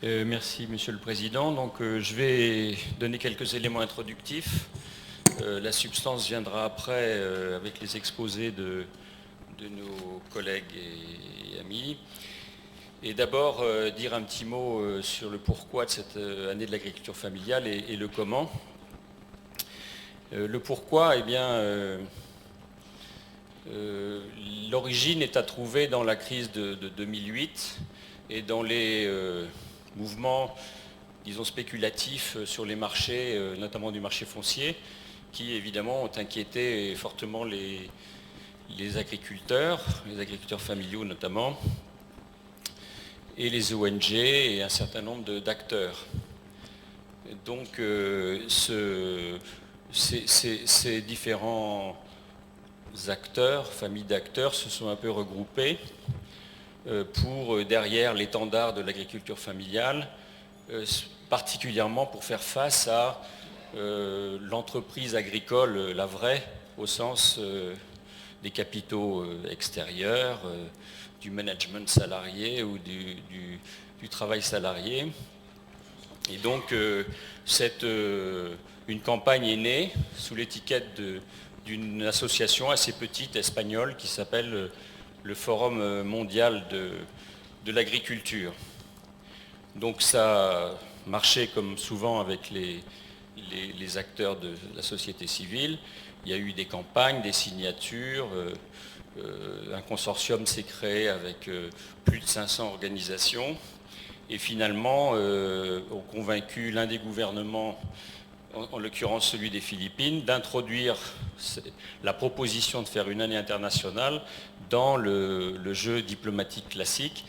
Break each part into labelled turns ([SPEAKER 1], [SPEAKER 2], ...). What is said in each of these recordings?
[SPEAKER 1] Merci Monsieur le Président. Donc, je vais donner quelques éléments introductifs. La substance viendra après avec les exposés de nos collègues et amis. Et d'abord dire un petit mot sur le pourquoi de cette année de l'agriculture familiale et le comment. Le pourquoi, eh bien, l'origine est à trouver dans la crise de 2008 et dans les mouvements, disons, spéculatifs sur les marchés, notamment du marché foncier, qui évidemment ont inquiété fortement les agriculteurs familiaux notamment, et les ONG et un certain nombre d'acteurs. Donc ces différents acteurs, familles d'acteurs, se sont un peu regroupés pour, derrière l'étendard de l'agriculture familiale, particulièrement pour faire face à l'entreprise agricole, la vraie, au sens des capitaux extérieurs, du management salarié ou du travail salarié. Et donc une campagne est née sous l'étiquette d'une association assez petite espagnole qui s'appelle le Forum mondial de l'agriculture. Donc ça marchait comme souvent avec les acteurs de la société civile. Il y a eu des campagnes, des signatures, un consortium s'est créé avec plus de 500 organisations et finalement ont convaincu l'un des gouvernements, en l'occurrence celui des Philippines, d'introduire la proposition de faire une année internationale dans le jeu diplomatique classique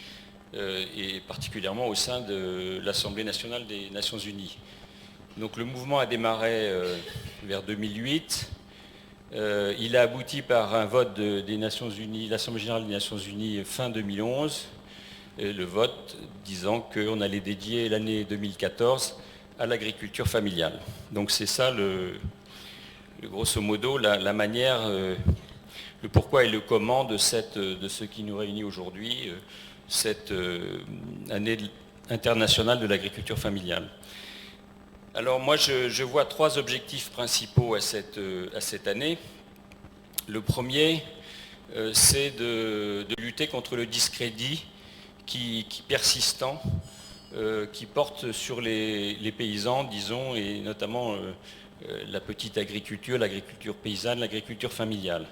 [SPEAKER 1] et particulièrement au sein de l'Assemblée nationale des Nations Unies. Donc le mouvement a démarré vers 2008. Il a abouti par un vote des Nations Unies, l'Assemblée générale des Nations Unies fin 2011, le vote disant qu'on allait dédier l'année 2014 à l'agriculture familiale. Donc c'est ça, grosso modo, la manière, le pourquoi et le comment de ce qui nous réunit aujourd'hui, cette année internationale de l'agriculture familiale. Alors moi, je vois trois objectifs principaux à cette année. Le premier, c'est de lutter contre le discrédit persistant qui porte sur les paysans, disons, et notamment la petite agriculture, l'agriculture paysanne, l'agriculture familiale.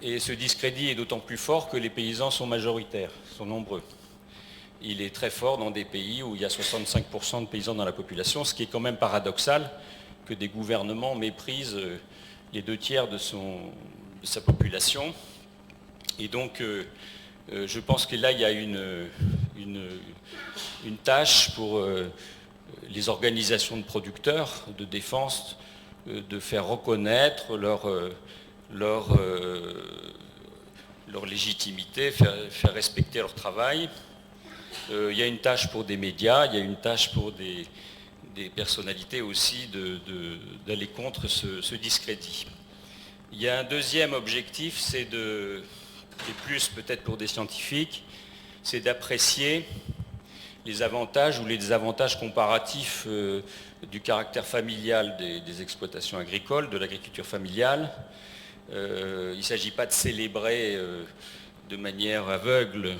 [SPEAKER 1] Et ce discrédit est d'autant plus fort que les paysans sont majoritaires, sont nombreux. Il est très fort dans des pays où il y a 65% de paysans dans la population, ce qui est quand même paradoxal que des gouvernements méprisent les 2/3 de sa population. Et donc, je pense que là, il y a une tâche pour les organisations de producteurs, de défense, de faire reconnaître leur légitimité, faire respecter leur travail. Il y a une tâche pour des médias, il y a une tâche pour des personnalités aussi d'aller contre ce discrédit. Il y a un deuxième objectif, c'est et plus peut-être pour des scientifiques, c'est d'apprécier les avantages ou les désavantages comparatifs du caractère familial des exploitations agricoles, de l'agriculture familiale. Il ne s'agit pas de célébrer de manière aveugle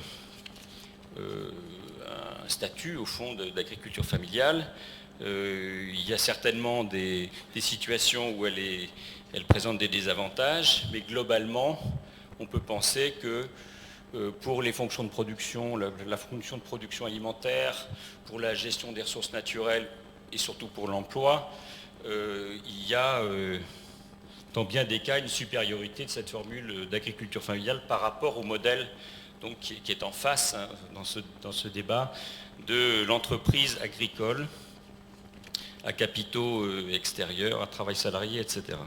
[SPEAKER 1] un statut au fond d'agriculture familiale. Il y a certainement des situations où elle présente des désavantages, mais globalement, on peut penser que pour les fonctions de production, la fonction de production alimentaire, pour la gestion des ressources naturelles et surtout pour l'emploi, il y a dans bien des cas une supériorité de cette formule d'agriculture familiale par rapport au modèle donc, qui est en face dans ce débat de l'entreprise agricole à capitaux extérieurs, à travail salarié, etc.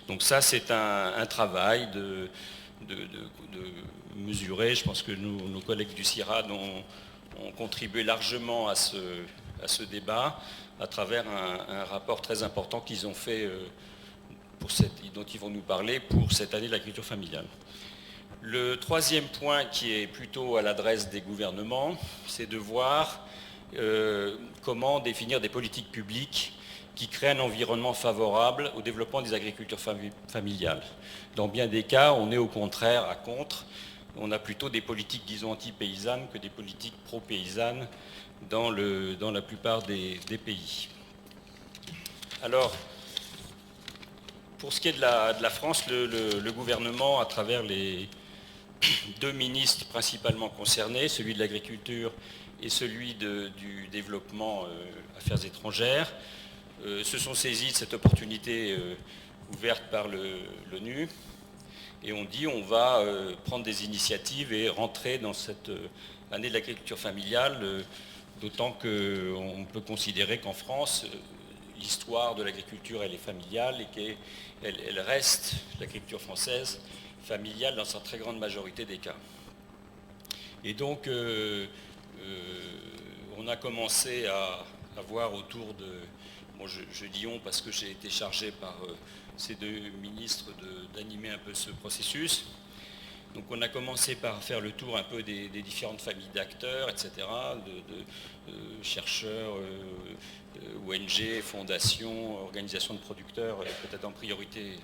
[SPEAKER 1] Donc ça, c'est un travail de mesurer. Je pense que nos collègues du CIRAD ont contribué largement à ce débat à travers un rapport très important qu'ils ont fait, dont ils vont nous parler pour cette année de l'agriculture familiale. Le troisième point qui est plutôt à l'adresse des gouvernements, c'est de voir comment définir des politiques publiques qui créent un environnement favorable au développement des agricultures familiales. Dans bien des cas, on est au contraire à contre. On a plutôt des politiques, disons, anti-paysannes que des politiques pro-paysannes dans la plupart des pays. Alors, pour ce qui est de la France, le gouvernement, à travers les deux ministres principalement concernés, celui de l'agriculture et celui du développement affaires étrangères, se sont saisis de cette opportunité ouverte par l'ONU et on dit on va prendre des initiatives et rentrer dans cette année de l'agriculture familiale, d'autant qu'on peut considérer qu'en France, l'histoire de l'agriculture elle est familiale et qu'elle reste, l'agriculture française, familiale dans sa très grande majorité des cas. Et donc on a commencé à voir autour de... Bon, je dis on parce que j'ai été chargé par ces deux ministres d'animer un peu ce processus. Donc on a commencé par faire le tour un peu des différentes familles d'acteurs, etc., de chercheurs, ONG, fondations, organisations de producteurs, peut-être en priorité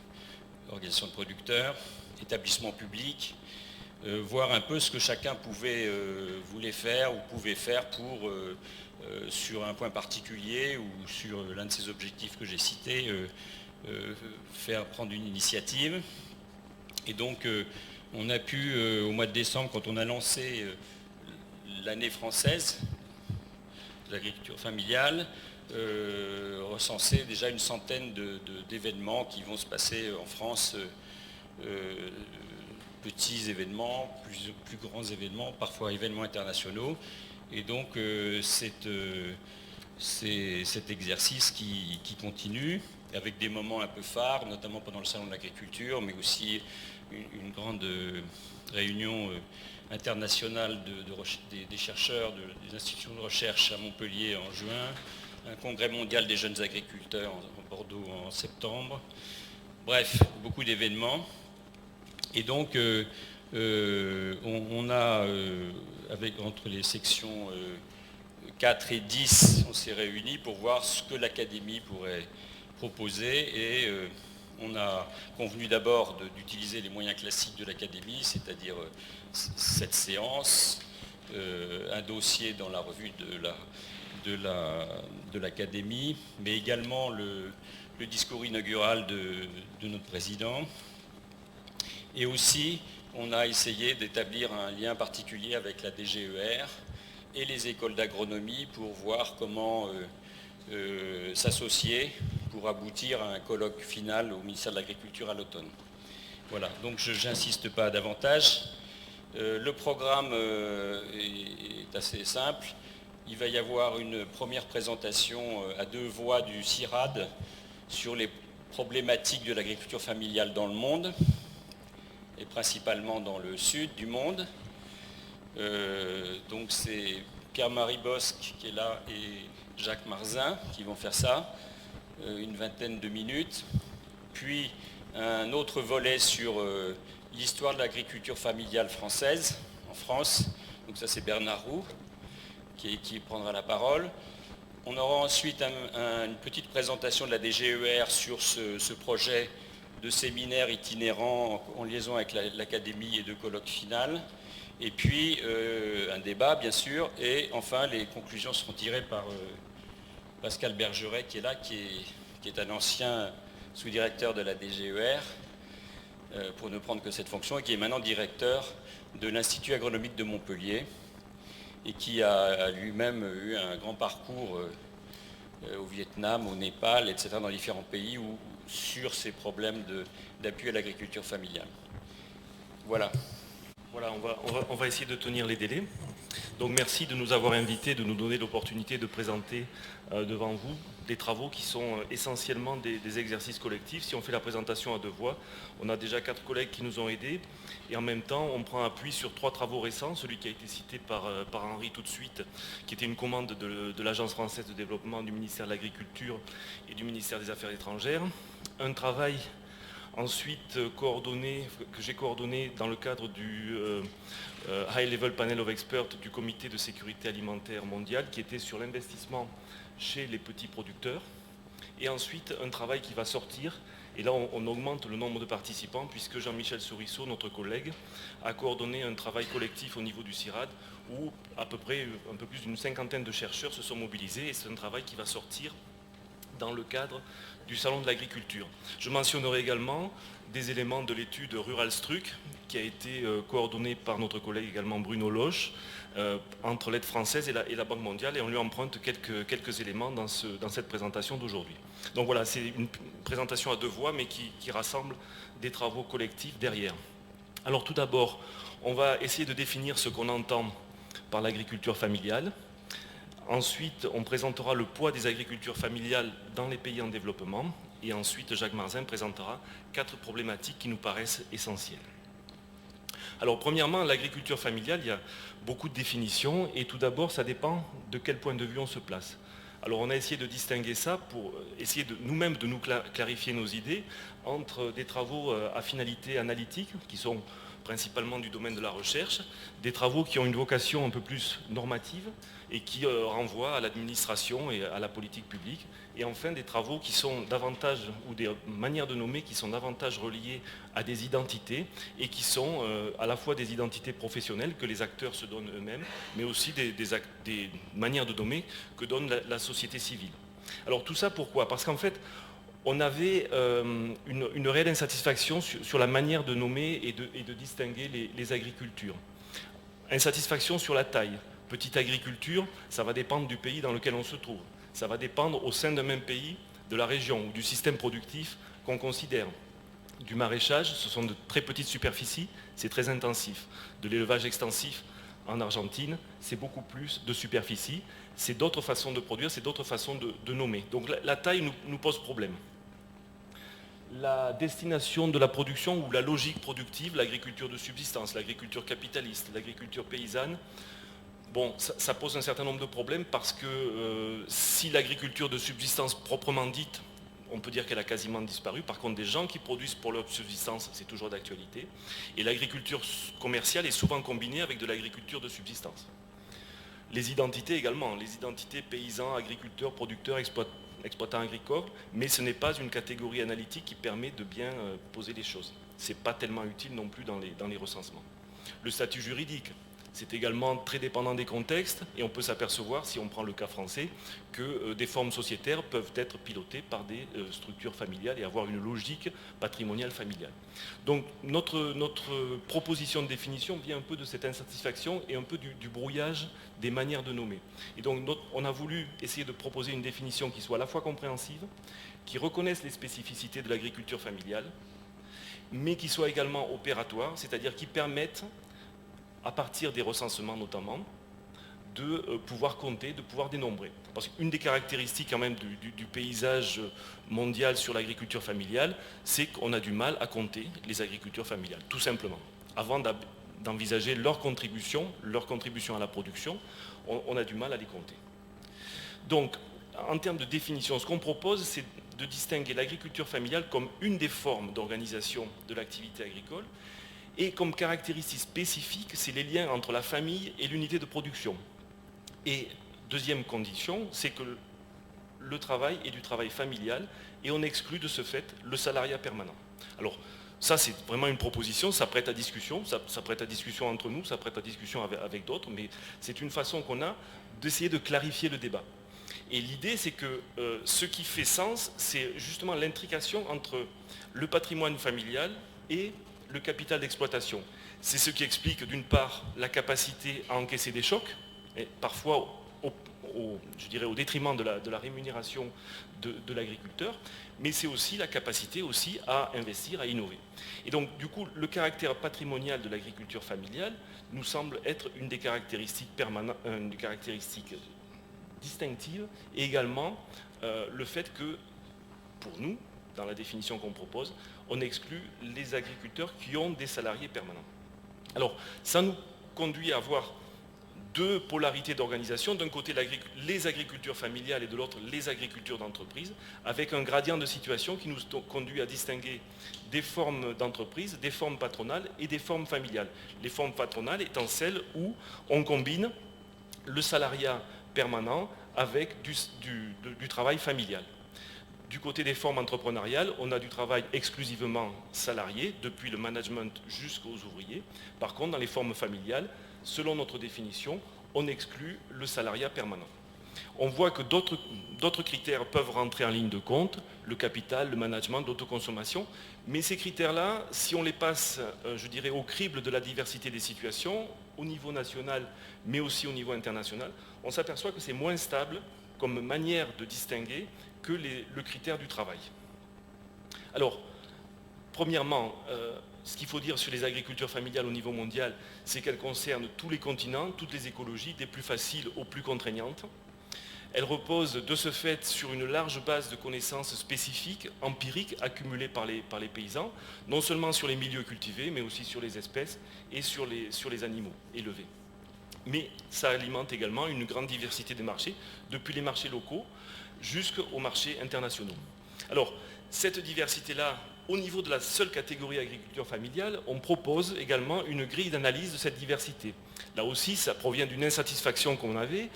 [SPEAKER 1] organisations de producteurs, établissements publics, voir un peu ce que chacun voulait faire ou pouvait faire pour, sur un point particulier ou sur l'un de ces objectifs que j'ai cités, faire prendre une initiative. Et donc on a pu, au mois de décembre, quand on a lancé l'année française de l'agriculture familiale, recenser déjà une centaine d'événements qui vont se passer en France, petits événements, plus grands événements, parfois événements internationaux. Et donc cet exercice qui continue, avec des moments un peu phares, notamment pendant le Salon de l'agriculture, mais aussi une grande réunion internationale des chercheurs, des institutions de recherche à Montpellier en juin, un congrès mondial des jeunes agriculteurs en Bordeaux en septembre. Bref, beaucoup d'événements. Et donc, on a, entre les sections 4 et 10, on s'est réunis pour voir ce que l'Académie pourrait proposer. Et on a convenu d'abord d'utiliser les moyens classiques de l'Académie, c'est-à-dire cette séance, un dossier dans la revue de l'Académie, mais également le discours inaugural de notre président. Et aussi, on a essayé d'établir un lien particulier avec la DGER et les écoles d'agronomie pour voir comment s'associer pour aboutir à un colloque final au ministère de l'Agriculture à l'automne. Voilà, donc je n'insiste pas davantage. Le programme est assez simple. Il va y avoir une première présentation à deux voix du CIRAD sur les problématiques de l'agriculture familiale dans le monde, et principalement dans le sud du monde. Donc c'est Pierre-Marie Bosque qui est là et Jacques Marzin qui vont faire ça, une vingtaine de minutes. Puis un autre volet sur l'histoire de l'agriculture familiale française en France. Donc ça c'est Bernard Roux qui prendra la parole. On aura ensuite une petite présentation de la DGER sur ce projet de séminaires itinérants en liaison avec l'Académie et de colloque final. Et puis un débat, bien sûr. Et enfin, les conclusions seront tirées par Pascal Bergeret, qui est là, qui est un ancien sous-directeur de la DGER, pour ne prendre que cette fonction, et qui est maintenant directeur de l'Institut agronomique de Montpellier, et qui a lui-même eu un grand parcours au Vietnam, au Népal, etc., dans différents pays sur ces problèmes d'appui à l'agriculture familiale. Voilà.
[SPEAKER 2] Voilà, on va essayer de tenir les délais. Donc merci de nous avoir invités, de nous donner l'opportunité de présenter devant vous des travaux qui sont essentiellement des exercices collectifs. Si on fait la présentation à deux voix, on a déjà 4 collègues qui nous ont aidés. Et en même temps, on prend appui sur 3 travaux récents, celui qui a été cité par Henri tout de suite, qui était une commande de l'Agence française de développement, du ministère de l'Agriculture et du ministère des Affaires étrangères. Un travail ensuite que j'ai coordonné dans le cadre High Level Panel of Experts du Comité de sécurité alimentaire mondial qui était sur l'investissement chez les petits producteurs. Et ensuite, un travail qui va sortir, et là on augmente le nombre de participants puisque Jean-Michel Sourisseau, notre collègue, a coordonné un travail collectif au niveau du CIRAD où à peu près un peu plus d'une cinquantaine de chercheurs se sont mobilisés et c'est un travail qui va sortir dans le cadre du Salon de l'agriculture. Je mentionnerai également des éléments de l'étude Ruralstruc qui a été coordonnée par notre collègue également Bruno Loche entre l'aide française et la Banque mondiale et on lui emprunte quelques éléments dans cette présentation d'aujourd'hui. Donc voilà, c'est une présentation à deux voix mais qui rassemble des travaux collectifs derrière. Alors tout d'abord, on va essayer de définir ce qu'on entend par l'agriculture familiale. Ensuite, on présentera le poids des agricultures familiales dans les pays en développement. Et ensuite, Jacques Marzin présentera 4 problématiques qui nous paraissent essentielles. Alors, premièrement, l'agriculture familiale, il y a beaucoup de définitions. Et tout d'abord, ça dépend de quel point de vue on se place. Alors, on a essayé de distinguer ça pour essayer nous-mêmes de nous clarifier nos idées entre des travaux à finalité analytique, qui sont principalement du domaine de la recherche, des travaux qui ont une vocation un peu plus normative et qui renvoient à l'administration et à la politique publique, et enfin des travaux qui sont davantage, ou des manières de nommer qui sont davantage reliées à des identités et qui sont à la fois des identités professionnelles que les acteurs se donnent eux-mêmes, mais aussi des manières de nommer que donne la société civile. Alors tout ça pourquoi? Parce qu'en fait, on avait une réelle insatisfaction sur la manière de nommer et de distinguer les agricultures. Insatisfaction sur la taille. Petite agriculture, ça va dépendre du pays dans lequel on se trouve. Ça va dépendre au sein d'un même pays, de la région ou du système productif qu'on considère. Du maraîchage, ce sont de très petites superficies, c'est très intensif. De l'élevage extensif en Argentine, c'est beaucoup plus de superficie. C'est d'autres façons de produire, c'est d'autres façons de nommer. Donc la taille nous pose problème. La destination de la production ou la logique productive, l'agriculture de subsistance, l'agriculture capitaliste, l'agriculture paysanne, bon, ça pose un certain nombre de problèmes parce que si l'agriculture de subsistance proprement dite, on peut dire qu'elle a quasiment disparu. Par contre, des gens qui produisent pour leur subsistance, c'est toujours d'actualité. Et l'agriculture commerciale est souvent combinée avec de l'agriculture de subsistance. Les identités également, les identités paysans, agriculteurs, producteurs, exploitants agricoles, mais ce n'est pas une catégorie analytique qui permet de bien poser les choses. Ce n'est pas tellement utile non plus dans les recensements. Le statut juridique, c'est également très dépendant des contextes et on peut s'apercevoir, si on prend le cas français, que des formes sociétaires peuvent être pilotées par des structures familiales et avoir une logique patrimoniale familiale. Donc notre proposition de définition vient un peu de cette insatisfaction et un peu du brouillage des manières de nommer. Et donc on a voulu essayer de proposer une définition qui soit à la fois compréhensive, qui reconnaisse les spécificités de l'agriculture familiale, mais qui soit également opératoire, c'est-à-dire qui permette à partir des recensements notamment, de pouvoir compter, de pouvoir dénombrer. Parce qu'une des caractéristiques quand même du paysage mondial sur l'agriculture familiale, c'est qu'on a du mal à compter les agricultures familiales, tout simplement. Avant d'envisager leur contribution à la production, on a du mal à les compter. Donc, en termes de définition, ce qu'on propose, c'est de distinguer l'agriculture familiale comme une des formes d'organisation de l'activité agricole. Et comme caractéristique spécifique, c'est les liens entre la famille et l'unité de production. Et deuxième condition, c'est que le travail est du travail familial et on exclut de ce fait le salariat permanent. Alors ça c'est vraiment une proposition, ça prête à discussion, ça prête à discussion entre nous, ça prête à discussion avec d'autres, mais c'est une façon qu'on a d'essayer de clarifier le débat. Et l'idée c'est que ce qui fait sens, c'est justement l'intrication entre le patrimoine familial et le capital d'exploitation. C'est ce qui explique d'une part la capacité à encaisser des chocs, et parfois je dirais au détriment de la rémunération de l'agriculteur, mais c'est aussi la capacité aussi à investir, à innover. Et donc du coup le caractère patrimonial de l'agriculture familiale nous semble être une des caractéristiques une des caractéristiques distinctives, et également le fait que pour nous, dans la définition qu'on propose, on exclut les agriculteurs qui ont des salariés permanents. Alors, ça nous conduit à avoir deux polarités d'organisation, d'un côté les agricultures familiales et de l'autre les agricultures d'entreprise, avec un gradient de situation qui nous conduit à distinguer des formes d'entreprise, des formes patronales et des formes familiales. Les formes patronales étant celles où on combine le salariat permanent avec du travail familial. Du côté des formes entrepreneuriales, on a du travail exclusivement salarié, depuis le management jusqu'aux ouvriers. Par contre, dans les formes familiales, selon notre définition, on exclut le salariat permanent. On voit que d'autres critères peuvent rentrer en ligne de compte, le capital, le management, l'autoconsommation, mais ces critères-là, si on les passe, je dirais, au crible de la diversité des situations, au niveau national, mais aussi au niveau international, on s'aperçoit que c'est moins stable comme manière de distinguer que le critère du travail. Alors, premièrement, ce qu'il faut dire sur les agricultures familiales au niveau mondial, c'est qu'elles concernent tous les continents, toutes les écologies, des plus faciles aux plus contraignantes. Elles reposent de ce fait sur une large base de connaissances spécifiques, empiriques, accumulées par les paysans, non seulement sur les milieux cultivés, mais aussi sur les espèces et sur les animaux élevés. Mais ça alimente également une grande diversité des marchés, depuis les marchés locaux jusqu'aux marchés internationaux. Alors, cette diversité-là, au niveau de la seule catégorie agriculture familiale, on propose également une grille d'analyse de cette diversité. Là aussi, ça provient d'une insatisfaction qu'on avait.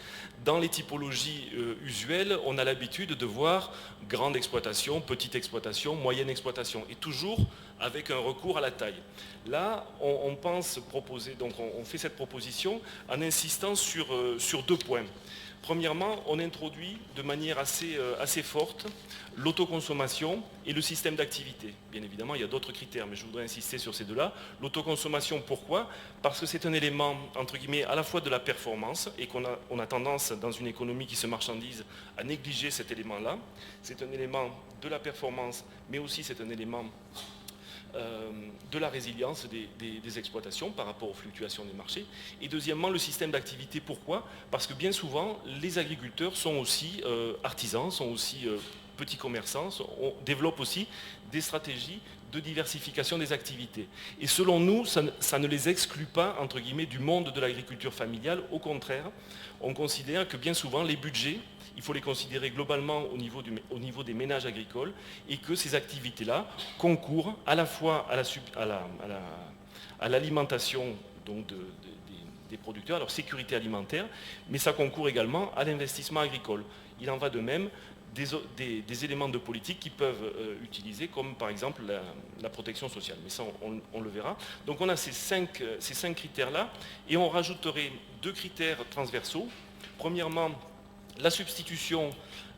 [SPEAKER 2] Dans les typologies usuelles, on a l'habitude de voir grande exploitation, petite exploitation, moyenne exploitation, et toujours avec un recours à la taille. Là, on pense proposer, donc on fait cette proposition en insistant sur deux points. Premièrement, on introduit de manière assez forte l'autoconsommation et le système d'activité. Bien évidemment, il y a d'autres critères, mais je voudrais insister sur ces deux-là. L'autoconsommation, pourquoi? Parce que c'est un élément, entre guillemets, à la fois de la performance, et qu'on a tendance, dans une économie qui se marchandise, à négliger cet élément-là. C'est un élément de la performance, mais aussi c'est un élément de la résilience des exploitations par rapport aux fluctuations des marchés. Et deuxièmement, le système d'activité. Pourquoi? Parce que bien souvent, les agriculteurs sont aussi artisans, sont aussi petits commerçants, développent aussi des stratégies de diversification des activités. Et selon nous, ça ne les exclut pas, entre guillemets, du monde de l'agriculture familiale. Au contraire, on considère que bien souvent, les budgets, il faut les considérer globalement au niveau des ménages agricoles, et que ces activités-là concourent à la fois à l'alimentation des producteurs, à leur sécurité alimentaire, mais ça concourt également à l'investissement agricole. Il en va de même des éléments de politique qui peuvent utiliser, comme par exemple la protection sociale. Mais ça, on le verra. Donc on a ces cinq critères-là, et on rajouterait deux critères transversaux. Premièrement, la substitution,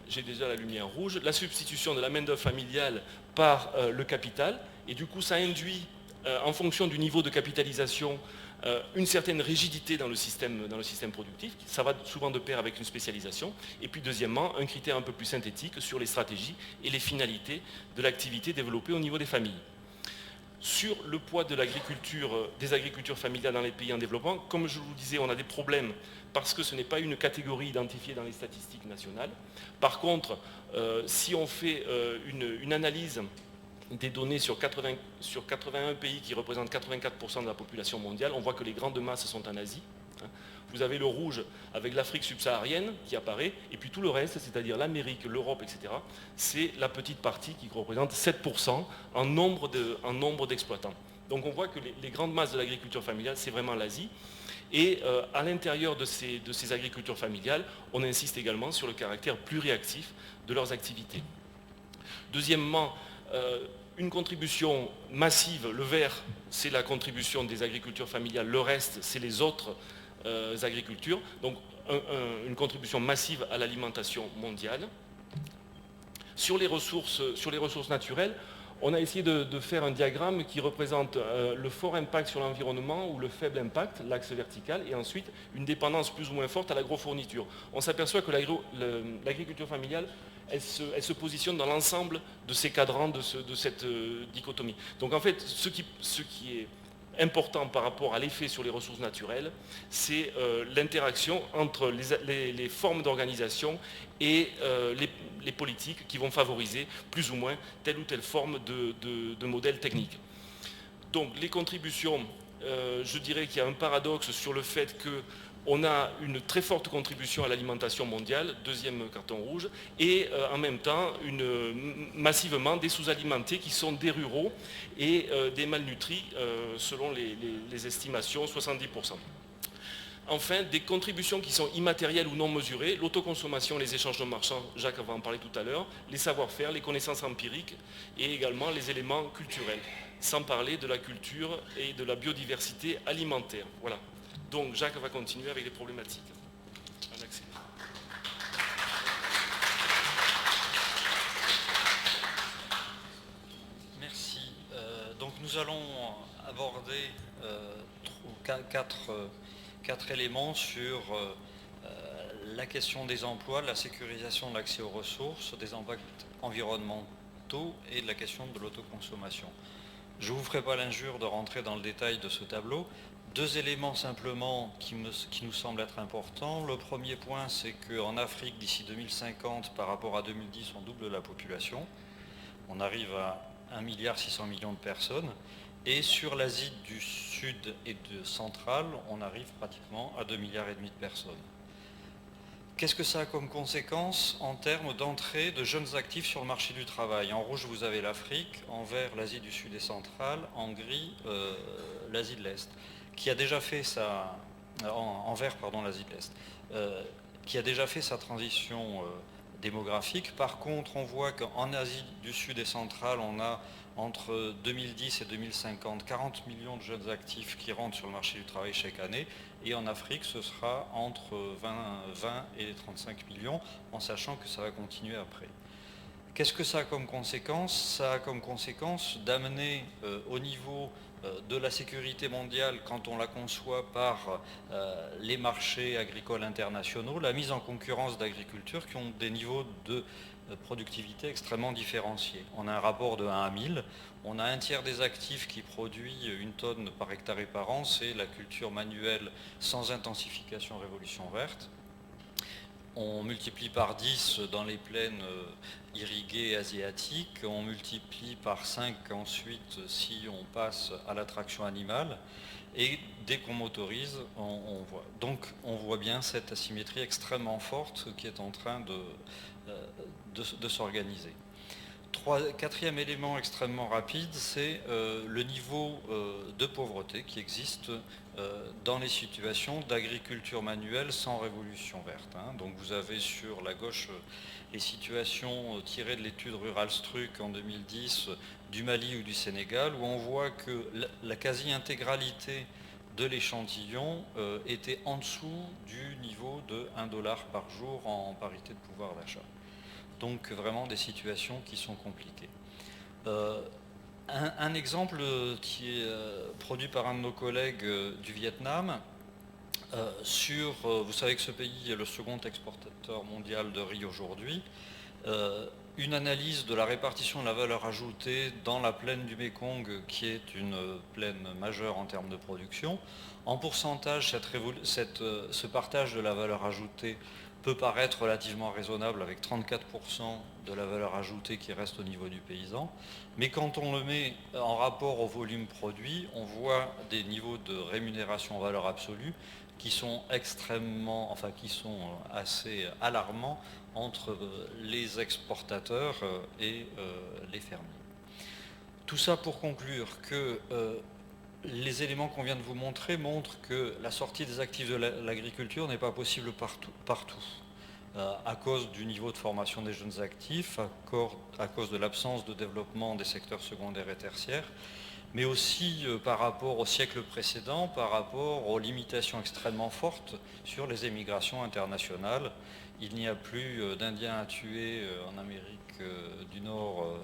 [SPEAKER 2] j'ai déjà la lumière rouge, la substitution de la main-d'œuvre familiale par le capital, et du coup ça induit, en fonction du niveau de capitalisation, une certaine rigidité dans le système productif. Ça va souvent de pair avec une spécialisation. Et puis deuxièmement, un critère un peu plus synthétique sur les stratégies et les finalités de l'activité développée au niveau des familles. Sur le poids de des agricultures familiales dans les pays en développement, comme je vous disais, on a des problèmes parce que ce n'est pas une catégorie identifiée dans les statistiques nationales. Par contre, si on fait une analyse des données sur 81 pays qui représentent 84% de la population mondiale, on voit que les grandes masses sont en Asie. Vous avez le rouge avec l'Afrique subsaharienne qui apparaît, et puis tout le reste, c'est-à-dire l'Amérique, l'Europe, etc., c'est la petite partie qui représente 7% en nombre d'exploitants. Donc on voit que les grandes masses de l'agriculture familiale, c'est vraiment l'Asie. Et à l'intérieur de ces agricultures familiales, on insiste également sur le caractère pluriactif de leurs activités. Deuxièmement, une contribution massive, le vert, c'est la contribution des agricultures familiales, le reste, c'est les autres agricultures, donc une contribution massive à l'alimentation mondiale. Sur les ressources naturelles, on a essayé de faire un diagramme qui représente le fort impact sur l'environnement ou le faible impact, l'axe vertical, et ensuite une dépendance plus ou moins forte à l'agrofourniture. On s'aperçoit que l'agriculture familiale, elle se positionne dans l'ensemble de ces cadrans de cette dichotomie. Donc en fait, ce qui est important par rapport à l'effet sur les ressources naturelles, c'est l'interaction entre les formes d'organisation et les politiques qui vont favoriser plus ou moins telle ou telle forme de modèle technique. Donc les contributions je dirais qu'il y a un paradoxe sur le fait qu'on a une très forte contribution à l'alimentation mondiale, deuxième carton rouge, et en même temps massivement des sous-alimentés qui sont des ruraux et des malnutris selon les estimations, 70%. Enfin, des contributions qui sont immatérielles ou non mesurées, l'autoconsommation, les échanges de marchands, Jacques va en parler tout à l'heure, les savoir-faire, les connaissances empiriques et également les éléments culturels, sans parler de la culture et de la biodiversité alimentaire. Voilà. Donc Jacques va continuer avec les problématiques. Un accès.
[SPEAKER 3] Merci. Donc nous allons aborder quatre éléments sur la question des emplois, la sécurisation de l'accès aux ressources, des impacts environnementaux et de la question de l'autoconsommation. Je ne vous ferai pas l'injure de rentrer dans le détail de ce tableau. Deux éléments simplement qui nous semblent être importants. Le premier point, c'est qu'en Afrique, d'ici 2050, par rapport à 2010, on double la population. On arrive à 1,6 milliard de personnes. Et sur l'Asie du Sud et de Centrale, on arrive pratiquement à 2,5 milliards de personnes. Qu'est-ce que ça a comme conséquence en termes d'entrée de jeunes actifs sur le marché du travail? En rouge, vous avez l'Afrique, en vert, l'Asie du Sud et Centrale, en gris, l'Asie de l'Est, qui a déjà fait sa... en vert, pardon, l'Asie de l'Est, qui a déjà fait sa transition démographique. Par contre, on voit qu'en Asie du Sud et Centrale, on a entre 2010 et 2050, 40 millions de jeunes actifs qui rentrent sur le marché du travail chaque année. Et en Afrique, ce sera entre 20 et 35 millions, en sachant que ça va continuer après. Qu'est-ce que ça a comme conséquence? Ça a comme conséquence d'amener au niveau de la sécurité mondiale, quand on la conçoit par les marchés agricoles internationaux, la mise en concurrence d'agricultures qui ont des niveaux de productivité extrêmement différenciés. On a un rapport de 1 à 1000, on a un tiers des actifs qui produit 1 tonne par hectare et par an, c'est la culture manuelle sans intensification révolution verte. On multiplie par 10 dans les plaines irriguées asiatiques, on multiplie par 5 ensuite si on passe à la traction animale, et dès qu'on motorise, on voit. Donc on voit bien cette asymétrie extrêmement forte qui est en train de s'organiser. Quatrième élément extrêmement rapide, c'est le niveau de pauvreté qui existe dans les situations d'agriculture manuelle sans révolution verte. Donc vous avez sur la gauche les situations tirées de l'étude Rural Struc en 2010 du Mali ou du Sénégal, où on voit que la quasi-intégralité de l'échantillon était en dessous du niveau de 1 $ par jour en parité de pouvoir d'achat. Donc vraiment des situations qui sont compliquées. Un exemple qui est produit par un de nos collègues du Vietnam, vous savez que ce pays est le second exportateur mondial de riz aujourd'hui, une analyse de la répartition de la valeur ajoutée dans la plaine du Mékong, qui est une plaine majeure en termes de production. En pourcentage, ce partage de la valeur ajoutée peut paraître relativement raisonnable, avec 34% de la valeur ajoutée qui reste au niveau du paysan. Mais quand on le met en rapport au volume produit, on voit des niveaux de rémunération en valeur absolue qui sont assez alarmants entre les exportateurs et les fermiers. Tout ça pour conclure que les éléments qu'on vient de vous montrer montrent que la sortie des actifs de l'agriculture n'est pas possible partout. À cause du niveau de formation des jeunes actifs, à cause de l'absence de développement des secteurs secondaires et tertiaires, mais aussi par rapport au siècle précédent, par rapport aux limitations extrêmement fortes sur les émigrations internationales. Il n'y a plus d'Indiens à tuer en Amérique du Nord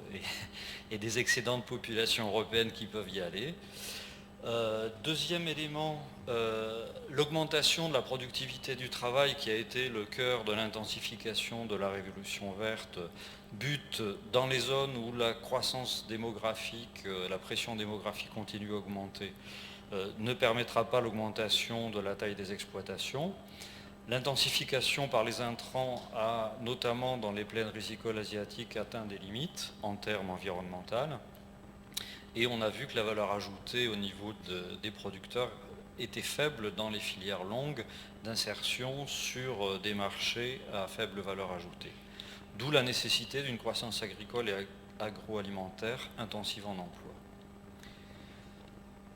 [SPEAKER 3] et des excédents de population européenne qui peuvent y aller. Deuxième élément, l'augmentation de la productivité du travail qui a été le cœur de l'intensification de la révolution verte bute dans les zones où la croissance démographique, la pression démographique continue à augmenter, ne permettra pas l'augmentation de la taille des exploitations. L'intensification par les intrants a, notamment dans les plaines rizicoles asiatiques, atteint des limites en termes environnementaux. et on a vu que la valeur ajoutée au niveau des producteurs était faible dans les filières longues d'insertion sur des marchés à faible valeur ajoutée. D'où la nécessité d'une croissance agricole et agroalimentaire intensive en emploi.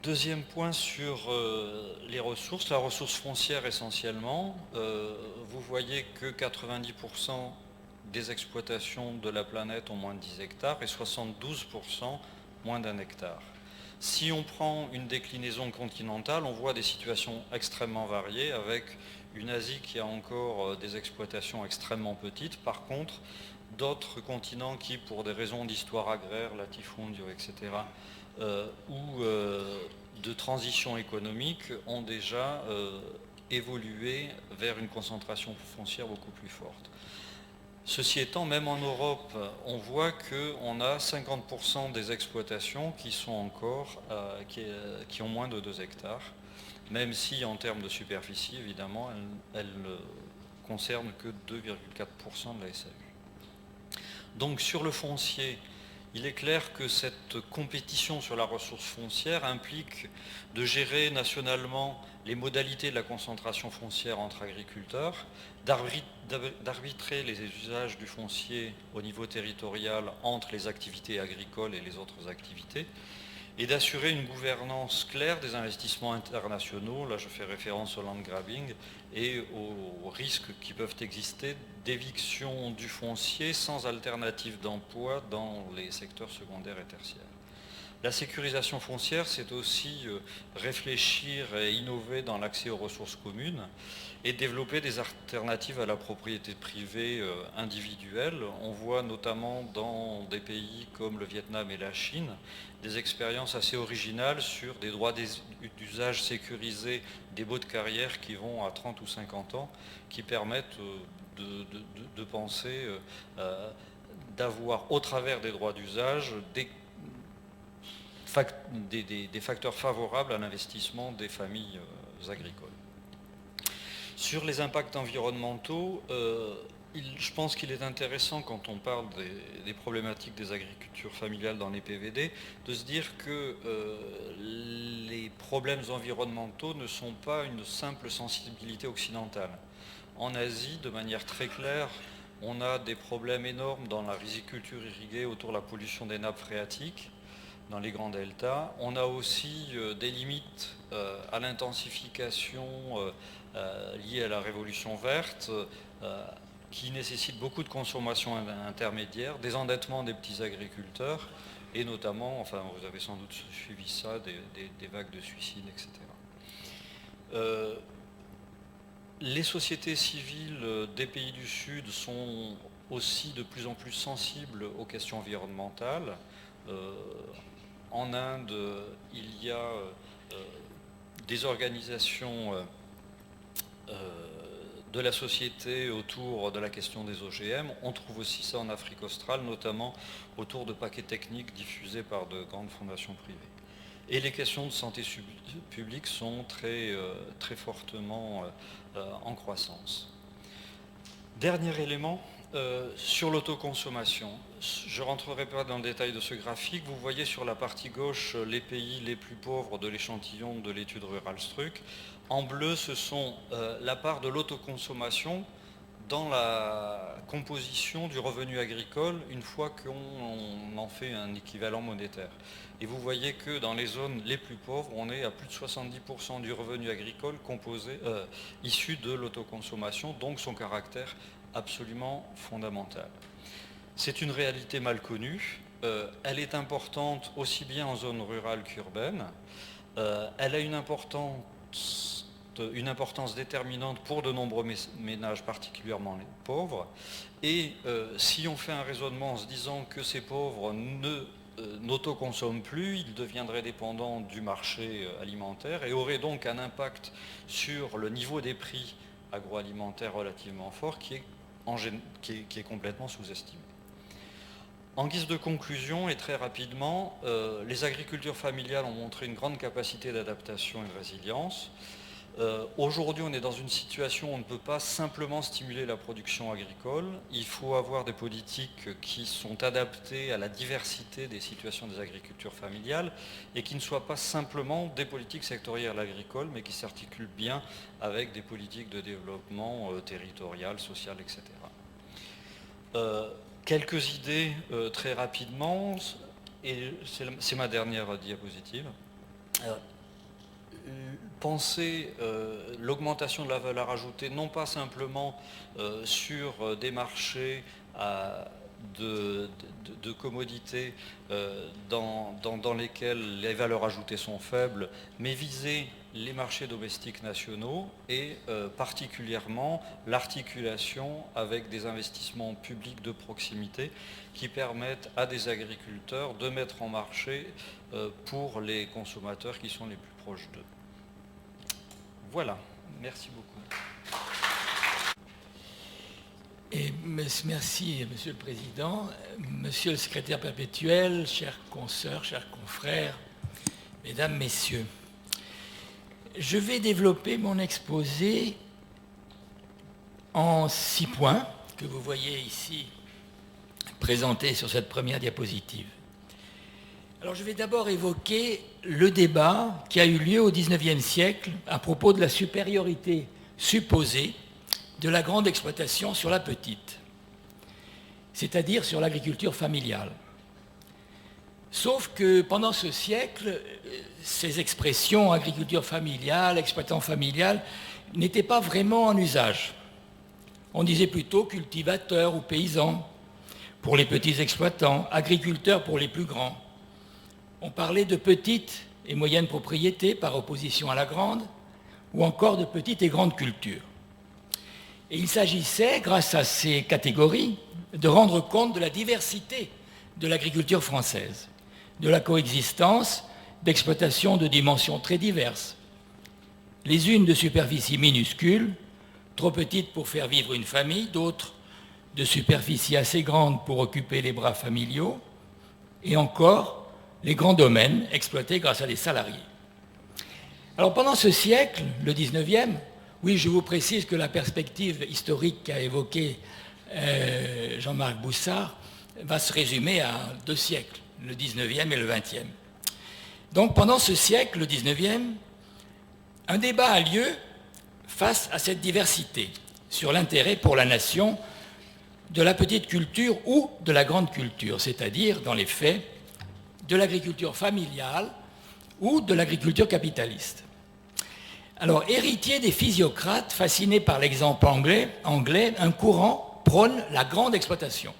[SPEAKER 3] Deuxième point sur les ressources, la ressource foncière essentiellement. Vous voyez que 90% des exploitations de la planète ont moins de 10 hectares et 72% moins d'1 hectare. Si on prend une déclinaison continentale, on voit des situations extrêmement variées avec une Asie qui a encore des exploitations extrêmement petites. Par contre, d'autres continents qui, pour des raisons d'histoire agraire, latifundio, etc., ou de transition économique, ont déjà évolué vers une concentration foncière beaucoup plus forte. Ceci étant, même en Europe, on voit qu'on a 50% des exploitations qui sont encore, qui ont moins de 2 hectares, même si en termes de superficie, évidemment, elles ne concernent que 2,4% de la SAU. Donc sur le foncier, il est clair que cette compétition sur la ressource foncière implique de gérer nationalement les modalités de la concentration foncière entre agriculteurs, d'arbitrer les usages du foncier au niveau territorial entre les activités agricoles et les autres activités, et d'assurer une gouvernance claire des investissements internationaux. Là, je fais référence au land grabbing et aux risques qui peuvent exister d'éviction du foncier sans alternative d'emploi dans les secteurs secondaires et tertiaires. La sécurisation foncière, c'est aussi réfléchir et innover dans l'accès aux ressources communes et développer des alternatives à la propriété privée individuelle. On voit notamment dans des pays comme le Vietnam et la Chine des expériences assez originales sur des droits d'usage sécurisés des baux de carrière qui vont à 30 ou 50 ans, qui permettent de penser d'avoir au travers des droits d'usage des facteurs favorables à l'investissement des familles agricoles. Sur les impacts environnementaux, je pense qu'il est intéressant, quand on parle des problématiques des agricultures familiales dans les PVD, de se dire que les problèmes environnementaux ne sont pas une simple sensibilité occidentale. En Asie, de manière très claire, on a des problèmes énormes dans la riziculture irriguée autour de la pollution des nappes phréatiques, dans les grands deltas. On a aussi des limites à l'intensification liée à la révolution verte, qui nécessitent beaucoup de consommation intermédiaire, des endettements des petits agriculteurs, et notamment, enfin vous avez sans doute suivi ça, des vagues de suicides, etc. Les sociétés civiles des pays du Sud sont aussi de plus en plus sensibles aux questions environnementales. En Inde, il y a des organisations de la société autour de la question des OGM. On trouve aussi ça en Afrique australe, notamment autour de paquets techniques diffusés par de grandes fondations privées. Et les questions de santé publique sont très, très fortement en croissance. Dernier élément, sur l'autoconsommation. Je ne rentrerai pas dans le détail de ce graphique. Vous voyez sur la partie gauche les pays les plus pauvres de l'échantillon de l'étude Rural Struc. En bleu, ce sont la part de l'autoconsommation dans la composition du revenu agricole une fois qu'on en fait un équivalent monétaire. Et vous voyez que dans les zones les plus pauvres, on est à plus de 70% du revenu agricole issu de l'autoconsommation, donc son caractère absolument fondamentale. C'est une réalité mal connue, elle est importante aussi bien en zone rurale qu'urbaine, elle a une importance déterminante pour de nombreux ménages, particulièrement les pauvres, et si on fait un raisonnement en se disant que ces pauvres n'autoconsomment plus, ils deviendraient dépendants du marché alimentaire et auraient donc un impact sur le niveau des prix agroalimentaires relativement fort qui est complètement sous-estimé. En guise de conclusion, et très rapidement, les agricultures familiales ont montré une grande capacité d'adaptation et de résilience. Aujourd'hui, on est dans une situation où on ne peut pas simplement stimuler la production agricole. Il faut avoir des politiques qui sont adaptées à la diversité des situations des agricultures familiales et qui ne soient pas simplement des politiques sectorielles agricoles, mais qui s'articulent bien avec des politiques de développement territorial, social, etc. Quelques idées très rapidement, et c'est ma dernière diapositive. Penser l'augmentation de la valeur ajoutée, non pas simplement sur des marchés de commodités dans lesquels les valeurs ajoutées sont faibles, mais viser les marchés domestiques nationaux et particulièrement l'articulation avec des investissements publics de proximité qui permettent à des agriculteurs de mettre en marché pour les consommateurs qui sont les plus proches d'eux. Voilà, merci beaucoup.
[SPEAKER 4] Et merci, Monsieur le Président. Monsieur le secrétaire perpétuel, chers consoeurs, chers confrères, Mesdames, Messieurs, je vais développer mon exposé en 6 points que vous voyez ici présentés sur cette première diapositive. Alors je vais d'abord évoquer le débat qui a eu lieu au XIXe siècle à propos de la supériorité supposée de la grande exploitation sur la petite, c'est-à-dire sur l'agriculture familiale. Sauf que pendant ce siècle, ces expressions agriculture familiale, exploitant familial, n'étaient pas vraiment en usage. On disait plutôt cultivateur ou paysan pour les petits exploitants, agriculteurs pour les plus grands. On parlait de petites et moyennes propriétés par opposition à la grande, ou encore de petites et grandes cultures. Et il s'agissait, grâce à ces catégories, de rendre compte de la diversité de l'agriculture française, de la coexistence d'exploitations de dimensions très diverses. Les unes de superficie minuscule, trop petites pour faire vivre une famille, d'autres de superficie assez grande pour occuper les bras familiaux, et encore les grands domaines exploités grâce à des salariés. Alors pendant ce siècle, le 19e, oui, je vous précise que la perspective historique qu'a évoquée Jean-Marc Boussard va se résumer à 2 siècles, le 19e et le 20e. Donc pendant ce siècle, le 19e, un débat a lieu face à cette diversité sur l'intérêt pour la nation de la petite culture ou de la grande culture, c'est-à-dire, dans les faits, de l'agriculture familiale ou de l'agriculture capitaliste. Alors, héritier des physiocrates, fasciné par l'exemple anglais, un courant prône la grande exploitation,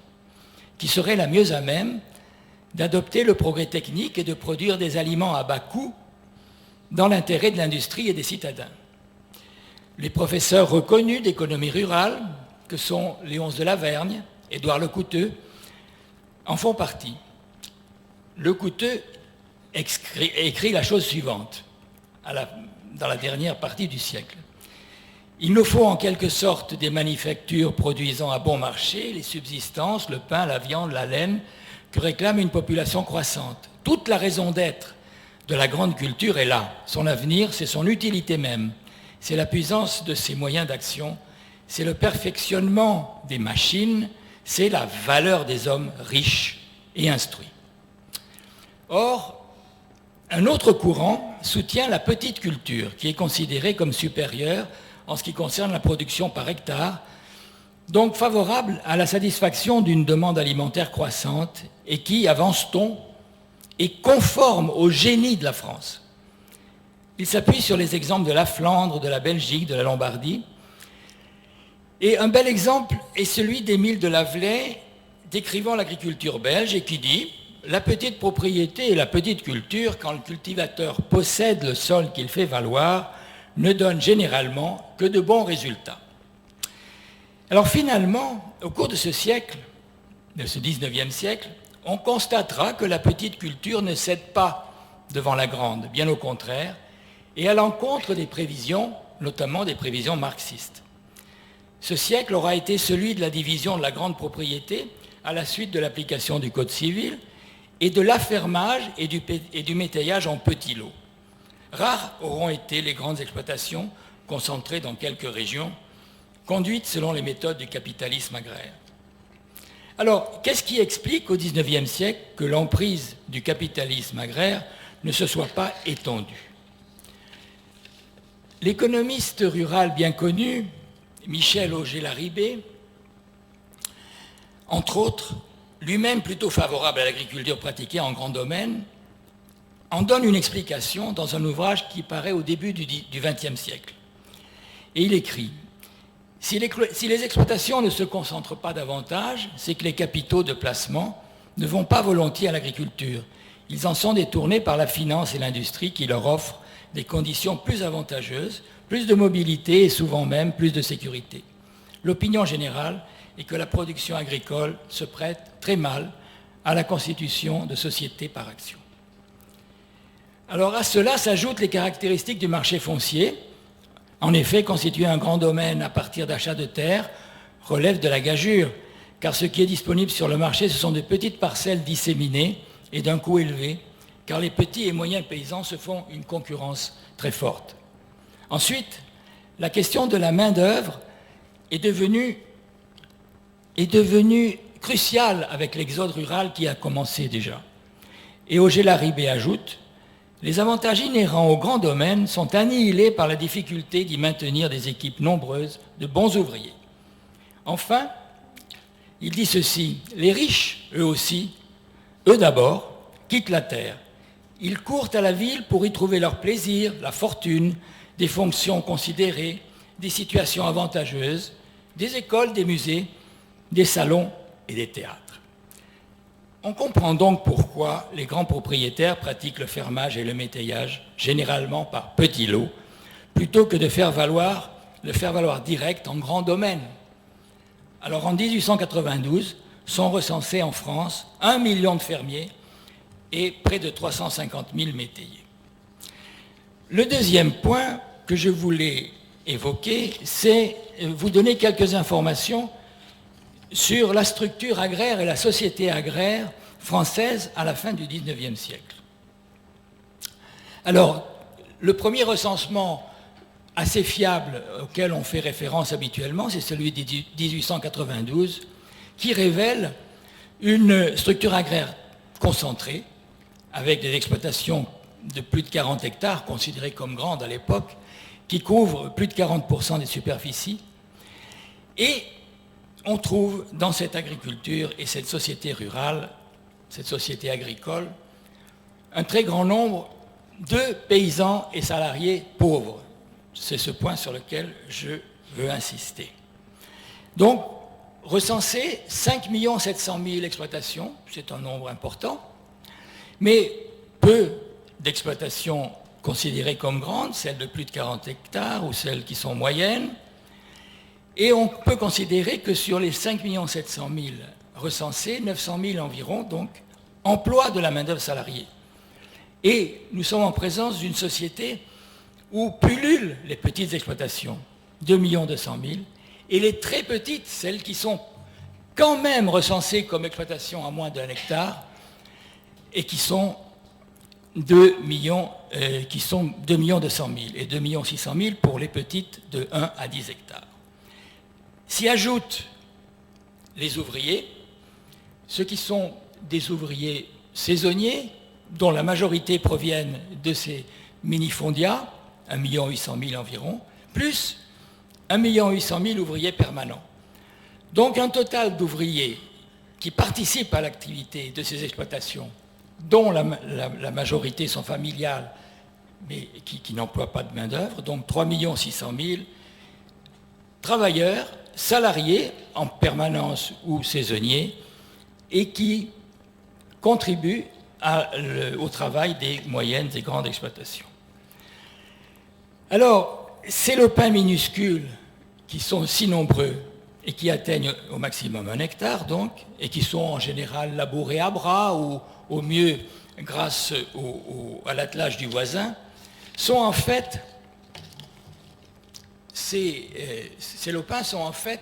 [SPEAKER 4] qui serait la mieux à même d'adopter le progrès technique et de produire des aliments à bas coût dans l'intérêt de l'industrie et des citadins. Les professeurs reconnus d'économie rurale, que sont Léonce de Lavergne, Édouard Lecouteux, en font partie. Lecouteux écrit la chose suivante, dans la dernière partie du siècle. Il nous faut en quelque sorte des manufactures produisant à bon marché les subsistances, le pain, la viande, la laine, que réclame une population croissante. Toute la raison d'être de la grande culture est là. Son avenir, c'est son utilité même. C'est la puissance de ses moyens d'action. C'est le perfectionnement des machines. C'est la valeur des hommes riches et instruits. Or, un autre courant soutient la petite culture, qui est considérée comme supérieure en ce qui concerne la production par hectare, donc favorable à la satisfaction d'une demande alimentaire croissante et qui, avance-t-on, est conforme au génie de la France. Il s'appuie sur les exemples de la Flandre, de la Belgique, de la Lombardie. Et un bel exemple est celui d'Émile de Lavelay, décrivant l'agriculture belge et qui dit « La petite propriété et la petite culture, quand le cultivateur possède le sol qu'il fait valoir, ne donnent généralement que de bons résultats. » Alors finalement, au cours de ce siècle, de ce 19e siècle, on constatera que la petite culture ne cède pas devant la grande, bien au contraire, et à l'encontre des prévisions, notamment des prévisions marxistes. Ce siècle aura été celui de la division de la grande propriété à la suite de l'application du Code civil et de l'affermage et du métayage en petits lots. Rares auront été les grandes exploitations concentrées dans quelques régions, conduites selon les méthodes du capitalisme agraire. Alors, qu'est-ce qui explique au XIXe siècle que l'emprise du capitalisme agraire ne se soit pas étendue? L'économiste rural bien connu, Michel Auger-Larribé, entre autres, lui-même plutôt favorable à l'agriculture pratiquée en grand domaine, en donne une explication dans un ouvrage qui paraît au début du XXe siècle. Et il écrit « Si les exploitations ne se concentrent pas davantage, c'est que les capitaux de placement ne vont pas volontiers à l'agriculture. Ils en sont détournés par la finance et l'industrie qui leur offrent des conditions plus avantageuses, plus de mobilité et souvent même plus de sécurité. L'opinion générale est que la production agricole se prête très mal à la constitution de sociétés par action. » Alors à cela s'ajoutent les caractéristiques du marché foncier. En effet, constituer un grand domaine à partir d'achats de terres relève de la gageure, car ce qui est disponible sur le marché, ce sont de petites parcelles disséminées et d'un coût élevé, car les petits et moyens paysans se font une concurrence très forte. Ensuite, la question de la main-d'œuvre est devenue cruciale avec l'exode rural qui a commencé déjà. Et Auger-Larribé ajoute: les avantages inhérents au grand domaine sont annihilés par la difficulté d'y maintenir des équipes nombreuses de bons ouvriers. Enfin, il dit ceci: les riches, eux aussi, eux d'abord, quittent la terre. Ils courent à la ville pour y trouver leur plaisir, la fortune, des fonctions considérées, des situations avantageuses, des écoles, des musées, des salons et des théâtres. On comprend donc pourquoi les grands propriétaires pratiquent le fermage et le métayage, généralement par petits lots, plutôt que de le faire valoir direct en grand domaine. Alors en 1892, sont recensés en France 1 million de fermiers et près de 350 000 métayers. Le deuxième point que je voulais évoquer, c'est vous donner quelques informations sur la structure agraire et la société agraire française à la fin du XIXe siècle. Alors, le premier recensement assez fiable auquel on fait référence habituellement, c'est celui de 1892, qui révèle une structure agraire concentrée, avec des exploitations de plus de 40 hectares, considérées comme grandes à l'époque, qui couvrent plus de 40% des superficies. Et on trouve dans cette agriculture et cette société rurale, cette société agricole, un très grand nombre de paysans et salariés pauvres. C'est ce point sur lequel je veux insister. Donc, recenser 5 700 000 exploitations, c'est un nombre important, mais peu d'exploitations considérées comme grandes, celles de plus de 40 hectares ou celles qui sont moyennes. Et on peut considérer que sur les 5 700 000 recensés, 900 000 environ, donc, emploient de la main-d'œuvre salariée. Et nous sommes en présence d'une société où pullulent les petites exploitations, 2 200 000, et les très petites, celles qui sont quand même recensées comme exploitations à moins d'1 hectare, et qui sont 2 200 000, et 2 600 000 pour les petites de 1 à 10 hectares. S'y ajoutent les ouvriers, ceux qui sont des ouvriers saisonniers, dont la majorité proviennent de ces mini-fondias, 1 800 000 environ, plus 1 800 000 ouvriers permanents. Donc un total d'ouvriers qui participent à l'activité de ces exploitations, dont la majorité sont familiales, mais qui n'emploient pas de main-d'œuvre, donc 3 600 000 travailleurs, salariés en permanence ou saisonniers, et qui contribuent au travail des moyennes et grandes exploitations. Alors, ces lopins minuscules qui sont si nombreux et qui atteignent au maximum 1 hectare, donc, et qui sont en général labourés à bras ou au mieux grâce à l'attelage du voisin, sont en fait, ces lopins sont en fait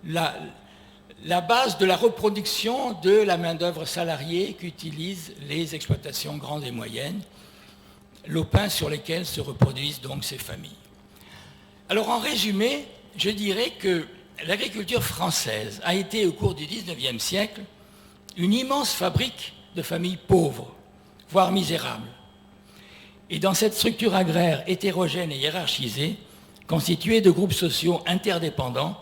[SPEAKER 4] la base de la reproduction de la main-d'œuvre salariée qu'utilisent les exploitations grandes et moyennes lopins sur lesquels se reproduisent donc ces familles. Alors en résumé, je dirais que l'agriculture française a été au cours du XIXe siècle une immense fabrique de familles pauvres, voire misérables. Et dans cette structure agraire hétérogène et hiérarchisée, constituée de groupes sociaux interdépendants,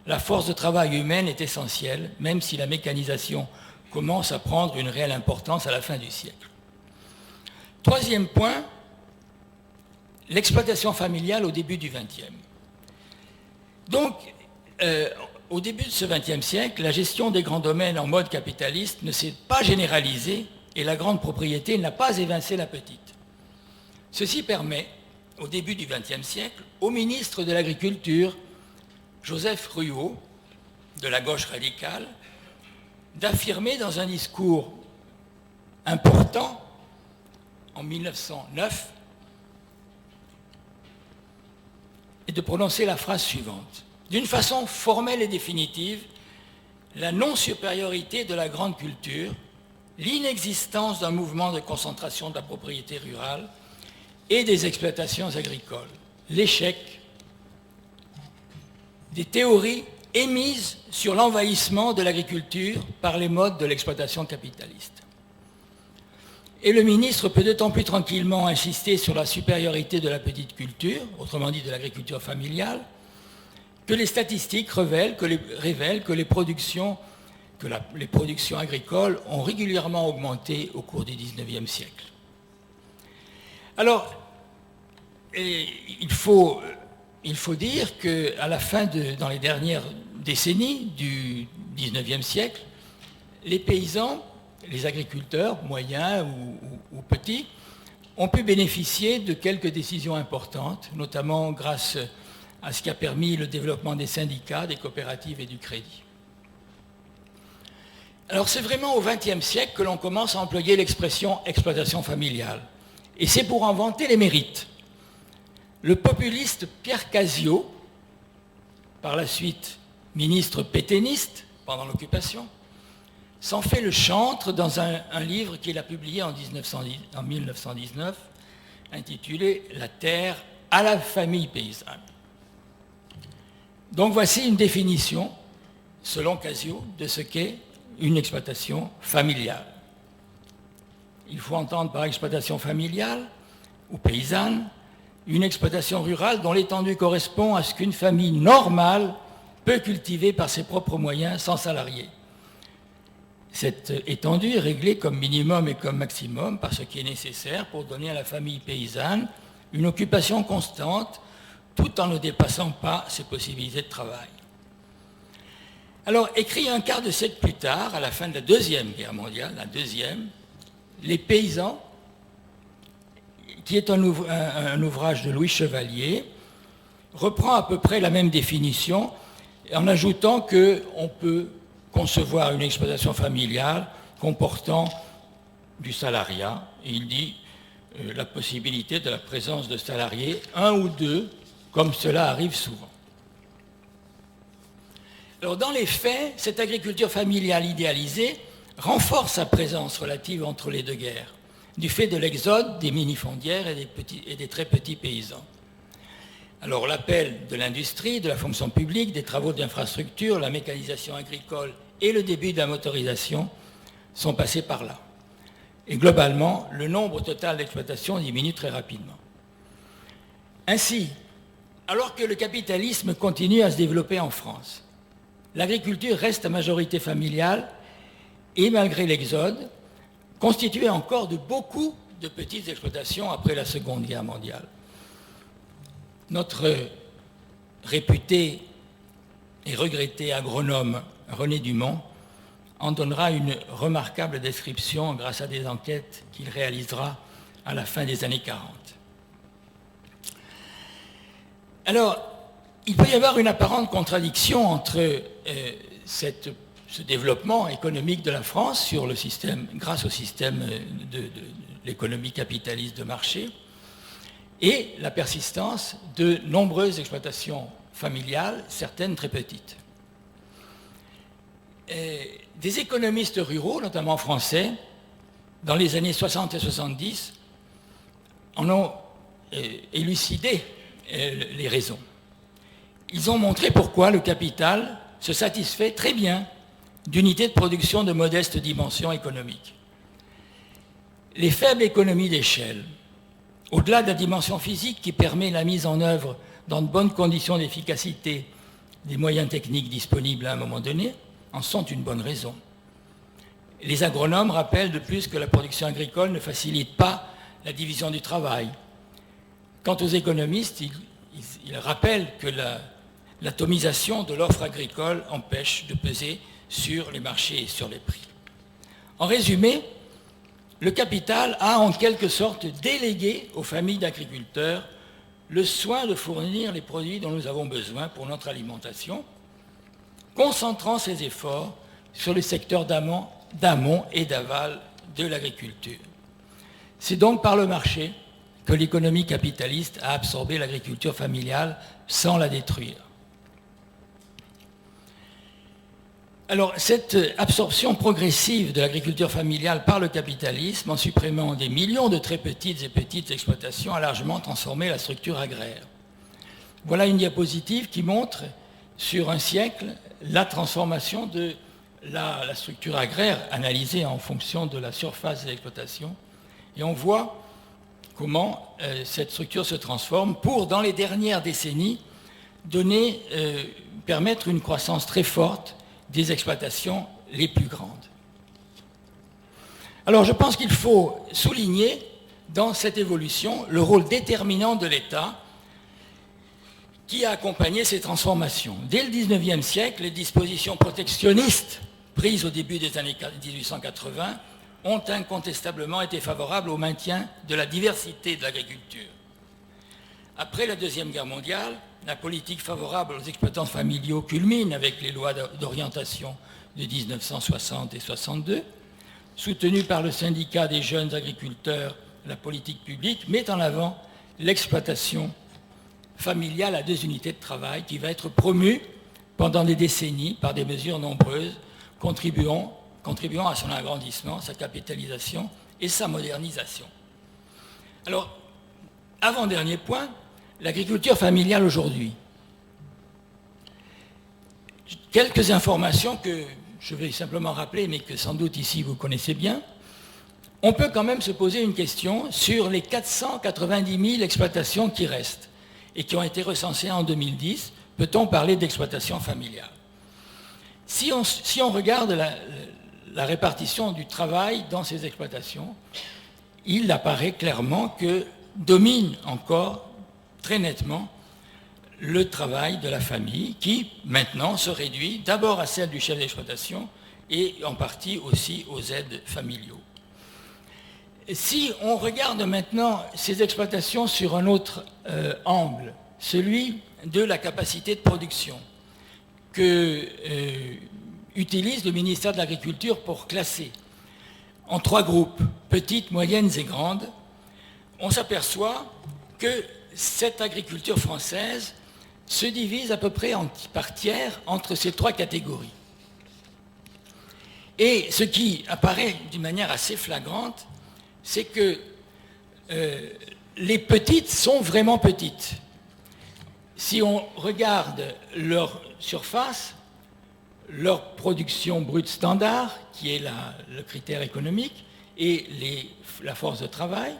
[SPEAKER 4] la force de travail humaine est essentielle, même si la mécanisation commence à prendre une réelle importance à la fin du siècle. Troisième point, l'exploitation familiale au début du XXe. Donc, au début de ce XXe siècle, la gestion des grands domaines en mode capitaliste ne s'est pas généralisée et la grande propriété n'a pas évincé la petite. Ceci permet, au début du XXe siècle, au ministre de l'Agriculture, Joseph Ruault, de la gauche radicale, d'affirmer dans un discours important, en 1909, et de prononcer la phrase suivante. D'une façon formelle et définitive, la non-supériorité de la grande culture, l'inexistence d'un mouvement de concentration de la propriété rurale et des exploitations agricoles, l'échec des théories émises sur l'envahissement de l'agriculture par les modes de l'exploitation capitaliste. Et le ministre peut d'autant plus tranquillement insister sur la supériorité de la petite culture, autrement dit de l'agriculture familiale, que les statistiques révèlent que les productions agricoles ont régulièrement augmenté au cours du XIXe siècle. Alors, il faut dire qu'à la fin dans les dernières décennies du XIXe siècle, les paysans, les agriculteurs, moyens ou petits, ont pu bénéficier de quelques décisions importantes, notamment grâce à ce qui a permis le développement des syndicats, des coopératives et du crédit. Alors c'est vraiment au XXe siècle que l'on commence à employer l'expression exploitation familiale. Et c'est pour en vanter les mérites. Le populiste Pierre Caziot, par la suite ministre pétainiste pendant l'occupation, s'en fait le chantre dans un livre qu'il a publié en 1919, intitulé « La terre à la famille paysanne ». Donc voici une définition, selon Caziot, de ce qu'est une exploitation familiale. Il faut entendre par exploitation familiale ou paysanne une exploitation rurale dont l'étendue correspond à ce qu'une famille normale peut cultiver par ses propres moyens sans salariés. Cette étendue est réglée comme minimum et comme maximum par ce qui est nécessaire pour donner à la famille paysanne une occupation constante tout en ne dépassant pas ses possibilités de travail. Alors, écrit un quart de siècle plus tard, à la fin de la Deuxième Guerre mondiale, Les paysans, qui est un ouvrage de Louis Chevalier, reprend à peu près la même définition en ajoutant qu'on peut concevoir une exploitation familiale comportant du salariat. Et il dit la possibilité de la présence de salariés, un ou deux, comme cela arrive souvent. Alors dans les faits, cette agriculture familiale idéalisée renforce sa présence relative entre les deux guerres, du fait de l'exode des minifondières et des très petits paysans. Alors l'appel de l'industrie, de la fonction publique, des travaux d'infrastructure, la mécanisation agricole et le début de la motorisation sont passés par là. Et globalement, le nombre total d'exploitations diminue très rapidement. Ainsi, alors que le capitalisme continue à se développer en France, l'agriculture reste à majorité familiale et malgré l'exode, constituée encore de beaucoup de petites exploitations après la Seconde Guerre mondiale. Notre réputé et regretté agronome René Dumont en donnera une remarquable description grâce à des enquêtes qu'il réalisera à la fin des années 40. Alors, il peut y avoir une apparente contradiction entre ce développement économique de la France grâce au système de l'économie capitaliste de marché et la persistance de nombreuses exploitations familiales, certaines très petites. Des économistes ruraux, notamment français, dans les années 60 et 70, en ont élucidé les raisons. Ils ont montré pourquoi le capital se satisfait très bien d'unités de production de modeste dimension économique. Les faibles économies d'échelle, au-delà de la dimension physique qui permet la mise en œuvre dans de bonnes conditions d'efficacité des moyens techniques disponibles à un moment donné, en sont une bonne raison. Les agronomes rappellent de plus que la production agricole ne facilite pas la division du travail. Quant aux économistes, ils rappellent que l'atomisation de l'offre agricole empêche de peser sur les marchés et sur les prix. En résumé, le capital a en quelque sorte délégué aux familles d'agriculteurs le soin de fournir les produits dont nous avons besoin pour notre alimentation, concentrant ses efforts sur les secteurs d'amont et d'aval de l'agriculture. C'est donc par le marché que l'économie capitaliste a absorbé l'agriculture familiale sans la détruire. Alors, cette absorption progressive de l'agriculture familiale par le capitalisme, en supprimant des millions de très petites et petites exploitations, a largement transformé la structure agraire. Voilà une diapositive qui montre, sur un siècle, la transformation de la structure agraire, analysée en fonction de la surface de l'exploitation. Et on voit comment cette structure se transforme pour, dans les dernières décennies, permettre une croissance très forte des exploitations les plus grandes. Alors je pense qu'il faut souligner dans cette évolution le rôle déterminant de l'État qui a accompagné ces transformations. Dès le XIXe siècle, les dispositions protectionnistes prises au début des années 1880 ont incontestablement été favorables au maintien de la diversité de l'agriculture. Après la Deuxième Guerre mondiale, la politique favorable aux exploitants familiaux culmine avec les lois d'orientation de 1960 et 62. Soutenue par le syndicat des jeunes agriculteurs, la politique publique met en avant l'exploitation familiale à 2 unités de travail qui va être promue pendant des décennies par des mesures nombreuses contribuant à son agrandissement, sa capitalisation et sa modernisation. Alors, avant-dernier point, l'agriculture familiale aujourd'hui. Quelques informations que je vais simplement rappeler, mais que sans doute ici vous connaissez bien. On peut quand même se poser une question sur les 490 000 exploitations qui restent et qui ont été recensées en 2010. Peut-on parler d'exploitation familiale ? Si on regarde la répartition du travail dans ces exploitations, il apparaît clairement que domine encore très nettement le travail de la famille qui, maintenant, se réduit d'abord à celle du chef d'exploitation et en partie aussi aux aides familiaux. Si on regarde maintenant ces exploitations sur un autre angle, celui de la capacité de production que utilise le ministère de l'Agriculture pour classer en 3 groupes, petites, moyennes et grandes, on s'aperçoit que cette agriculture française se divise à peu près par tiers entre ces 3 catégories. Et ce qui apparaît d'une manière assez flagrante, c'est que les petites sont vraiment petites. Si on regarde leur surface, leur production brute standard, qui est le critère économique, et la force de travail,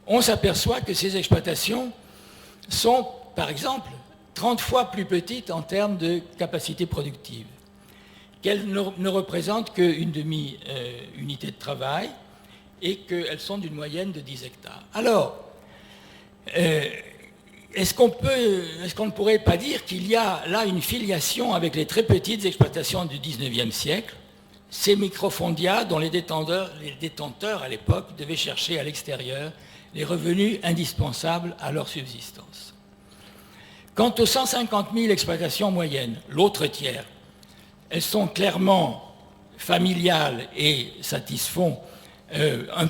[SPEAKER 4] on s'aperçoit que ces exploitations sont, par exemple, 30 fois plus petites en termes de capacité productive, qu'elles ne représentent qu'une demi-unité de travail et qu'elles sont d'une moyenne de 10 hectares. Alors, est-ce qu'on ne pourrait pas dire qu'il y a là une filiation avec les très petites exploitations du XIXe siècle, ces microfondia dont les détenteurs à l'époque devaient chercher à l'extérieur les revenus indispensables à leur subsistance. Quant aux 150 000 exploitations moyennes, l'autre tiers, elles sont clairement familiales et satisfont d'un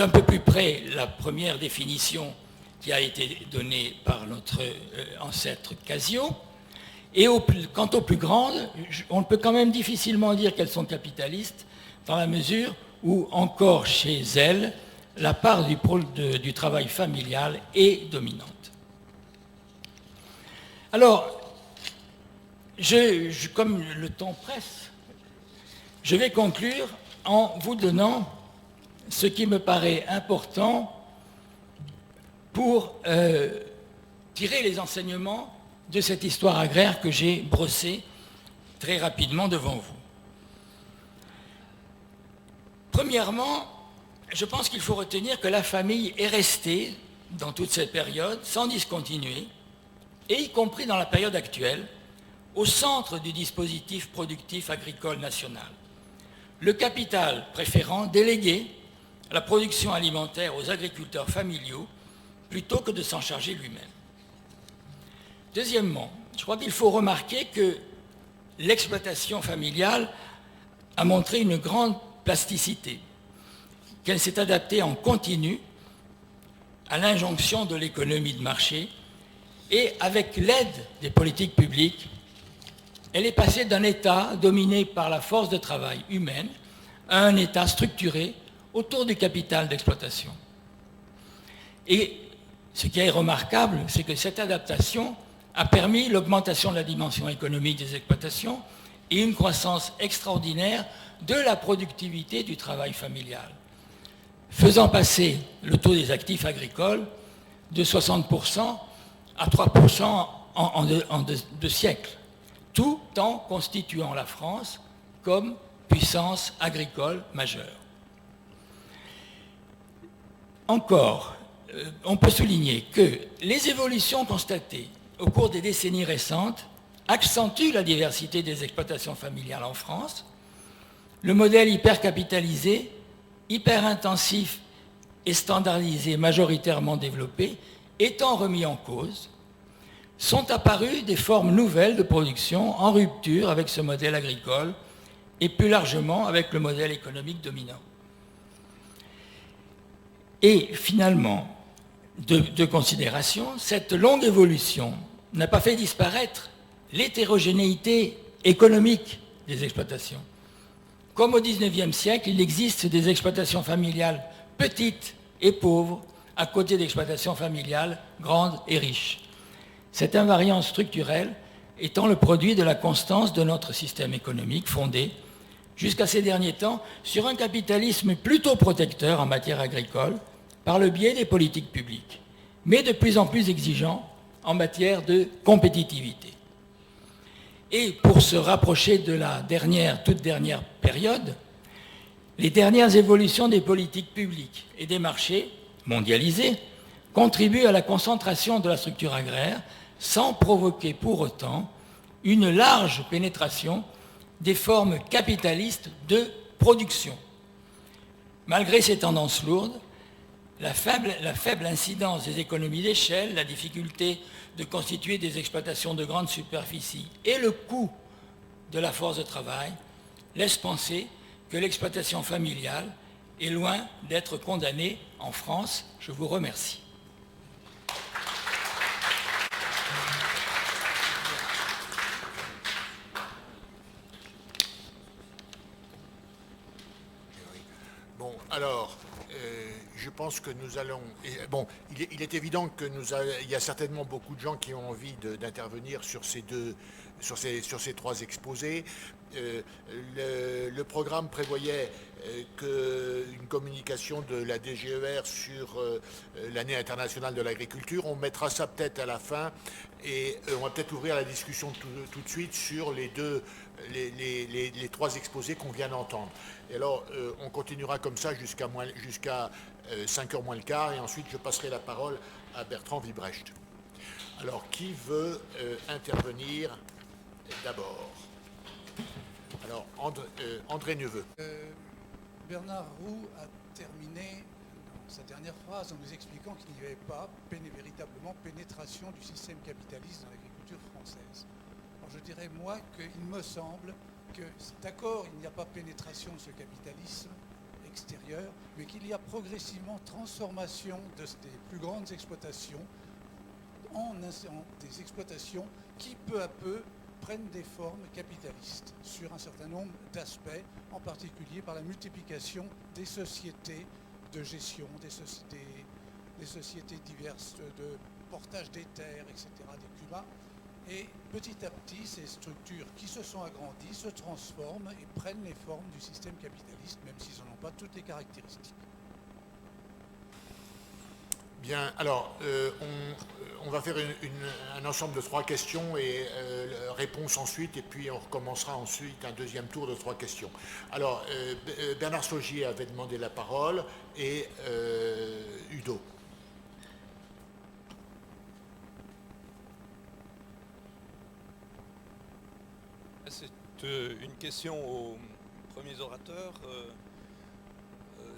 [SPEAKER 4] peu plus près la première définition qui a été donnée par notre ancêtre Casio. Et quant aux plus grandes, on peut quand même difficilement dire qu'elles sont capitalistes, dans la mesure où, encore chez elles, la part du travail familial est dominante. Alors, comme le temps presse, je vais conclure en vous donnant ce qui me paraît important pour tirer les enseignements de cette histoire agraire que j'ai brossée très rapidement devant vous. Premièrement, je pense qu'il faut retenir que la famille est restée, dans toute cette période, sans discontinuer, et y compris dans la période actuelle, au centre du dispositif productif agricole national. Le capital préférant déléguer la production alimentaire aux agriculteurs familiaux plutôt que de s'en charger lui-même. Deuxièmement, je crois qu'il faut remarquer que l'exploitation familiale a montré une grande plasticité, qu'elle s'est adaptée en continu à l'injonction de l'économie de marché et avec l'aide des politiques publiques, elle est passée d'un État dominé par la force de travail humaine à un État structuré autour du capital d'exploitation. Et ce qui est remarquable, c'est que cette adaptation a permis l'augmentation de la dimension économique des exploitations et une croissance extraordinaire de la productivité du travail familial, faisant passer le taux des actifs agricoles de 60% à 3% en deux siècles, tout en constituant la France comme puissance agricole majeure. Encore, on peut souligner que les évolutions constatées au cours des décennies récentes accentuent la diversité des exploitations familiales en France. Le modèle hypercapitalisé, hyperintensif et standardisé, majoritairement développé, étant remis en cause, sont apparues des formes nouvelles de production en rupture avec ce modèle agricole et plus largement avec le modèle économique dominant. Et finalement, de considération, cette longue évolution n'a pas fait disparaître l'hétérogénéité économique des exploitations. Comme au XIXe siècle, il existe des exploitations familiales petites et pauvres à côté d'exploitations familiales grandes et riches. Cette invariance structurelle étant le produit de la constance de notre système économique fondé, jusqu'à ces derniers temps, sur un capitalisme plutôt protecteur en matière agricole par le biais des politiques publiques, mais de plus en plus exigeant en matière de compétitivité. Et pour se rapprocher de la toute dernière période, les dernières évolutions des politiques publiques et des marchés mondialisés contribuent à la concentration de la structure agraire sans provoquer pour autant une large pénétration des formes capitalistes de production. Malgré ces tendances lourdes, la faible incidence des économies d'échelle, la difficulté de constituer des exploitations de grande superficie et le coût de la force de travail laissent penser que l'exploitation familiale est loin d'être condamnée en France. Je vous remercie.
[SPEAKER 5] Bon, alors, je pense que nous allons... Bon, il est évident que il y a certainement beaucoup de gens qui ont envie d'intervenir sur ces trois exposés. Le programme prévoyait une communication de la DGER sur l'année internationale de l'agriculture. On mettra ça peut-être à la fin et on va peut-être ouvrir la discussion tout de suite sur les trois exposés qu'on vient d'entendre. Et alors, on continuera comme ça jusqu'à 5h moins le quart, et ensuite je passerai la parole à Bertrand Wibrecht. Alors, qui veut intervenir d'abord? Alors, André Neveu.
[SPEAKER 6] Bernard Roux a terminé sa dernière phrase en nous expliquant qu'il n'y avait pas véritablement pénétration du système capitaliste dans l'agriculture française. Alors je dirais, moi, qu'il me semble que, d'accord, il n'y a pas pénétration de ce capitalisme extérieur, mais qu'il y a progressivement transformation des plus grandes exploitations en des exploitations qui, peu à peu, prennent des formes capitalistes sur un certain nombre d'aspects, en particulier par la multiplication des sociétés de gestion, des sociétés diverses de portage des terres, etc., des Cuba. Et petit à petit, ces structures qui se sont agrandies se transforment et prennent les formes du système capitaliste, même s'ils n'en ont pas toutes les caractéristiques.
[SPEAKER 5] Bien, alors, on va faire un ensemble de 3 questions et réponses ensuite, et puis on recommencera ensuite un deuxième tour de 3 questions. Alors, Bernard Saugier avait demandé la parole, et Udo.
[SPEAKER 7] C'est une question aux premiers orateurs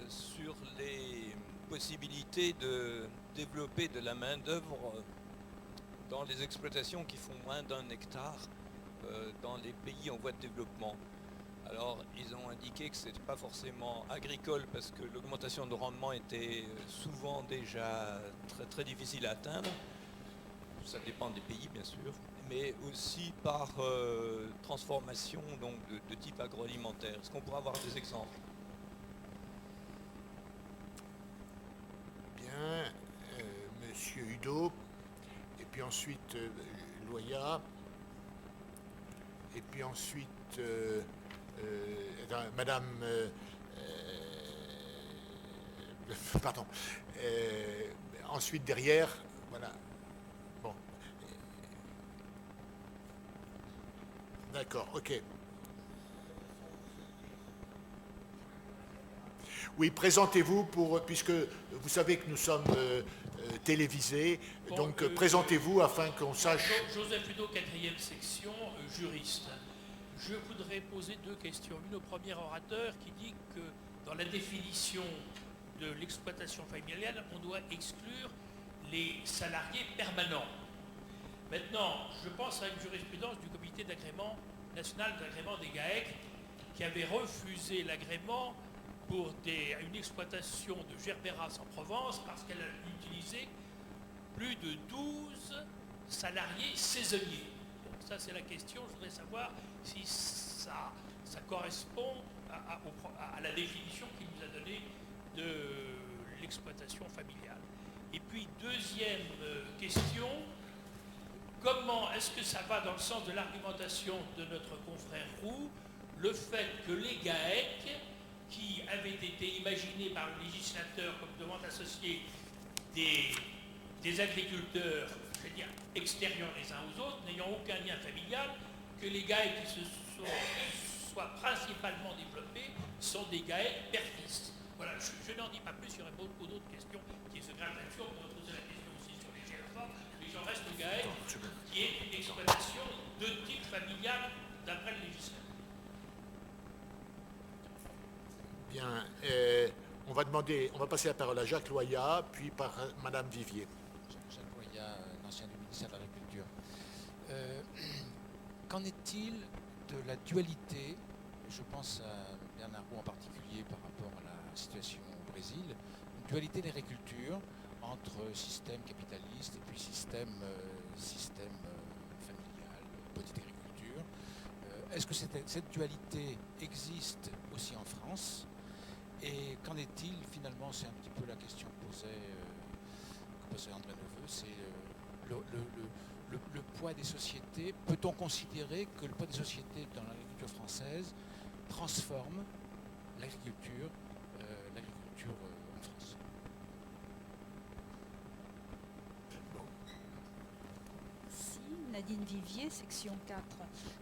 [SPEAKER 7] sur les possibilités de développer de la main-d'œuvre dans les exploitations qui font moins d'1 hectare dans les pays en voie de développement. Alors, ils ont indiqué que ce n'était pas forcément agricole parce que l'augmentation de rendement était souvent déjà très, très difficile à atteindre. Ça dépend des pays, bien sûr, mais aussi par transformation donc, de type agroalimentaire. Est-ce qu'on pourrait avoir des exemples?
[SPEAKER 5] Bien, Monsieur Udo, et puis ensuite Loya, et puis ensuite Madame, pardon, ensuite derrière, voilà. Bon, d'accord, ok. Oui, présentez-vous puisque vous savez que nous sommes télévisés,
[SPEAKER 8] Bon,
[SPEAKER 5] donc présentez-vous afin qu'on sache.
[SPEAKER 8] Joseph Udo, 4e section, juriste. Je voudrais poser 2 questions. Une au premier orateur qui dit que dans la définition de l'exploitation familiale, on doit exclure les salariés permanents. Maintenant, je pense à une jurisprudence du comité d'agrément national d'agrément des GAEC qui avait refusé l'agrément pour une exploitation de Gerberas en Provence parce qu'elle a utilisé plus de 12 salariés saisonniers. Bon, ça c'est la question, je voudrais savoir si ça correspond à la définition qu'il nous a donnée de l'exploitation familiale. Et puis deuxième question, comment est-ce que ça va dans le sens de l'argumentation de notre confrère Roux, le fait que les GAEC, qui avaient été imaginés par le législateur comme devant associer des agriculteurs, je veux dire, extérieurs les uns aux autres, n'ayant aucun lien familial, que les GAEC qui soient principalement développés sont des GAEC père-fils. Voilà, je n'en dis pas plus, il y aurait beaucoup d'autres questions qui se gravent là-dessus. On peut poser la question aussi sur les GFA, mais j'en reste au GAEC, qui est une exploitation de type familial d'après le législateur.
[SPEAKER 5] Bien, on va passer la parole à Jacques Loya, puis par Madame Vivier.
[SPEAKER 9] Jacques Loya, ancien du ministère de l'Agriculture. Qu'en est-il de la dualité, je pense à Bernard Roux en particulier par rapport à la situation au Brésil, une dualité de l'agriculture entre système capitaliste et puis système familial, petite agriculture. Est-ce que cette dualité existe aussi en France? Et qu'en est-il finalement, c'est un petit peu la question que posait André Neveu, c'est le poids des sociétés. Peut-on considérer que le poids des sociétés dans l'agriculture française transforme l'agriculture en France?
[SPEAKER 10] Nadine Vivier, section 4.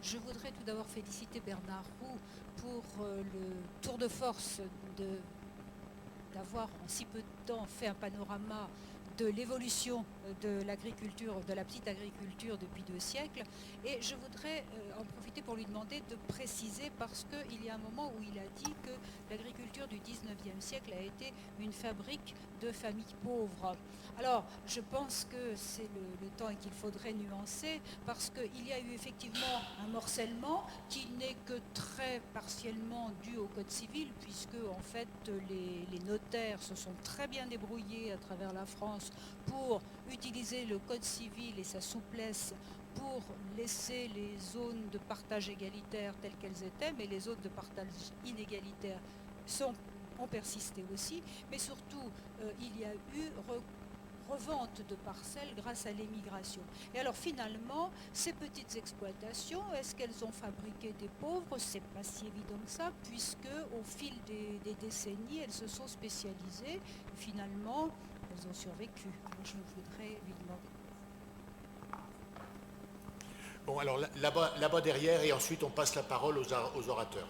[SPEAKER 10] Je voudrais tout d'abord féliciter Bernard Roux pour le tour de force d'avoir en si peu de temps fait un panorama de l'évolution de l'agriculture, de la petite agriculture depuis 2 siècles. Et je voudrais en profiter pour lui demander de préciser, parce qu'il y a un moment où il a dit que l'agriculture du 19e siècle a été une fabrique de familles pauvres. Alors, je pense que c'est le temps et qu'il faudrait nuancer, parce qu'il y a eu effectivement un morcellement qui n'est que très partiellement dû au Code civil, puisque en fait les notaires se sont très bien débrouillés à travers la France pour utiliser le Code civil et sa souplesse pour laisser les zones de partage égalitaire telles qu'elles étaient, mais les zones de partage inégalitaire sont ont persisté aussi, mais surtout il y a eu revente de parcelles grâce à l'émigration. Et alors finalement, ces petites exploitations, est-ce qu'elles ont fabriqué des pauvres? C'est pas si évident que ça, puisque au fil des décennies, elles se sont spécialisées. Et finalement, elles ont survécu. Alors je voudrais lui demander.
[SPEAKER 5] Bon, alors là-bas derrière, et ensuite on passe la parole aux orateurs.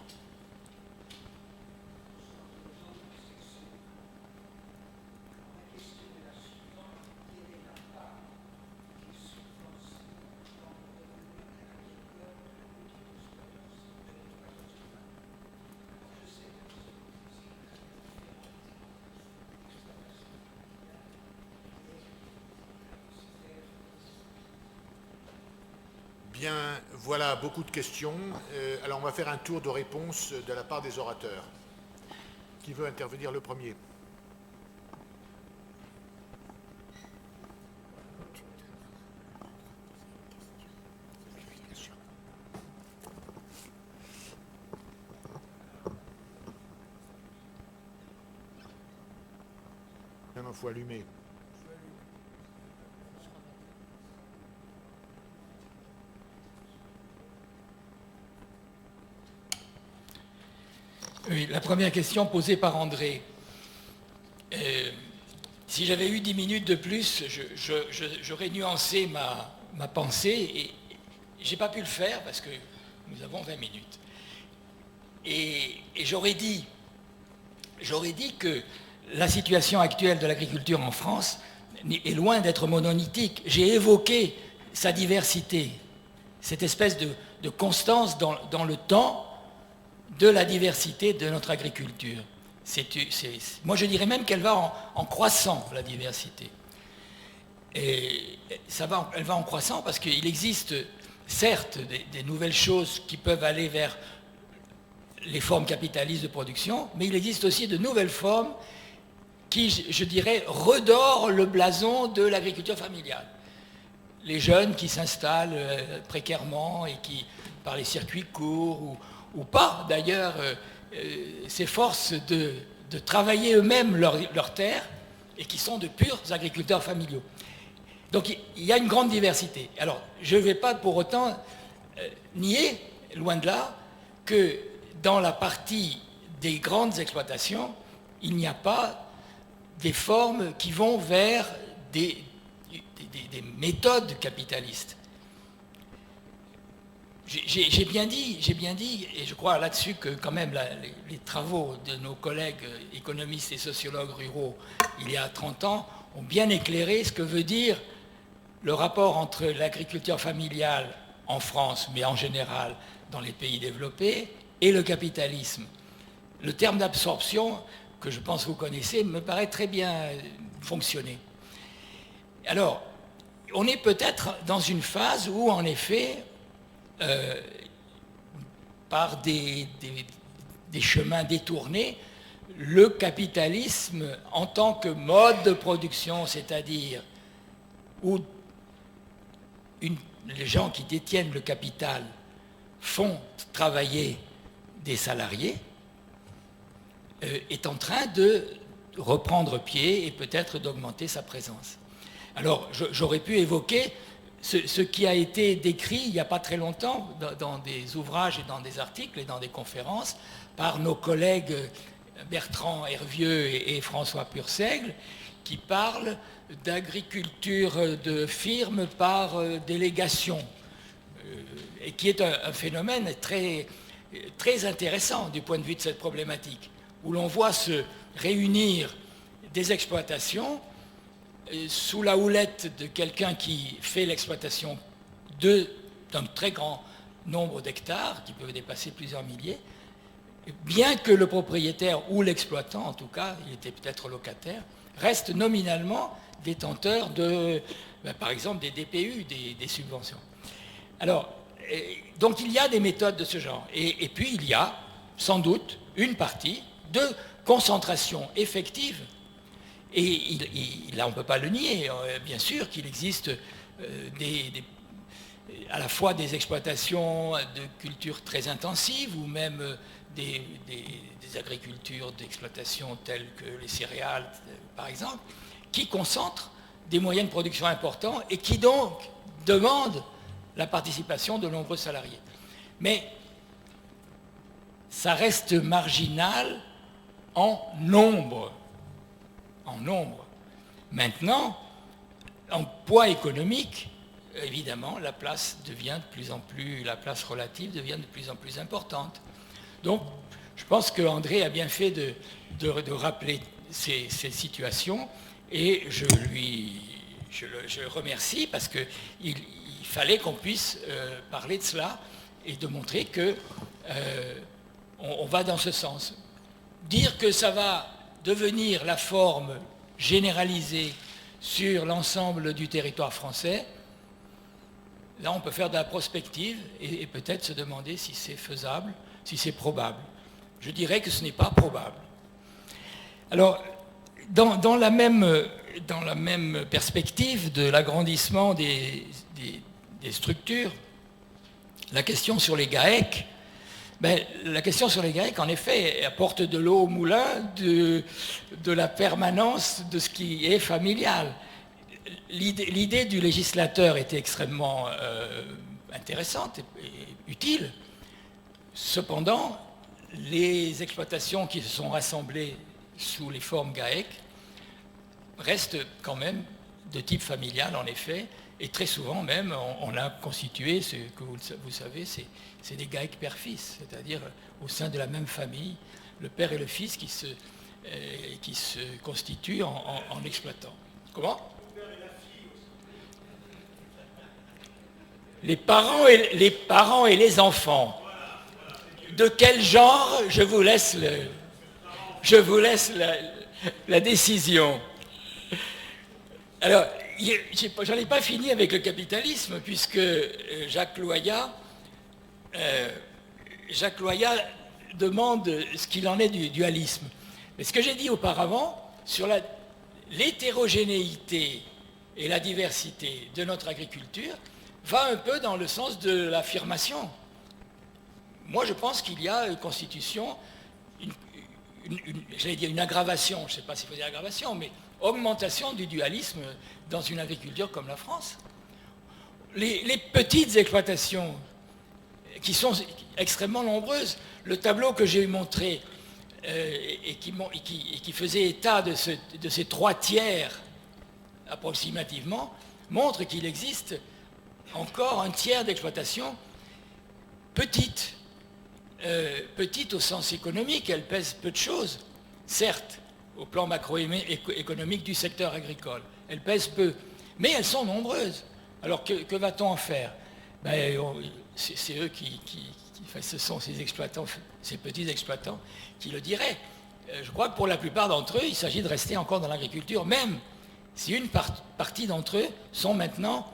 [SPEAKER 5] Bien, voilà beaucoup de questions. Alors on va faire un tour de réponse de la part des orateurs. Qui veut intervenir le premier? Non, il faut allumer.
[SPEAKER 4] Oui, la première question posée par André. Si j'avais eu 10 minutes de plus, j'aurais nuancé ma pensée et je n'ai pas pu le faire parce que nous avons 20 minutes. Et j'aurais dit que la situation actuelle de l'agriculture en France est loin d'être monolithique. J'ai évoqué sa diversité, cette espèce de constance dans le temps de la diversité de notre agriculture. Moi, je dirais même qu'elle va en croissant, la diversité. Et elle va en croissant parce qu'il existe, certes, des nouvelles choses qui peuvent aller vers les formes capitalistes de production, mais il existe aussi de nouvelles formes qui, je dirais, redorent le blason de l'agriculture familiale. Les jeunes qui s'installent précairement et qui, par les circuits courts ou pas d'ailleurs, s'efforcent de travailler eux-mêmes leur terre et qui sont de purs agriculteurs familiaux. Donc il y a une grande diversité. Alors je ne vais pas pour autant nier, loin de là, que dans la partie des grandes exploitations, il n'y a pas des formes qui vont vers des méthodes capitalistes. J'ai bien dit, et je crois là-dessus que quand même les travaux de nos collègues économistes et sociologues ruraux, il y a 30 ans, ont bien éclairé ce que veut dire le rapport entre l'agriculture familiale en France, mais en général dans les pays développés, et le capitalisme. Le terme d'absorption, que je pense que vous connaissez, me paraît très bien fonctionner. Alors, on est peut-être dans une phase où, en effet, par des chemins détournés, le capitalisme en tant que mode de production, c'est-à-dire où les gens qui détiennent le capital font travailler des salariés, est en train de reprendre pied et peut-être d'augmenter sa présence. Alors, j'aurais pu évoquer ce qui a été décrit il n'y a pas très longtemps dans des ouvrages et dans des articles et dans des conférences par nos collègues Bertrand Hervieux et François Purseigle, qui parlent d'agriculture de firme par délégation, et qui est un phénomène très, très intéressant du point de vue de cette problématique, où l'on voit se réunir des exploitations sous la houlette de quelqu'un qui fait l'exploitation d'un très grand nombre d'hectares, qui peuvent dépasser plusieurs milliers, bien que le propriétaire ou l'exploitant, en tout cas, il était peut-être locataire, reste nominalement détenteur par exemple, des DPU, des subventions. Alors, donc il y a des méthodes de ce genre. Et puis il y a, sans doute, une partie de concentration effective. Et là, on ne peut pas le nier. Bien sûr qu'il existe à la fois des exploitations de cultures très intensives ou même des agricultures d'exploitation telles que les céréales, par exemple, qui concentrent des moyens de production importants et qui donc demandent la participation de nombreux salariés. Mais ça reste marginal en nombre. En nombre. Maintenant, en poids économique, évidemment, la place relative devient de plus en plus importante. Donc, je pense qu'André a bien fait de rappeler ces situations et je le remercie parce qu'il fallait qu'on puisse parler de cela et de montrer que on va dans ce sens. Dire que ça va devenir la forme généralisée sur l'ensemble du territoire français, là on peut faire de la prospective et peut-être se demander si c'est faisable, si c'est probable. Je dirais que ce n'est pas probable. Alors, dans la même perspective de l'agrandissement des structures, la question sur les GAEC, en effet, apporte de l'eau au moulin de la permanence de ce qui est familial. L'idée du législateur était extrêmement intéressante et utile. Cependant, les exploitations qui se sont rassemblées sous les formes GAEC restent quand même de type familial, en effet, et très souvent même, on a constitué, ce que vous savez, c'est des GAEC père-fils, c'est-à-dire au sein de la même famille, le père et le fils qui se constituent en exploitant. Comment ? Les parents et les enfants. De quel genre, je vous laisse la décision. Alors, j'en ai pas fini avec le capitalisme, puisque Jacques Loyat demande ce qu'il en est du dualisme. Mais ce que j'ai dit auparavant, sur l'hétérogénéité et la diversité de notre agriculture, va un peu dans le sens de l'affirmation. Moi, je pense qu'il y a une constitution, j'allais dire une aggravation, je ne sais pas s'il faut dire aggravation, mais augmentation du dualisme dans une agriculture comme la France. Les petites exploitations, qui sont extrêmement nombreuses, le tableau que j'ai montré et qui faisait état de ces 3/3 approximativement, montre qu'il existe encore 1/3 d'exploitation petite. Petite au sens économique, elle pèse peu de choses, certes, au plan macroéconomique du secteur agricole. Elles pèsent peu, mais elles sont nombreuses. Alors que va-t-on en faire ? C'est eux ce sont ces exploitants, ces petits exploitants qui le diraient. Je crois que pour la plupart d'entre eux, il s'agit de rester encore dans l'agriculture, même si une partie d'entre eux sont maintenant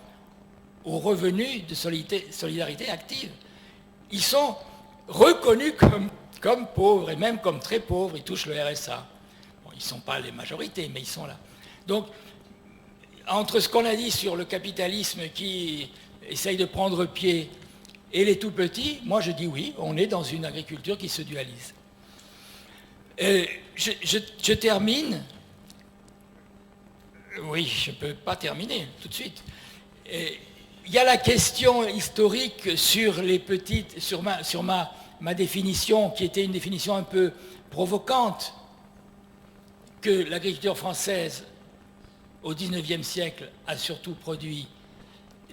[SPEAKER 4] au revenu de solidarité active. Ils sont reconnus comme pauvres, et même comme très pauvres, ils touchent le RSA. Bon, ils ne sont pas les majorités, mais ils sont là. Donc, entre ce qu'on a dit sur le capitalisme qui essaye de prendre pied et les tout-petits, moi je dis oui, on est dans une agriculture qui se dualise. Je termine. Oui, je ne peux pas terminer tout de suite. Il y a la question historique sur les petites, sur ma définition, qui était une définition un peu provocante, que l'agriculture française, au XIXe siècle, a surtout produit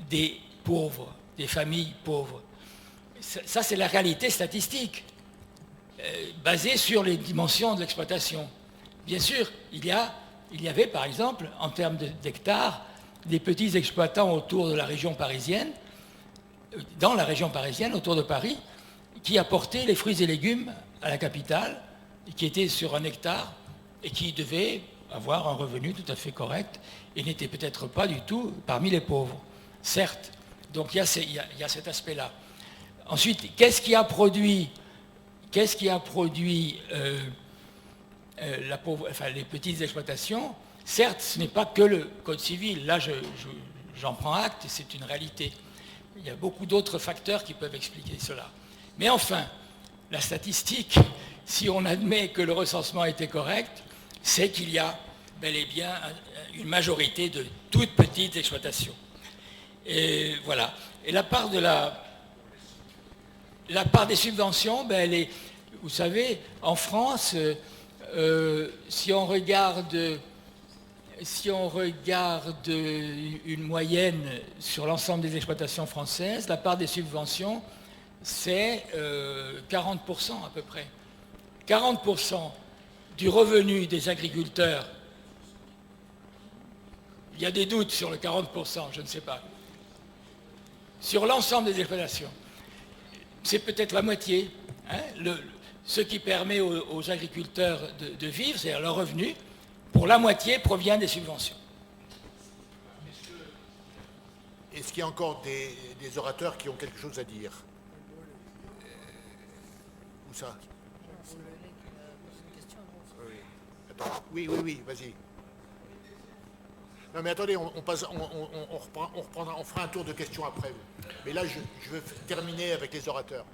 [SPEAKER 4] des pauvres, des familles pauvres. Ça, c'est la réalité statistique, basée sur les dimensions de l'exploitation. Bien sûr, il y avait, par exemple, en termes d'hectares, des petits exploitants autour de la région parisienne, dans la région parisienne, autour de Paris, qui apportaient les fruits et légumes à la capitale, et qui étaient sur 1 hectare, et qui devaient avoir un revenu tout à fait correct, et n'étaient peut-être pas du tout parmi les pauvres, certes. Donc il y a cet aspect-là. Ensuite, qu'est-ce qui a produit les petites exploitations? Certes, ce n'est pas que le Code civil, là j'en prends acte, c'est une réalité. Il y a beaucoup d'autres facteurs qui peuvent expliquer cela. Mais enfin, la statistique, si on admet que le recensement était correct, c'est qu'il y a bel et bien une majorité de toutes petites exploitations. Et voilà. Et la part des subventions, ben, elle est, vous savez, en France, si on regarde une moyenne sur l'ensemble des exploitations françaises, la part des subventions, c'est 40% à peu près. 40% du revenu des agriculteurs, il y a des doutes sur le 40%, je ne sais pas, sur l'ensemble des exploitations. C'est peut-être la moitié. Hein, ce qui permet aux agriculteurs de vivre, c'est-à-dire leur revenu, pour la moitié provient des subventions.
[SPEAKER 5] Est-ce qu'il y a encore des orateurs qui ont quelque chose à dire? Où ça? Attends. Oui, vas-y. Non mais attendez, on fera un tour de questions après. Mais là, je veux terminer avec les orateurs.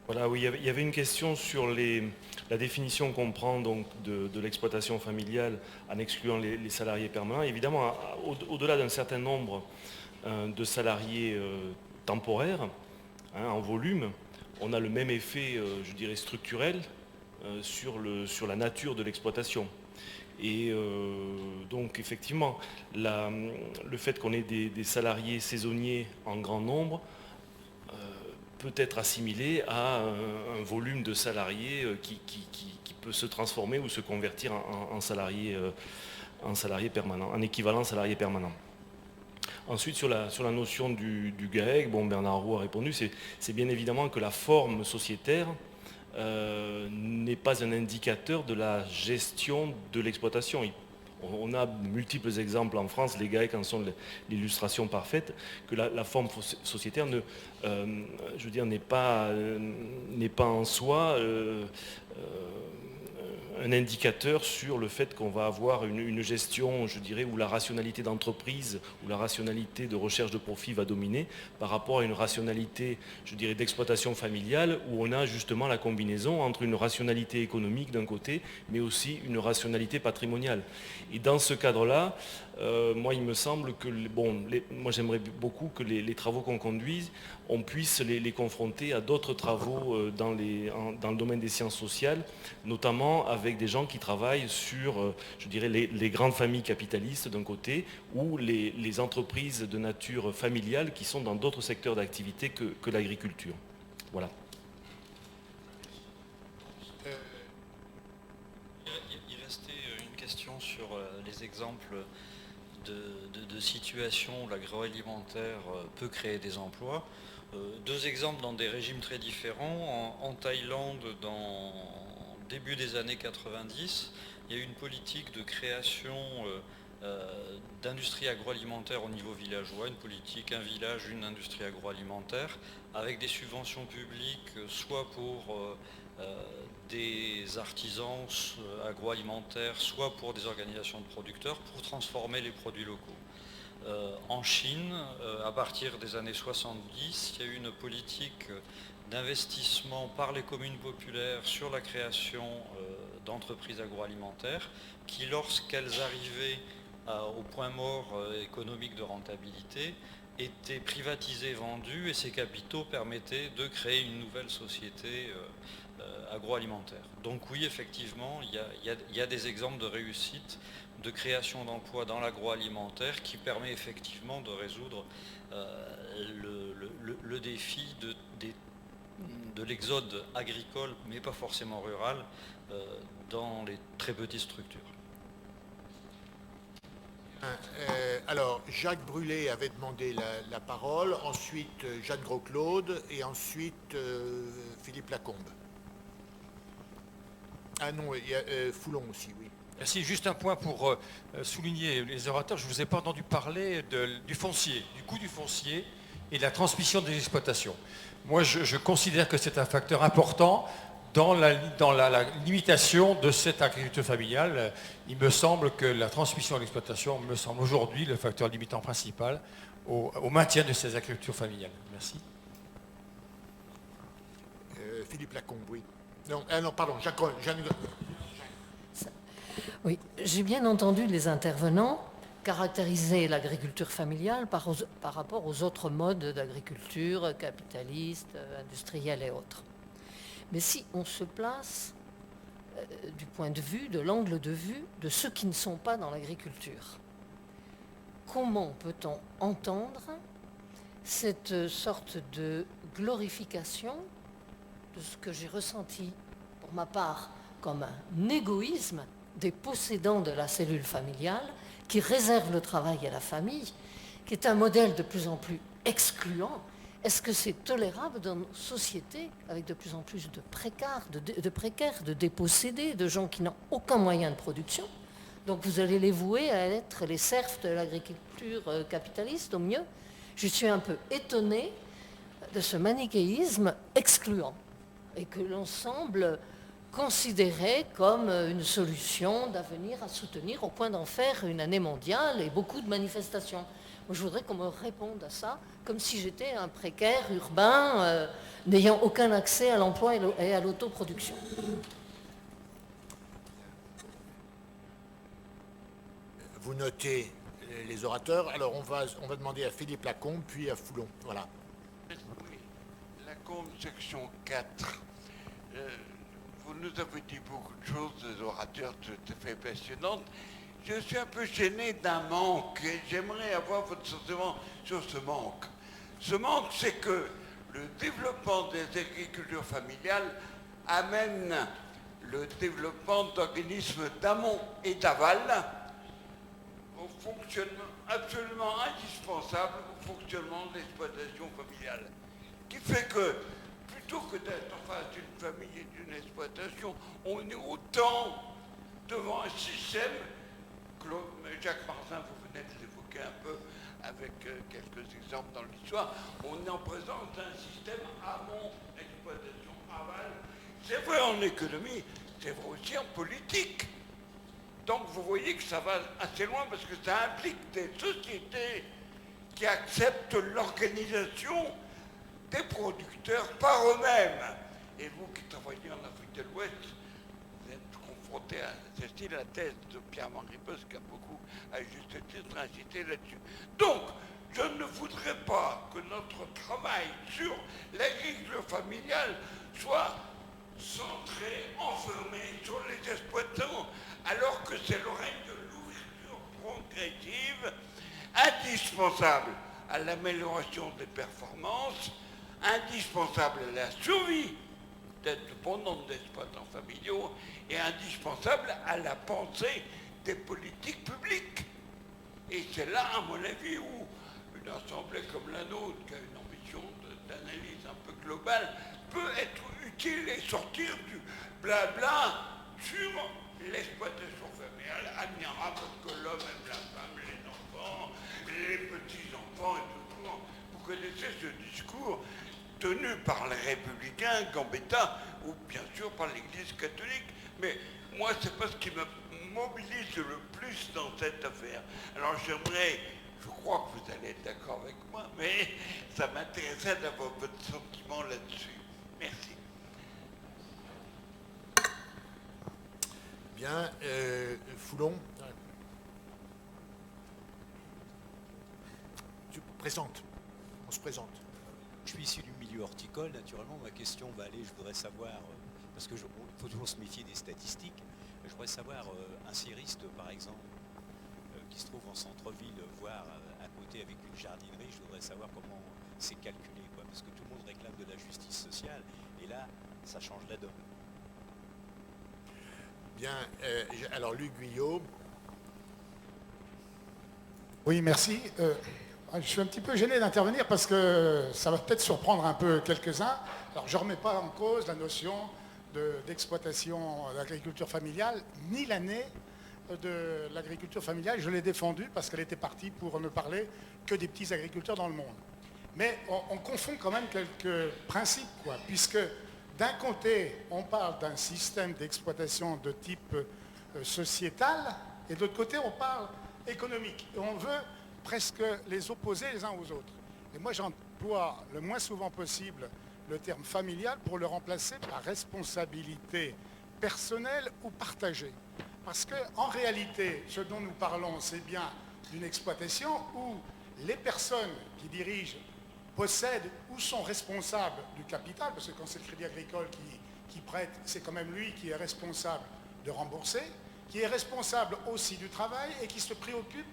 [SPEAKER 2] Voilà, oui, il y avait une question sur la définition qu'on prend donc de l'exploitation familiale en excluant les salariés permanents. Évidemment, au-delà d'un certain nombre de salariés temporaires, hein, en volume, on a le même effet, je dirais, structurel sur la nature de l'exploitation. Et donc effectivement, le fait qu'on ait des salariés saisonniers en grand nombre peut être assimilé à un volume de salariés qui peut se transformer ou se convertir en salarié permanent, en équivalent salarié permanent. Ensuite, sur la notion du GAEC, bon, Bernard Roux a répondu, c'est bien évidemment que la forme sociétaire n'est pas un indicateur de la gestion de l'exploitation. On a multiples exemples en France, les GAEC en sont l'illustration parfaite, que la forme sociétaire n'est pas en soi un indicateur sur le fait qu'on va avoir une gestion, je dirais, où la rationalité d'entreprise, où la rationalité de recherche de profit va dominer par rapport à une rationalité, je dirais, d'exploitation familiale, où on a justement la combinaison entre une rationalité économique d'un côté, mais aussi une rationalité patrimoniale. Et dans ce cadre-là, moi, il me semble que, moi j'aimerais beaucoup que les travaux qu'on conduise, on puisse les confronter à d'autres travaux dans le domaine des sciences sociales, notamment avec des gens qui travaillent sur, je dirais, les grandes familles capitalistes d'un côté, ou les entreprises de nature familiale qui sont dans d'autres secteurs d'activité que l'agriculture. Voilà.
[SPEAKER 3] Il restait une question sur les exemples de situations où l'agroalimentaire peut créer des emplois. Deux exemples dans des régimes très différents. En Thaïlande, dans début des années 90, il y a eu une politique de création d'industrie agroalimentaire au niveau villageois, une politique un village, une industrie agroalimentaire, avec des subventions publiques, soit pour des artisans agroalimentaires, soit pour des organisations de producteurs, pour transformer les produits locaux. En Chine, à partir des années 70, il y a eu une politique d'investissement par les communes populaires sur la création d'entreprises agroalimentaires qui, lorsqu'elles arrivaient au point mort économique de rentabilité, étaient privatisées, vendues, et ces capitaux permettaient de créer une nouvelle société agroalimentaire. Donc oui, effectivement, il y a des exemples de réussite, de création d'emplois dans l'agroalimentaire qui permet effectivement de résoudre le défi de l'exode agricole, mais pas forcément rural, dans les très petites structures.
[SPEAKER 5] Alors, Jacques Brulé avait demandé la parole, ensuite Jeanne Gros-Claude et ensuite Philippe Lacombe. Ah non, il y a Foulon aussi, oui.
[SPEAKER 11] Merci. Juste un point pour souligner les orateurs. Je ne vous ai pas entendu parler du foncier, du coût du foncier et de la transmission des exploitations. Moi, je considère que c'est un facteur important dans la limitation de cette agriculture familiale. Il me semble que la transmission de l'exploitation me semble aujourd'hui le facteur limitant principal au maintien de ces agricultures familiales. Merci.
[SPEAKER 5] Philippe Lacombe, oui. Non, pardon,
[SPEAKER 12] Oui, j'ai bien entendu les intervenants caractériser l'agriculture familiale par rapport aux autres modes d'agriculture, capitalistes, industriels et autres. Mais si on se place du point de vue, de l'angle de vue de ceux qui ne sont pas dans l'agriculture, comment peut-on entendre cette sorte de glorification de ce que j'ai ressenti pour ma part comme un égoïsme des possédants de la cellule familiale qui réserve le travail à la famille, qui est un modèle de plus en plus excluant? Est-ce que c'est tolérable dans nos sociétés avec de plus en plus de précaires, de dépossédés, de gens qui n'ont aucun moyen de production? Donc vous allez les vouer à être les serfs de l'agriculture capitaliste au mieux? Je suis un peu étonnée de ce manichéisme excluant et que l'on semble considérer comme une solution d'avenir à soutenir au point d'en faire une année mondiale et beaucoup de manifestations. Moi, je voudrais qu'on me réponde à ça comme si j'étais un précaire urbain n'ayant aucun accès à l'emploi et à l'autoproduction.
[SPEAKER 5] Vous notez les orateurs. Alors on va demander à Philippe Lacombe, puis à Foulon. Voilà.
[SPEAKER 13] Oui, Lacombe, section 4. Vous nous avez dit beaucoup de choses, des orateurs tout à fait passionnantes. Je suis un peu gêné d'un manque et j'aimerais avoir votre sentiment sur ce manque. Ce manque, c'est que le développement des agricultures familiales amène le développement d'organismes d'amont et d'aval au fonctionnement absolument indispensable au fonctionnement de l'exploitation familiale. Qui fait que plutôt que d'être en face d'une famille et d'une exploitation, on est autant devant un système. Jacques Marzin, vous venez de l'évoquer un peu avec quelques exemples dans l'histoire, on est en présence d'un système amont, exploitation, aval. C'est vrai en économie, c'est vrai aussi en politique. Donc vous voyez que ça va assez loin parce que ça implique des sociétés qui acceptent l'organisation des producteurs par eux-mêmes. Et vous qui travaillez en Afrique de l'Ouest, vous êtes confronté à celle-ci, la thèse de Pierre-Henri Bosc qui a beaucoup, à juste titre, incité là-dessus. Donc, je ne voudrais pas que notre travail sur l'agriculture familiale soit centré, enfermé sur les exploitants, alors que c'est le règne de l'ouverture progressive, indispensable à l'amélioration des performances, indispensable à la survie de bon nombre d'exploitants familiaux et indispensable à la pensée des politiques publiques. Et c'est là, à mon avis, où une assemblée comme la nôtre, qui a une ambition d'analyse un peu globale, peut être utile et sortir du blabla sur l'exploitation familiale, admirable que l'homme aime la femme, les enfants, les petits-enfants et tout. Vous connaissez ce discours tenu par les républicains, Gambetta, ou bien sûr par l'Église catholique. Mais moi, c'est pas ce qui me mobilise le plus dans cette affaire. Alors j'aimerais, je crois que vous allez être d'accord avec moi, mais ça m'intéressait d'avoir votre sentiment là-dessus. Merci.
[SPEAKER 5] Bien, Foulon. Tu présentes. On se présente.
[SPEAKER 14] Je suis issu du milieu horticole, naturellement. Ma question va aller, je voudrais savoir, parce qu'il faut toujours se méfier des statistiques, je voudrais savoir, un ciriste, par exemple, qui se trouve en centre-ville, voire à côté avec une jardinerie, je voudrais savoir comment c'est calculé, quoi, parce que tout le monde réclame de la justice sociale, et là, ça change la donne.
[SPEAKER 5] Bien, alors Luc Guyot.
[SPEAKER 15] Oui, merci. Je suis un petit peu gêné d'intervenir parce que ça va peut-être surprendre un peu quelques-uns. Alors je ne remets pas en cause la notion d'exploitation d'agriculture familiale, ni l'année de l'agriculture familiale. Je l'ai défendue parce qu'elle était partie pour ne parler que des petits agriculteurs dans le monde. Mais on confond quand même quelques principes, quoi, puisque d'un côté, on parle d'un système d'exploitation de type sociétal, et de l'autre côté, on parle économique. Et on veut presque les opposer les uns aux autres. Et moi, j'emploie le moins souvent possible le terme familial pour le remplacer par responsabilité personnelle ou partagée. Parce qu'en réalité, ce dont nous parlons, c'est bien d'une exploitation où les personnes qui dirigent possèdent ou sont responsables du capital, parce que quand c'est le Crédit Agricole qui prête, c'est quand même lui qui est responsable de rembourser, qui est responsable aussi du travail et qui se préoccupe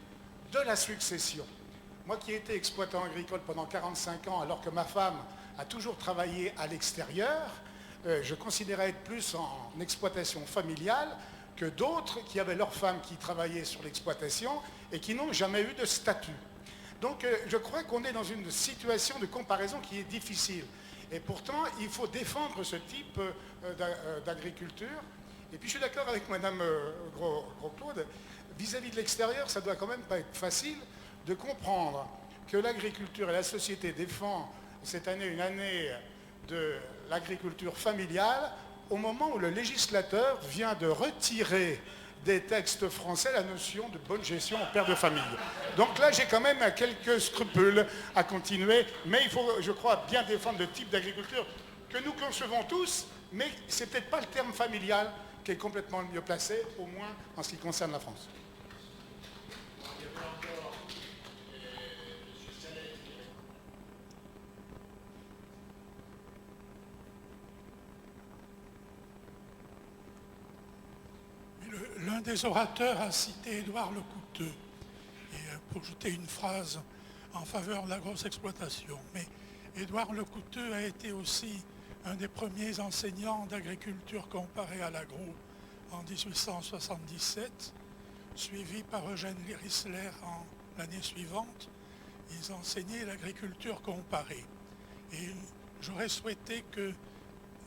[SPEAKER 15] de la succession. Moi qui ai été exploitant agricole pendant 45 ans, alors que ma femme a toujours travaillé à l'extérieur, je considérais être plus en exploitation familiale que d'autres qui avaient leurs femmes qui travaillaient sur l'exploitation et qui n'ont jamais eu de statut. Donc je crois qu'on est dans une situation de comparaison qui est difficile. Et pourtant, il faut défendre ce type d'agriculture. Et puis je suis d'accord avec Madame Gros-Claude, vis-à-vis de l'extérieur, ça ne doit quand même pas être facile de comprendre que l'agriculture et la société défendent cette année une année de l'agriculture familiale au moment où le législateur vient de retirer des textes français la notion de bonne gestion en père de famille. Donc là, j'ai quand même quelques scrupules à continuer, mais il faut, je crois, bien défendre le type d'agriculture que nous concevons tous, mais c'est peut-être pas le terme familial qui est complètement le mieux placé, au moins en ce qui concerne la France.
[SPEAKER 6] L'un des orateurs a cité Édouard Lecouteux, et pour jeter une phrase en faveur de la grosse exploitation. Mais Édouard Lecouteux a été aussi un des premiers enseignants d'agriculture comparée à l'agro en 1877, suivi par Eugène Rissler en l'année suivante. Ils enseignaient l'agriculture comparée. Et j'aurais souhaité que,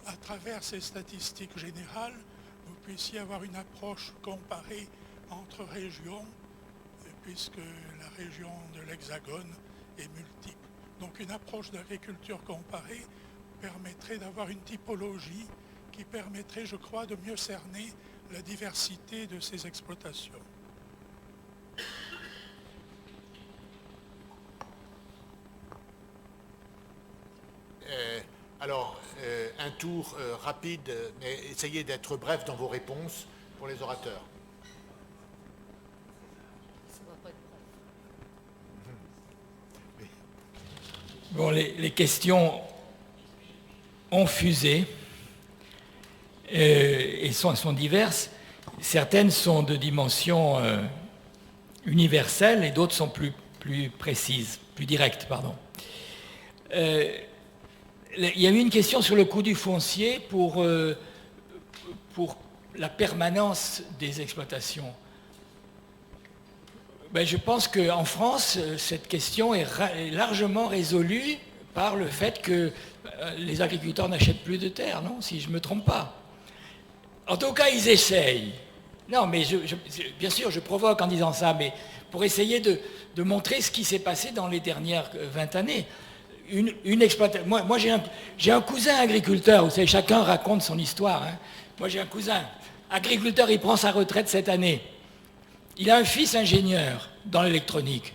[SPEAKER 6] à travers ces statistiques générales, vous puissiez avoir une approche comparée entre régions, puisque la région de l'Hexagone est multiple. Donc une approche d'agriculture comparée permettrait d'avoir une typologie qui permettrait, je crois, de mieux cerner la diversité de ces exploitations.
[SPEAKER 5] Un tour rapide, mais essayez d'être bref dans vos réponses pour les orateurs.
[SPEAKER 4] Bon, les questions ont fusé et sont diverses. Certaines sont de dimension universelle et d'autres sont plus précises, plus directes, pardon. Il y a eu une question sur le coût du foncier pour la permanence des exploitations. Ben, je pense qu'en France, cette question est largement résolue par le fait que les agriculteurs n'achètent plus de terre, non, si je ne me trompe pas. En tout cas, ils essayent. Non, mais bien sûr, je provoque en disant ça, mais pour essayer de montrer ce qui s'est passé dans les dernières 20 années. Une exploitation. Moi j'ai un cousin agriculteur, vous savez, chacun raconte son histoire. Hein. Moi j'ai un cousin agriculteur, il prend sa retraite cette année. Il a un fils ingénieur dans l'électronique.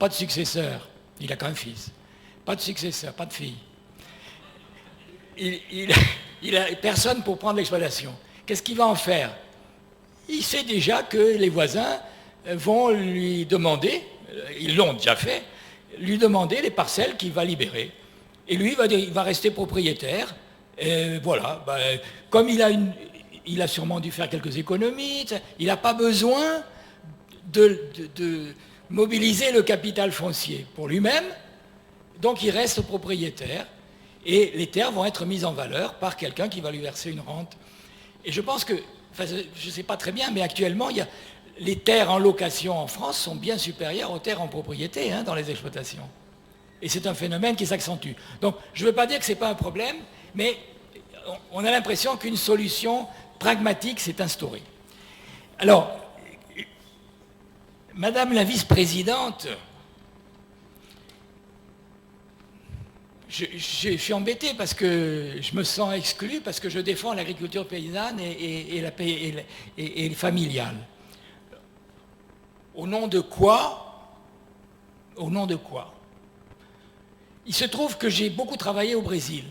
[SPEAKER 4] Pas de successeur. Il a qu'un fils. Pas de successeur, pas de fille. Il a personne pour prendre l'exploitation. Qu'est-ce qu'il va en faire? Il sait déjà que les voisins vont lui demander, ils l'ont déjà fait, lui demander les parcelles qu'il va libérer. Et lui, il va rester propriétaire. Et voilà. Comme il a sûrement dû faire quelques économies, il n'a pas besoin de mobiliser le capital foncier pour lui-même. Donc il reste propriétaire. Et les terres vont être mises en valeur par quelqu'un qui va lui verser une rente. Et je pense que, enfin, je ne sais pas très bien, mais actuellement, les terres en location en France sont bien supérieures aux terres en propriété dans les exploitations. Et c'est un phénomène qui s'accentue. Donc, je ne veux pas dire que ce n'est pas un problème, mais on a l'impression qu'une solution pragmatique s'est instaurée. Alors, Madame la vice-présidente, je suis embêté parce que je me sens exclu, parce que je défends l'agriculture paysanne et familiale. Au nom de quoi Au nom de quoi? Il se trouve que j'ai beaucoup travaillé au Brésil.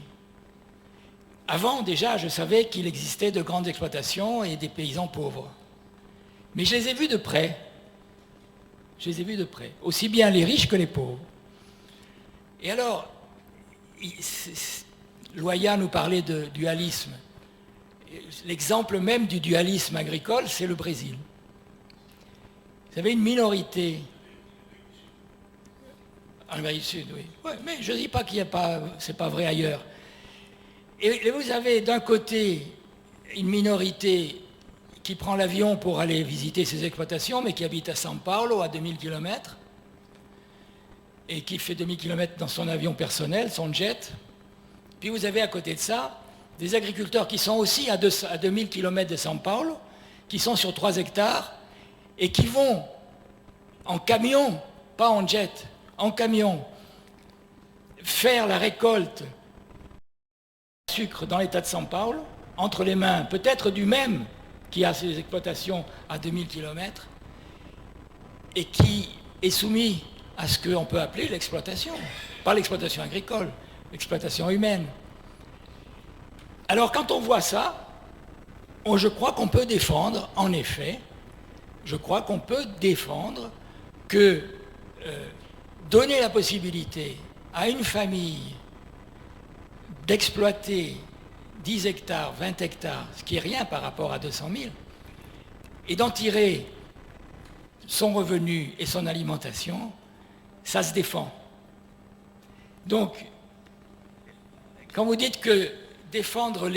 [SPEAKER 4] Avant, déjà, je savais qu'il existait de grandes exploitations et des paysans pauvres. Mais je les ai vus de près. Je les ai vus de près. Aussi bien les riches que les pauvres. Et alors, Loya nous parlait de dualisme. L'exemple même du dualisme agricole, c'est le Brésil. Vous avez une minorité en Amérique du Sud, oui. Ouais, mais je ne dis pas qu'il n'y a pas, c'est pas vrai ailleurs. Et vous avez d'un côté une minorité qui prend l'avion pour aller visiter ses exploitations, mais qui habite à São Paulo, à 2000 km, et qui fait 2000 km dans son avion personnel, son jet. Puis vous avez à côté de ça des agriculteurs qui sont aussi à 2000 km de São Paulo, qui sont sur 3 hectares, et qui vont en camion, pas en jet, en camion, faire la récolte de sucre dans l'état de São Paulo, entre les mains peut-être du même qui a ses exploitations à 2000 km, et qui est soumis à ce qu'on peut appeler l'exploitation, pas l'exploitation agricole, l'exploitation humaine. Alors quand on voit ça, je crois qu'on peut défendre, en effet, je crois qu'on peut défendre que donner la possibilité à une famille d'exploiter 10 hectares, 20 hectares, ce qui n'est rien par rapport à 200 000, et d'en tirer son revenu et son alimentation, ça se défend. Donc, quand vous dites que défendre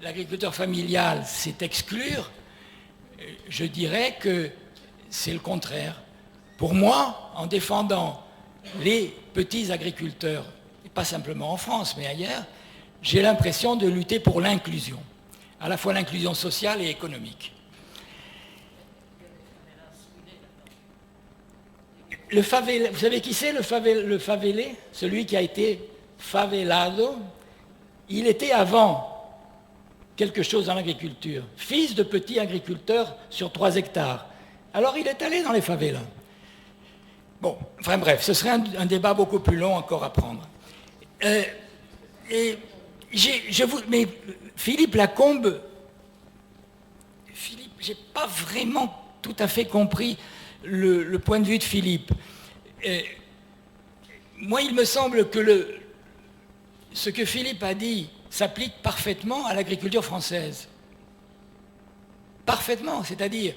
[SPEAKER 4] l'agriculteur familial, c'est exclure, je dirais que c'est le contraire. Pour moi, en défendant les petits agriculteurs, et pas simplement en France, mais ailleurs, j'ai l'impression de lutter pour l'inclusion, à la fois l'inclusion sociale et économique. Vous savez qui c'est le favelé? Celui qui a été favelado. Il était avant quelque chose dans l'agriculture, fils de petit agriculteur sur 3 hectares. Alors il est allé dans les favelas. Bon, enfin bref, ce serait un débat beaucoup plus long encore à prendre. Mais Philippe Lacombe, j'ai pas vraiment tout à fait compris le point de vue de Philippe. Moi, il me semble que ce que Philippe a dit s'applique parfaitement à l'agriculture française. Parfaitement, c'est-à-dire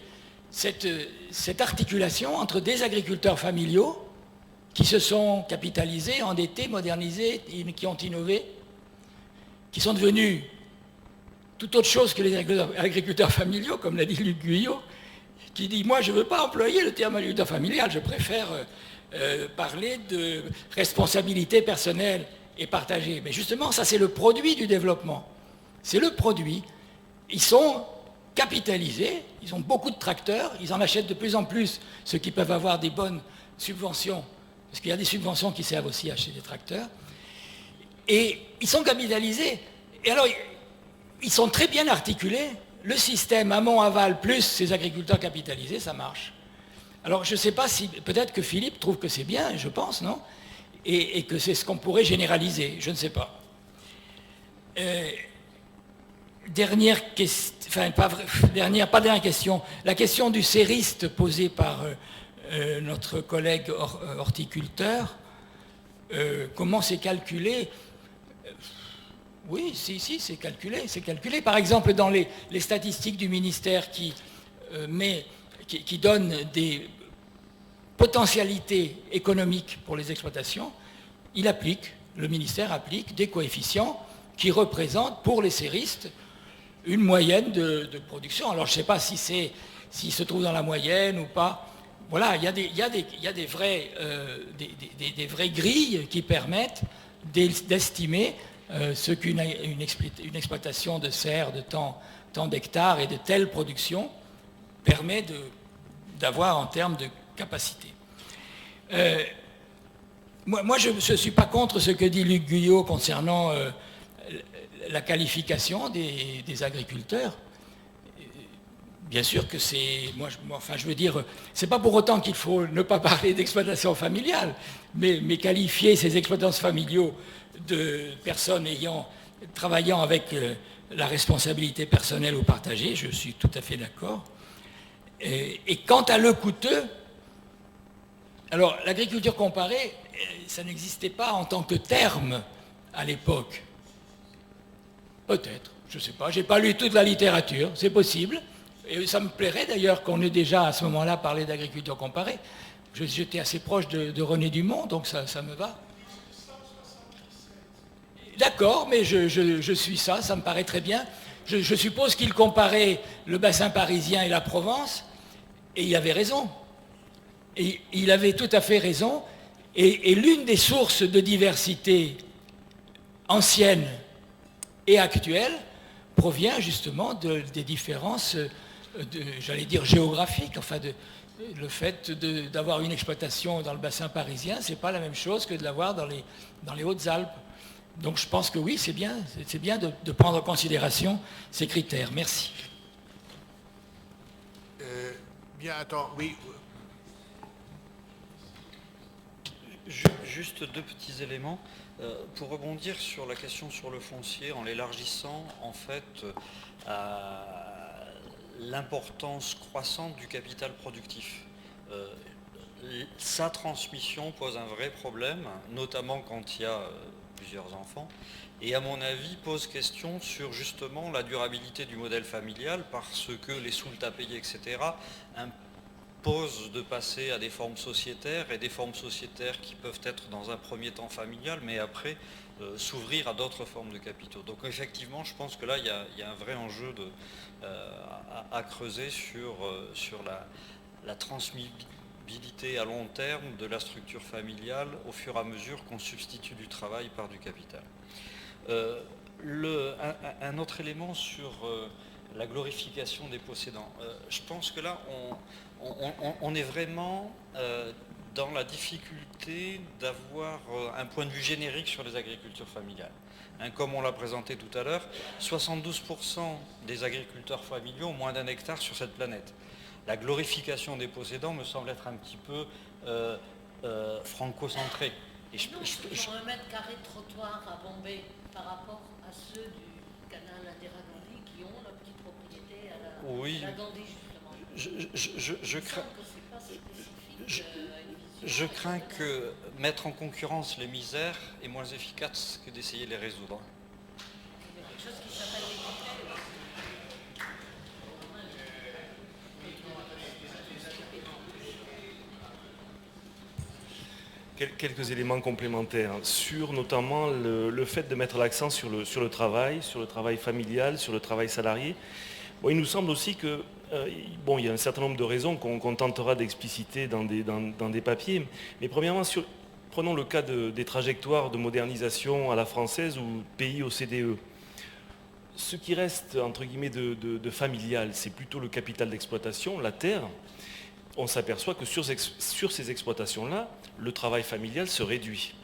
[SPEAKER 4] cette articulation entre des agriculteurs familiaux qui se sont capitalisés, endettés, modernisés, qui ont innové, qui sont devenus tout autre chose que les agriculteurs familiaux, comme l'a dit Luc Guyot, qui dit « Moi, je ne veux pas employer le terme agriculteur familial, je préfère parler de responsabilité personnelle et partagée. » Mais justement, ça, c'est le produit du développement. C'est le produit. Ils sont capitalisés, ils ont beaucoup de tracteurs, ils en achètent de plus en plus, ceux qui peuvent avoir des bonnes subventions, parce qu'il y a des subventions qui servent aussi à acheter des tracteurs. Et ils sont capitalisés. Et alors, ils sont très bien articulés. Le système amont-aval plus ces agriculteurs capitalisés, ça marche. Alors, je ne sais pas si... Peut-être que Philippe trouve que c'est bien, je pense, non? Et que c'est ce qu'on pourrait généraliser. Je ne sais pas. Dernière question... Enfin, pas dernière question. La question du sériste posée par notre collègue horticulteur. Comment c'est calculé? Oui, si, c'est calculé. C'est calculé. Par exemple, dans les statistiques du ministère qui donnent des potentialités économiques pour les exploitations, le ministère applique des coefficients qui représentent pour les séristes une moyenne de production. Alors, je ne sais pas s'il se trouve dans la moyenne ou pas. Voilà, il y a des vraies grilles qui permettent d'estimer ce qu'une exploitation de serre de tant d'hectares et de telle production permet d'avoir en termes de capacité. Moi, je ne suis pas contre ce que dit Luc Guyot concernant la qualification des agriculteurs. bien sûr que c'est... Enfin, je veux dire, c'est pas pour autant qu'il faut ne pas parler d'exploitation familiale, mais qualifier ces exploitants familiaux de personnes travaillant avec la responsabilité personnelle ou partagée, je suis tout à fait d'accord. Et quant à le coûteux, alors l'agriculture comparée, ça n'existait pas en tant que terme à l'époque. Peut-être, je ne sais pas, je n'ai pas lu toute la littérature, c'est possible. Et ça me plairait d'ailleurs qu'on ait déjà à ce moment-là parlé d'agriculture comparée. J'étais assez proche de René Dumont, donc ça me va. D'accord, mais je suis ça me paraît très bien. Je suppose qu'il comparait le bassin parisien et la Provence, et il avait raison. Et il avait tout à fait raison. Et l'une des sources de diversité anciennes et actuelles provient justement des différences, j'allais dire géographiques, enfin le fait d'avoir une exploitation dans le bassin parisien, ce n'est pas la même chose que de l'avoir dans les Hautes-Alpes. Donc je pense que oui, c'est bien de prendre en considération ces critères. Merci.
[SPEAKER 5] Bien, attends, oui.
[SPEAKER 3] Juste deux petits éléments. Pour rebondir sur la question sur le foncier, en l'élargissant en fait à l'importance croissante du capital productif. Sa transmission pose un vrai problème, notamment quand il y a plusieurs enfants, et à mon avis pose question sur justement la durabilité du modèle familial, parce que les soultes à payer, etc., imposent de passer à des formes sociétaires, et des formes sociétaires qui peuvent être dans un premier temps familiales, mais après s'ouvrir à d'autres formes de capitaux. Donc effectivement, je pense que là, il y a un vrai enjeu à creuser sur la transmissibilité à long terme de la structure familiale au fur et à mesure qu'on substitue du travail par du capital. Un autre élément sur la glorification des possédants. Je pense que là, on est vraiment dans la difficulté d'avoir un point de vue générique sur les agricultures familiales. Comme on l'a présenté tout à l'heure, 72% des agriculteurs familiaux ont moins d'1 hectare sur cette planète. La glorification des possédants me semble être un petit peu franco-centrée.
[SPEAKER 12] Non, sur 1 mètre carré de trottoir à Bombay par rapport à ceux du canal Indira Gandhi qui ont leur petite propriété à la Gandhi, justement.
[SPEAKER 3] Je crains que mettre en concurrence les misères est moins efficace que d'essayer de les résoudre.
[SPEAKER 12] Il y a quelque chose qui s'appelle
[SPEAKER 2] Quelques éléments complémentaires sur notamment le fait de mettre l'accent sur le travail familial, sur le travail salarié. Bon, il nous semble aussi que il y a un certain nombre de raisons qu'on tentera d'expliciter dans des papiers. Mais premièrement, prenons le cas des trajectoires de modernisation à la française ou pays OCDE. Ce qui reste, entre guillemets, de familial, c'est plutôt le capital d'exploitation, la terre. On s'aperçoit que sur ces exploitations-là, le travail familial se réduit.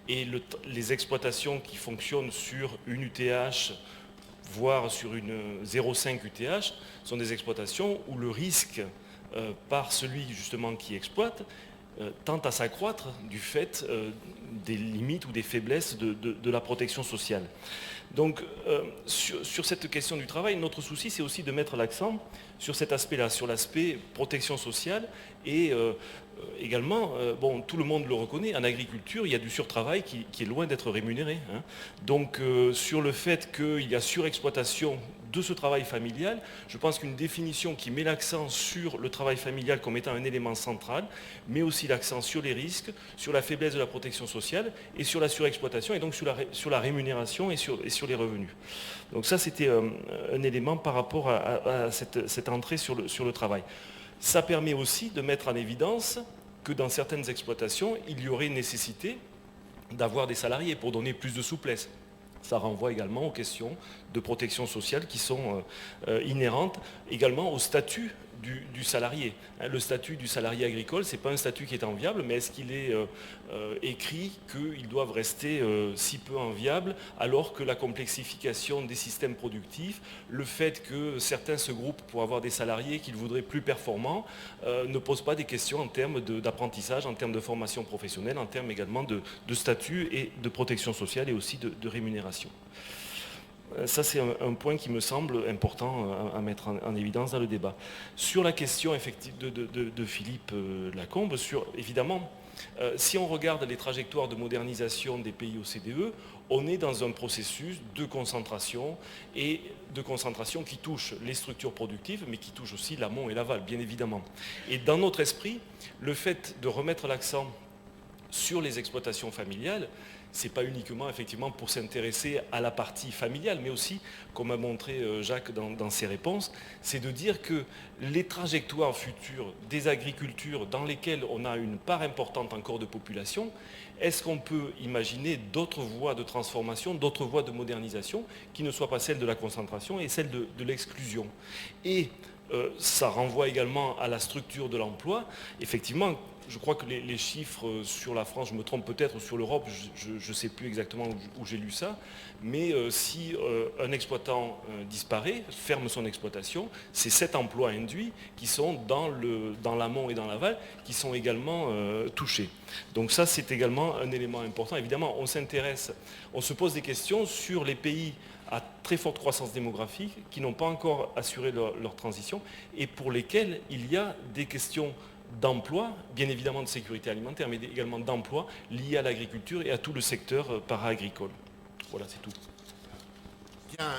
[SPEAKER 2] Et les exploitations qui fonctionnent sur une UTH, voire sur une 0,5 UTH, sont des exploitations où le risque par celui justement qui exploite tend à s'accroître du fait des limites ou des faiblesses de la protection sociale. Donc sur cette question du travail, notre souci c'est aussi de mettre l'accent sur cet aspect-là, sur l'aspect protection sociale et également, tout le monde le reconnaît, en agriculture, il y a du surtravail qui est loin d'être rémunéré. Donc sur le fait qu'il y a surexploitation de ce travail familial, je pense qu'une définition qui met l'accent sur le travail familial comme étant un élément central, met aussi l'accent sur les risques, sur la faiblesse de la protection sociale et sur la surexploitation et donc sur la rémunération et sur les revenus. Donc ça c'était un élément par rapport à cette entrée sur le travail. Ça permet aussi de mettre en évidence que dans certaines exploitations, il y aurait nécessité d'avoir des salariés pour donner plus de souplesse. Ça renvoie également aux questions de protection sociale qui sont inhérentes, également au statut du salarié. Le statut du salarié agricole, ce n'est pas un statut qui est enviable, mais est-ce qu'il est écrit qu'ils doivent rester si peu enviables alors que la complexification des systèmes productifs, le fait que certains se groupent pour avoir des salariés qu'ils voudraient plus performants, ne pose pas des questions en termes d'apprentissage, en termes de formation professionnelle, en termes également de statut et de protection sociale et aussi de rémunération. Ça, c'est un point qui me semble important à mettre en évidence dans le débat. Sur la question de Philippe Lacombe, évidemment, si on regarde les trajectoires de modernisation des pays OCDE, on est dans un processus de concentration qui touche les structures productives, mais qui touche aussi l'amont et l'aval, bien évidemment. Et dans notre esprit, le fait de remettre l'accent sur les exploitations familiales, ce n'est pas uniquement effectivement pour s'intéresser à la partie familiale, mais aussi, comme a montré Jacques dans ses réponses, c'est de dire que les trajectoires futures des agricultures dans lesquelles on a une part importante encore de population, est-ce qu'on peut imaginer d'autres voies de transformation, d'autres voies de modernisation qui ne soient pas celles de la concentration et celles de l'exclusion? Et ça renvoie également à la structure de l'emploi. Effectivement, je crois que les chiffres sur la France, je me trompe peut-être, sur l'Europe, je ne sais plus exactement où j'ai lu ça, mais si un exploitant disparaît, ferme son exploitation, c'est 7 emplois induits qui sont dans l'amont et dans l'aval, qui sont également touchés. Donc ça, c'est également un élément important. Évidemment, on se pose des questions sur les pays à très forte croissance démographique, qui n'ont pas encore assuré leur transition, et pour lesquels il y a des questions d'emploi, bien évidemment de sécurité alimentaire, mais également d'emploi liés à l'agriculture et à tout le secteur para-agricole. Voilà, c'est tout.
[SPEAKER 5] Bien,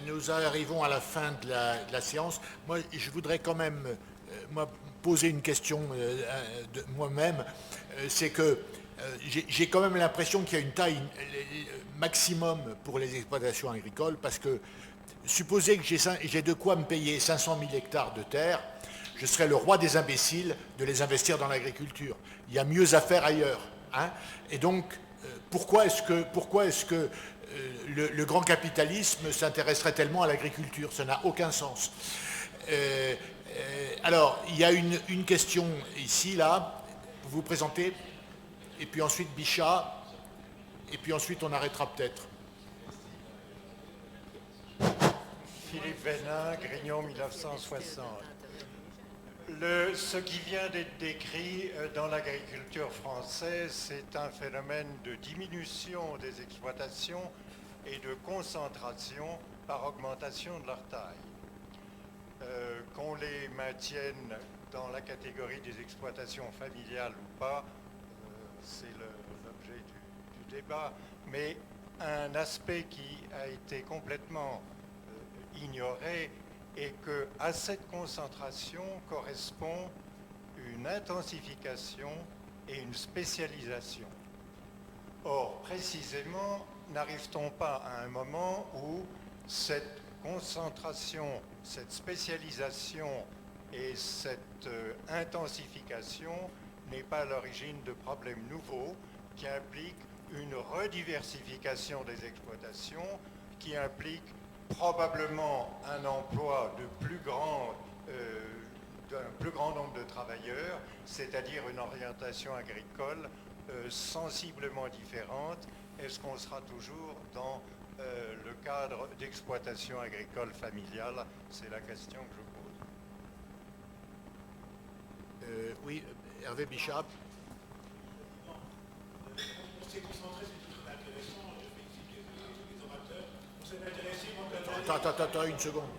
[SPEAKER 5] nous arrivons à la fin de la séance. Moi, je voudrais quand même poser une question de moi-même. C'est que j'ai quand même l'impression qu'il y a une taille maximum pour les exploitations agricoles, parce que supposez que j'ai de quoi me payer 500 000 hectares de terre, je serais le roi des imbéciles de les investir dans l'agriculture. Il y a mieux à faire ailleurs. Hein. Et donc, pourquoi est-ce que le grand capitalisme s'intéresserait tellement à l'agriculture? Ça n'a aucun sens. Alors, il y a une question ici, là. Vous vous présentez, et puis ensuite Bichat, et puis ensuite on arrêtera peut-être.
[SPEAKER 16] Philippe Vénin, Grignon 1960. Ce qui vient d'être décrit dans l'agriculture française, c'est un phénomène de diminution des exploitations et de concentration par augmentation de leur taille. Qu'on les maintienne dans la catégorie des exploitations familiales ou pas, c'est l'objet du débat, mais un aspect qui a été complètement ignoré est qu'à cette concentration correspond une intensification et une spécialisation. Or, précisément, n'arrive-t-on pas à un moment où cette concentration, cette spécialisation et cette intensification n'est pas à l'origine de problèmes nouveaux qui impliquent une rediversification des exploitations, qui impliquent probablement un emploi d'un plus grand nombre de travailleurs, c'est-à-dire une orientation agricole sensiblement différente. Est-ce qu'on sera toujours dans le cadre d'exploitation agricole familiale? C'est la question que je pose.
[SPEAKER 5] Oui, Hervé Bichat.
[SPEAKER 6] On s'est concentré sur ce qui est intéressant. Je félicite les orateurs. On s'est intéressé.
[SPEAKER 5] Attends, une seconde.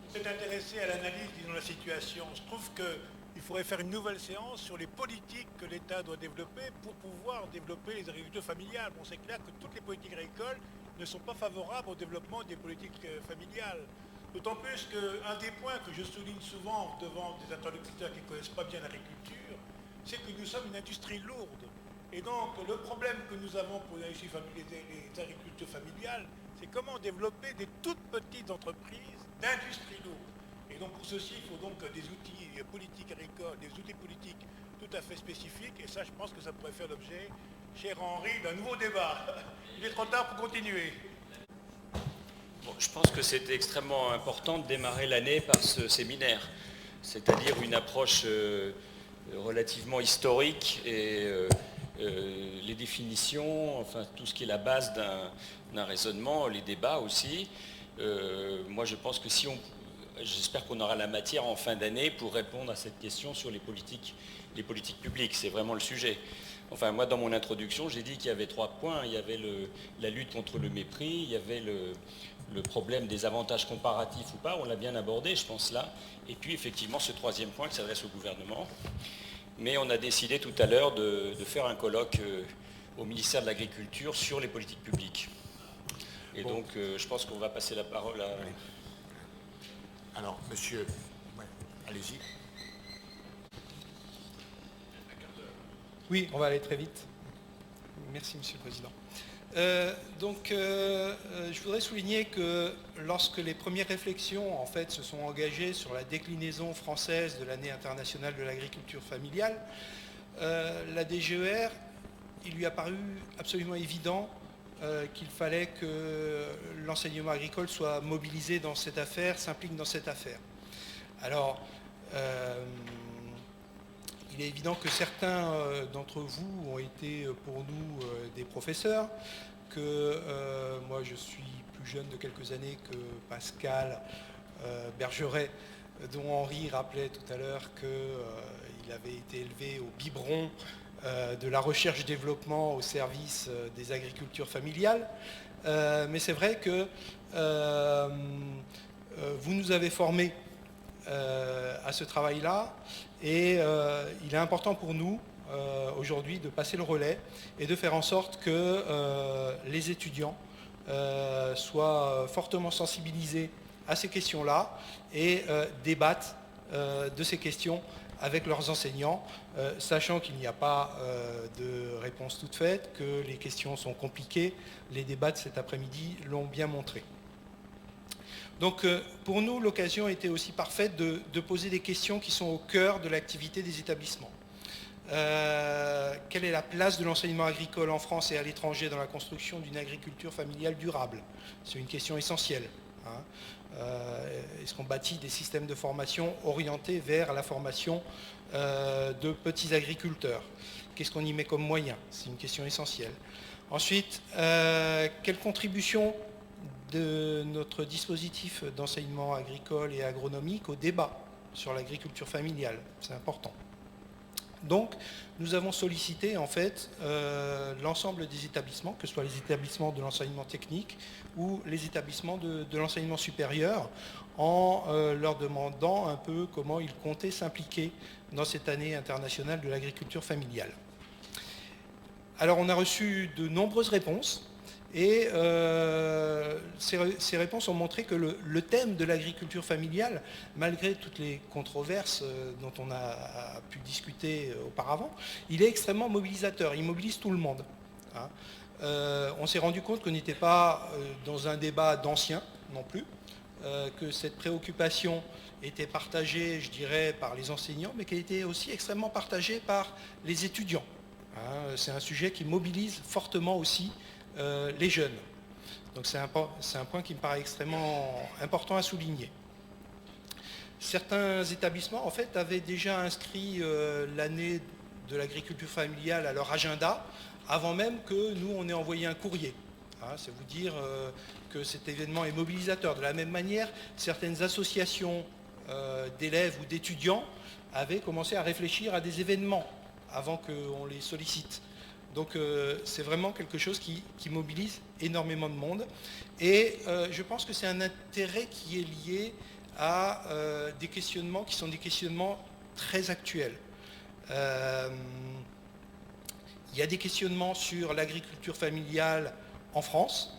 [SPEAKER 6] On s'est intéressé à l'analyse de la situation. Je trouve qu'il faudrait faire une nouvelle séance sur les politiques que l'État doit développer pour pouvoir développer les agricultures familiales. Bon, c'est clair que toutes les politiques agricoles ne sont pas favorables au développement des politiques familiales. D'autant plus qu'un des points que je souligne souvent devant des interlocuteurs qui ne connaissent pas bien l'agriculture, c'est que nous sommes une industrie lourde. Et donc, le problème que nous avons pour les agricultures familiales, c'est comment développer des toutes petites entreprises d'industrie lourde. Et donc, pour ceci, il faut donc des outils politiques agricoles, des outils politiques tout à fait spécifiques. Et ça, je pense que ça pourrait faire l'objet, cher Henri, d'un nouveau débat. Il est trop tard pour continuer.
[SPEAKER 1] Bon, je pense que c'était extrêmement important de démarrer l'année par ce séminaire. c'est-à-dire une approche relativement historique et les définitions, enfin tout ce qui est la base d'un raisonnement, les débats aussi. Moi je pense que j'espère qu'on aura la matière en fin d'année pour répondre à cette question sur les politiques publiques, c'est vraiment le sujet. Enfin moi dans mon introduction j'ai dit qu'il y avait 3 points, il y avait la lutte contre le mépris, il y avait le problème des avantages comparatifs ou pas, on l'a bien abordé je pense là, et puis effectivement ce 3e point qui s'adresse au gouvernement. Mais on a décidé tout à l'heure de faire un colloque au ministère de l'Agriculture sur les politiques publiques. Et donc je pense qu'on va passer la parole à...
[SPEAKER 5] Alors, monsieur, ouais, allez-y.
[SPEAKER 17] Oui, on va aller très vite. Merci, Monsieur le Président. Je voudrais souligner que lorsque les premières réflexions en fait, se sont engagées sur la déclinaison française de l'année internationale de l'agriculture familiale, la DGER, il lui a paru absolument évident qu'il fallait que l'enseignement agricole soit mobilisé dans cette affaire, s'implique dans cette affaire. Alors, il est évident que certains d'entre vous ont été pour nous des professeurs, que moi je suis plus jeune de quelques années que Pascal Bergeret, dont Henri rappelait tout à l'heure qu'il avait été élevé au biberon de la recherche-développement au service des agricultures familiales. Mais c'est vrai que vous nous avez formés à ce travail-là et il est important pour nous aujourd'hui de passer le relais et de faire en sorte que les étudiants soient fortement sensibilisés à ces questions-là et débattent de ces questions avec leurs enseignants, sachant qu'il n'y a pas de réponse toute faite, que les questions sont compliquées. Les débats de cet après-midi l'ont bien montré. Donc pour nous, l'occasion était aussi parfaite de poser des questions qui sont au cœur de l'activité des établissements. Quelle est la place de l'enseignement agricole en France et à l'étranger dans la construction d'une agriculture familiale durable? C'est une question essentielle. Hein. Est-ce qu'on bâtit des systèmes de formation orientés vers la formation de petits agriculteurs? Qu'est-ce qu'on y met comme moyen? C'est une question essentielle. Ensuite, quelle contribution de notre dispositif d'enseignement agricole et agronomique au débat sur l'agriculture familiale? C'est important. Donc, nous avons sollicité en fait l'ensemble des établissements, que ce soit les établissements de l'enseignement technique ou les établissements de l'enseignement supérieur, en leur demandant un peu comment ils comptaient s'impliquer dans cette année internationale de l'agriculture familiale. Alors, on a reçu de nombreuses réponses. Et ces réponses ont montré que le thème de l'agriculture familiale, malgré toutes les controverses dont on a pu discuter auparavant, il est extrêmement mobilisateur, il mobilise tout le monde. Hein. On s'est rendu compte qu'on n'était pas dans un débat d'anciens non plus, que cette préoccupation était partagée, je dirais, par les enseignants, mais qu'elle était aussi extrêmement partagée par les étudiants. Hein. C'est un sujet qui mobilise fortement aussi les jeunes. Donc c'est un point qui me paraît extrêmement important à souligner. Certains établissements en fait avaient déjà inscrit l'année de l'agriculture familiale à leur agenda avant même que nous on ait envoyé un courrier. Hein, c'est vous dire que cet événement est mobilisateur. De la même manière, certaines associations d'élèves ou d'étudiants avaient commencé à réfléchir à des événements avant qu'on les sollicite. Donc c'est vraiment quelque chose qui mobilise énormément de monde. Et je pense que c'est un intérêt qui est lié à des questionnements qui sont des questionnements très actuels. Il y a des questionnements sur l'agriculture familiale en France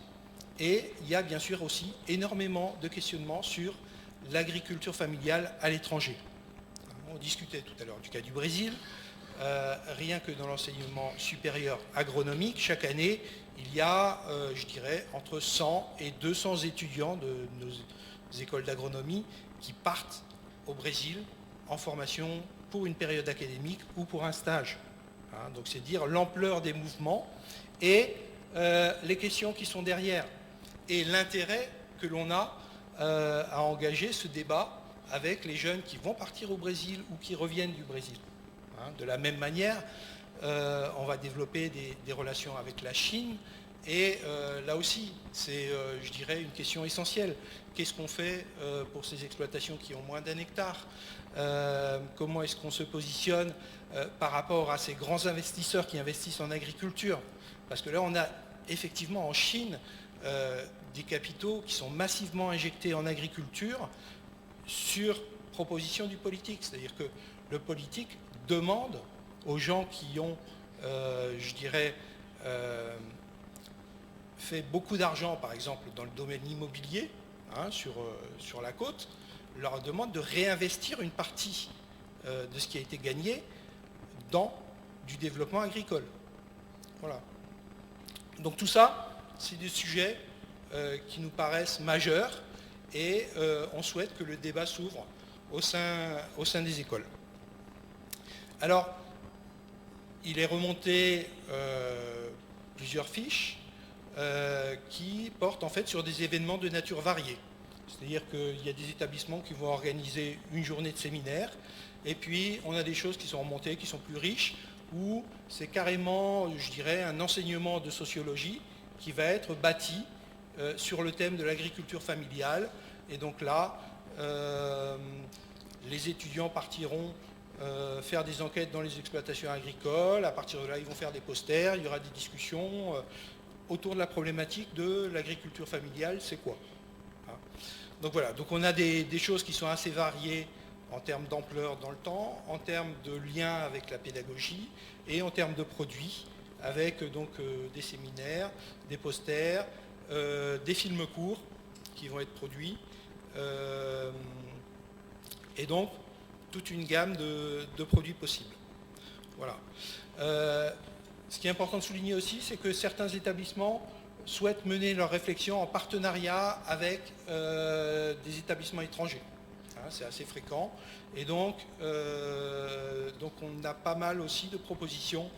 [SPEAKER 17] et il y a bien sûr aussi énormément de questionnements sur l'agriculture familiale à l'étranger. On discutait tout à l'heure du cas du Brésil. Rien que dans l'enseignement supérieur agronomique, chaque année, il y a, je dirais, entre 100 et 200 étudiants de nos écoles d'agronomie qui partent au Brésil en formation pour une période académique ou pour un stage. Hein, donc c'est dire l'ampleur des mouvements et les questions qui sont derrière et l'intérêt que l'on a à engager ce débat avec les jeunes qui vont partir au Brésil ou qui reviennent du Brésil. Hein, de la même manière, on va développer des relations avec la Chine. Et là aussi, c'est, je dirais, une question essentielle. Qu'est-ce qu'on fait pour ces exploitations qui ont moins d'un hectare? Comment est-ce qu'on se positionne par rapport à ces grands investisseurs qui investissent en agriculture? Parce que là, on a effectivement en Chine des capitaux qui sont massivement injectés en agriculture sur proposition du politique. C'est-à-dire que le politique demande aux gens qui ont, je dirais, fait beaucoup d'argent, par exemple, dans le domaine immobilier, hein, sur la côte, leur demande de réinvestir une partie de ce qui a été gagné dans du développement agricole. Voilà. Donc tout ça, c'est des sujets qui nous paraissent majeurs et on souhaite que le débat s'ouvre au sein des écoles. Alors, il est remonté plusieurs fiches qui portent en fait sur des événements de nature variée. C'est-à-dire qu'il y a des établissements qui vont organiser une journée de séminaire, et puis on a des choses qui sont remontées, qui sont plus riches, où c'est carrément, je dirais, un enseignement de sociologie qui va être bâti sur le thème de l'agriculture familiale. Et donc là, les étudiants partiront faire des enquêtes dans les exploitations agricoles. À partir de là, ils vont faire des posters, il y aura des discussions autour de la problématique de l'agriculture familiale, c'est quoi? Donc voilà, donc on a des choses qui sont assez variées en termes d'ampleur dans le temps, en termes de lien avec la pédagogie et en termes de produits, avec donc des séminaires, des posters, des films courts qui vont être produits, et donc toute une gamme de produits possibles. Voilà. Ce qui est important de souligner aussi, c'est que certains établissements souhaitent mener leur réflexion en partenariat avec des établissements étrangers. Hein, c'est assez fréquent. Et donc on a pas mal aussi de propositions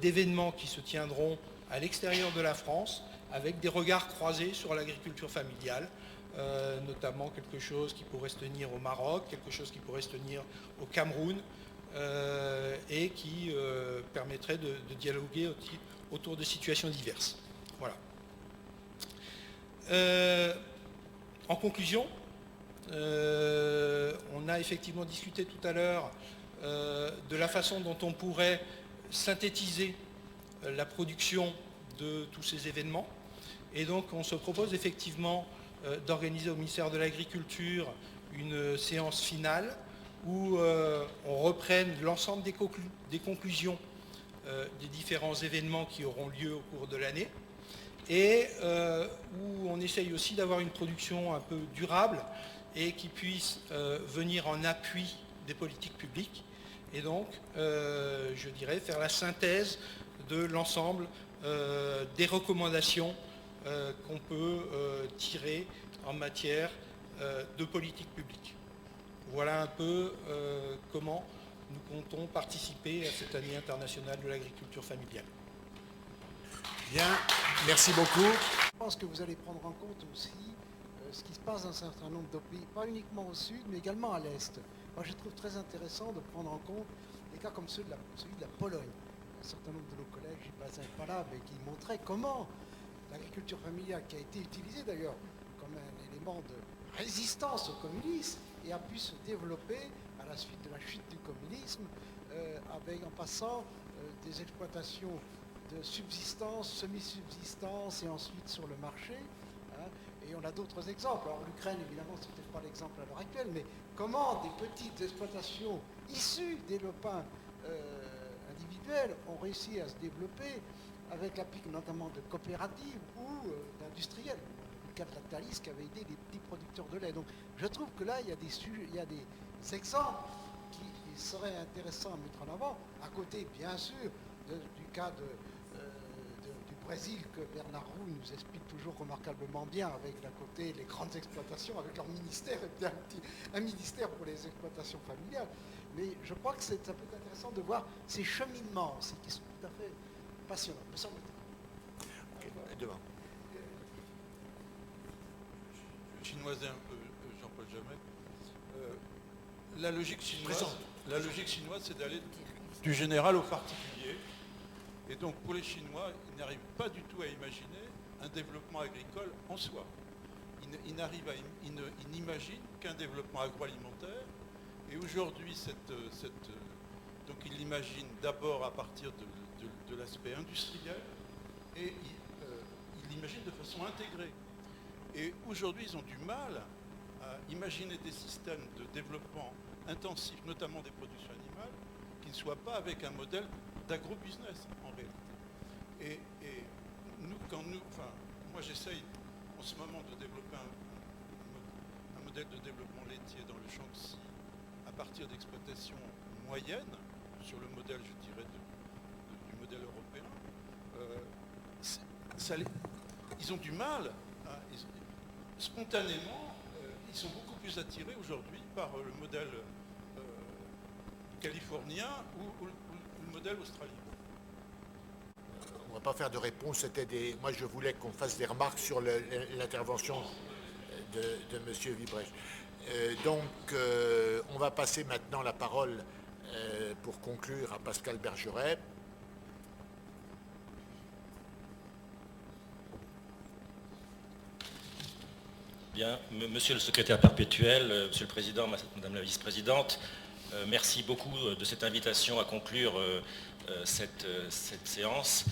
[SPEAKER 17] d'événements qui se tiendront à l'extérieur de la France avec des regards croisés sur l'agriculture familiale, notamment quelque chose qui pourrait se tenir au Maroc, quelque chose qui pourrait se tenir au Cameroun, et qui permettrait de dialoguer autour de situations diverses. Voilà. En conclusion, on a effectivement discuté tout à l'heure de la façon dont on pourrait synthétiser la production de tous ces événements. Et donc on se propose effectivement d'organiser au ministère de l'Agriculture une séance finale où on reprenne l'ensemble des conclusions des différents événements qui auront lieu au cours de l'année, et où on essaye aussi d'avoir une production un peu durable et qui puisse venir en appui des politiques publiques, et donc, je dirais, faire la synthèse de l'ensemble des recommandations qu'on peut tirer en matière de politique publique. Voilà un peu comment nous comptons participer à cette année internationale de l'agriculture familiale.
[SPEAKER 5] Bien, merci beaucoup.
[SPEAKER 18] Je pense que vous allez prendre en compte aussi ce qui se passe dans un certain nombre de pays, pas uniquement au sud, mais également à l'est. Moi, je trouve très intéressant de prendre en compte des cas comme celui de la Pologne. Un certain nombre de nos collègues, je ne suis pas là, mais qui montraient comment l'agriculture familiale, qui a été utilisée d'ailleurs comme un élément de résistance au communisme, et a pu se développer à la suite de la chute du communisme, en passant des exploitations de subsistance, semi-subsistance et ensuite sur le marché. Hein, et on a d'autres exemples. Alors l'Ukraine, évidemment, ce n'est peut-être pas l'exemple à l'heure actuelle, mais comment des petites exploitations issues des lopins individuels ont réussi à se développer avec l'appui notamment de coopératives ou d'industriels. Le cas de Lactalis qui avait aidé les petits producteurs de lait. Donc je trouve que là, il y a des exemples qui seraient intéressants à mettre en avant, à côté, bien sûr, du cas du Brésil que Bernard Roux nous explique toujours remarquablement bien, avec d'un côté les grandes exploitations, avec leur ministère, et puis un ministère pour les exploitations familiales. Mais je crois que ça peut être intéressant de voir ces cheminements aussi, qui sont tout à fait passionnants, me semble-t-il.
[SPEAKER 19] Devant. Chinoisé un peu Jean-Paul Jamet. La logique chinoise, c'est d'aller du général au particulier. Et donc pour les Chinois, ils n'arrivent pas du tout à imaginer un développement agricole en soi. Ils n'imaginent qu'un développement agroalimentaire. Et aujourd'hui, donc ils l'imaginent d'abord à partir de l'aspect industriel et ils l'imaginent de façon intégrée. Et aujourd'hui, ils ont du mal à imaginer des systèmes de développement intensif, notamment des productions animales, qui ne soient pas avec un modèle d'agro-business en réalité. Et moi j'essaye en ce moment de développer un modèle de développement laitier dans le Shaanxi à partir d'exploitations moyennes, sur le modèle, je dirais, du modèle européen. Ils ont du mal, spontanément, ils sont beaucoup plus attirés aujourd'hui par le modèle californien ou le modèle australien.
[SPEAKER 5] On ne va pas faire de réponse, moi je voulais qu'on fasse des remarques sur l'intervention de M. Vibrecht. On va passer maintenant la parole pour conclure à Pascal Bergeret.
[SPEAKER 1] Bien, Monsieur le secrétaire perpétuel, Monsieur le Président, Madame la Vice-présidente, merci beaucoup de cette invitation à conclure cette séance.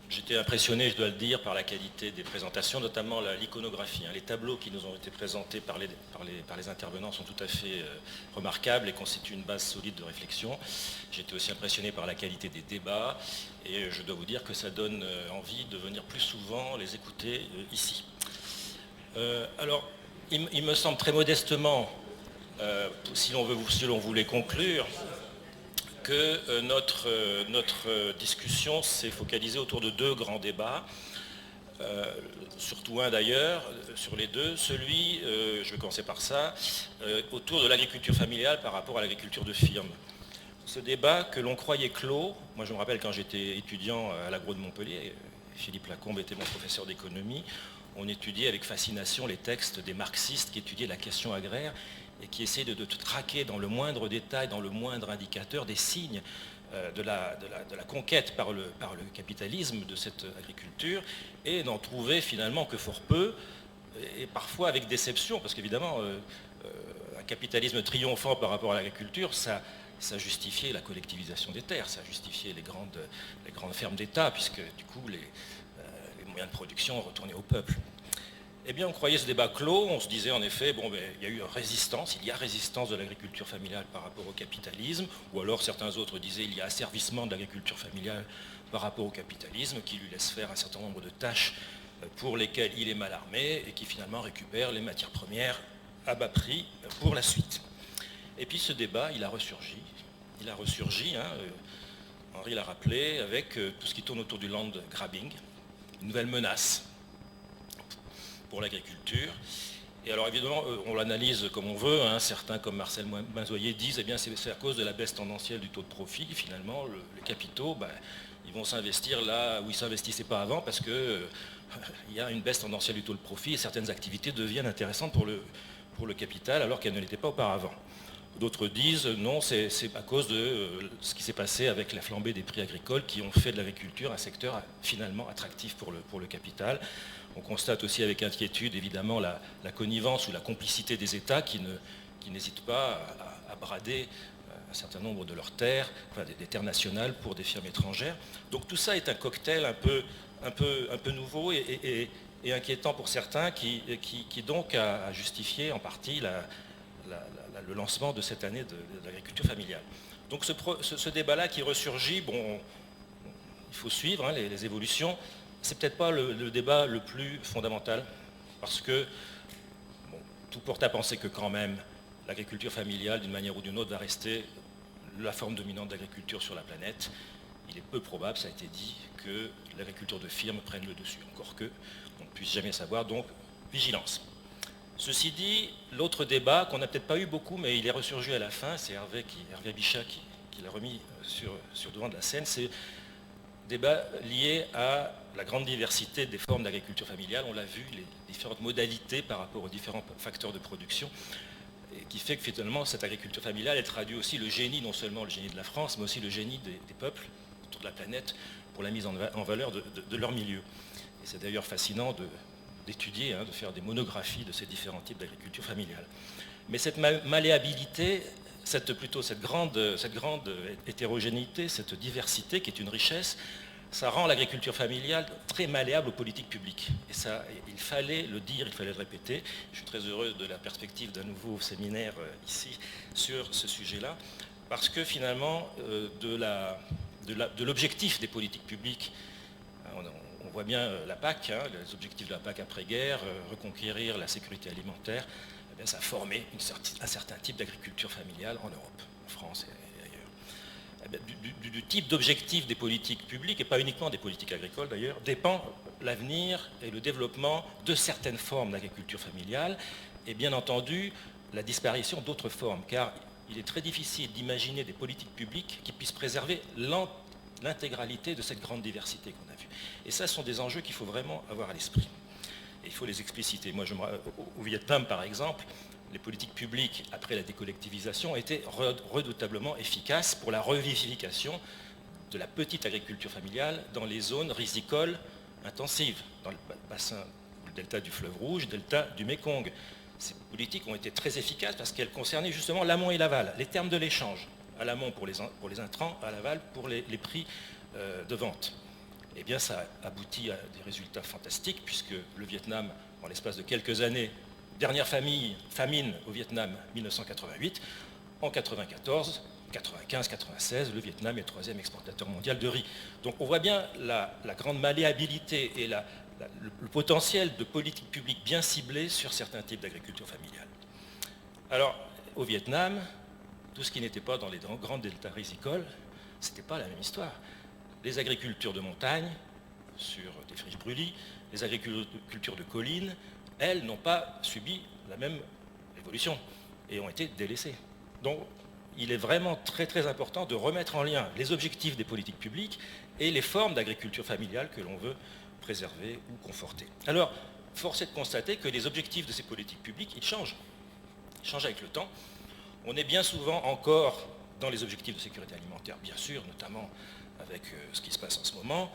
[SPEAKER 1] J'étais impressionné, je dois le dire, par la qualité des présentations, notamment l'iconographie. Les tableaux qui nous ont été présentés par les intervenants sont tout à fait remarquables et constituent une base solide de réflexion. J'étais aussi impressionné par la qualité des débats et je dois vous dire que ça donne envie de venir plus souvent les écouter ici. Alors, il me semble très modestement, si l'on voulait conclure, que notre discussion s'est focalisée autour de deux grands débats, surtout un d'ailleurs, sur les deux, celui, je vais commencer par ça, autour de l'agriculture familiale par rapport à l'agriculture de firme. Ce débat que l'on croyait clos, moi je me rappelle quand j'étais étudiant à l'agro de Montpellier, Philippe Lacombe était mon professeur d'économie, on étudiait avec fascination les textes des marxistes qui étudiaient la question agraire et qui essayaient de traquer dans le moindre détail, dans le moindre indicateur, des signes de la conquête par le capitalisme de cette agriculture, et n'en trouver finalement que fort peu, et parfois avec déception, parce qu'évidemment, un capitalisme triomphant par rapport à l'agriculture, ça justifiait la collectivisation des terres, ça justifiait les grandes fermes d'État, puisque du coup, les moyens de production retournaient au peuple. Eh bien, on croyait ce débat clos, on se disait en effet, il y a eu résistance, il y a résistance de l'agriculture familiale par rapport au capitalisme, ou alors certains autres disaient il y a asservissement de l'agriculture familiale par rapport au capitalisme, qui lui laisse faire un certain nombre de tâches pour lesquelles il est mal armé, et qui finalement récupère les matières premières à bas prix pour la suite. Et puis ce débat, il a ressurgi, Henri l'a rappelé, avec tout ce qui tourne autour du land grabbing, une nouvelle menace pour l'agriculture. Et alors évidemment, on l'analyse comme on veut, certains comme Marcel Benzoyer disent c'est à cause de la baisse tendancielle du taux de profit, finalement, les capitaux, ils vont s'investir là où ils ne s'investissaient pas avant parce qu'il y a une baisse tendancielle du taux de profit et certaines activités deviennent intéressantes pour le capital alors qu'elles ne l'étaient pas auparavant. D'autres disent non, c'est à cause de ce qui s'est passé avec la flambée des prix agricoles qui ont fait de l'agriculture un secteur finalement attractif pour le capital. On constate aussi avec inquiétude évidemment la connivence ou la complicité des États qui n'hésitent pas à brader un certain nombre de leurs terres, enfin des terres nationales pour des firmes étrangères. Donc tout ça est un cocktail un peu nouveau et inquiétant pour certains qui donc a justifié en partie le lancement de cette année de l'agriculture familiale. Donc ce débat-là qui ressurgit, il faut suivre les évolutions. C'est peut-être pas le débat le plus fondamental, parce que tout porte à penser que quand même l'agriculture familiale, d'une manière ou d'une autre, va rester la forme dominante d'agriculture sur la planète. Il est peu probable, ça a été dit, que l'agriculture de firme prenne le dessus, encore que on ne puisse jamais savoir, donc vigilance. Ceci dit, l'autre débat, qu'on n'a peut-être pas eu beaucoup, mais il est ressurgi à la fin, c'est Hervé Bichat qui l'a remis sur devant de la scène, c'est débat lié à la grande diversité des formes d'agriculture familiale. On l'a vu, les différentes modalités par rapport aux différents facteurs de production.
[SPEAKER 20] et qui fait que finalement cette agriculture familiale, elle traduit aussi le génie, non seulement le génie de la France, mais aussi le génie des peuples autour de la planète pour la mise en valeur de leur milieu. Et c'est d'ailleurs fascinant d'étudier, de faire des monographies de ces différents types d'agriculture familiale. Mais cette malléabilité, cette grande hétérogénéité, cette diversité qui est une richesse, ça rend l'agriculture familiale très malléable aux politiques publiques. Et ça, il fallait le dire, il fallait le répéter. Je suis très heureux de la perspective d'un nouveau séminaire ici sur ce sujet-là, parce que finalement, de l'objectif des politiques publiques, on voit bien la PAC, les objectifs de la PAC après-guerre, reconquérir la sécurité alimentaire, eh bien, ça a formé un certain type d'agriculture familiale en Europe, en France et du type d'objectif des politiques publiques, et pas uniquement des politiques agricoles d'ailleurs, dépend l'avenir et le développement de certaines formes d'agriculture familiale, et bien entendu la disparition d'autres formes, car il est très difficile d'imaginer des politiques publiques qui puissent préserver l'intégralité de cette grande diversité qu'on a vue. Et ça, ce sont des enjeux qu'il faut vraiment avoir à l'esprit. Et il faut les expliciter. Moi, au Vietnam, par exemple, les politiques publiques, après la décollectivisation, étaient redoutablement efficaces pour la revivification de la petite agriculture familiale dans les zones rizicoles intensives, dans le bassin, le delta du fleuve Rouge, le delta du Mékong. Ces politiques ont été très efficaces parce qu'elles concernaient justement l'amont et l'aval, les termes de l'échange, à l'amont pour les intrants, à l'aval pour les prix de vente. Eh bien, ça aboutit à des résultats fantastiques, puisque le Vietnam, en l'espace de quelques années, dernière famine au Vietnam, 1988. En 1994, 95, 96, le Vietnam est le troisième exportateur mondial de riz. Donc on voit bien la grande malléabilité et le potentiel de politiques publiques bien ciblées sur certains types d'agriculture familiale. Alors, au Vietnam, tout ce qui n'était pas dans les grands deltas rizicoles, ce n'était pas la même histoire. Les agricultures de montagne, sur des friches brûlis, les agricultures de collines, elles n'ont pas subi la même évolution et ont été délaissées. Donc il est vraiment très très important de remettre en lien les objectifs des politiques publiques et les formes d'agriculture familiale que l'on veut préserver ou conforter. Alors, force est de constater que les objectifs de ces politiques publiques, ils changent. Ils changent avec le temps. On est bien souvent encore dans les objectifs de sécurité alimentaire, bien sûr, notamment avec ce qui se passe en ce moment.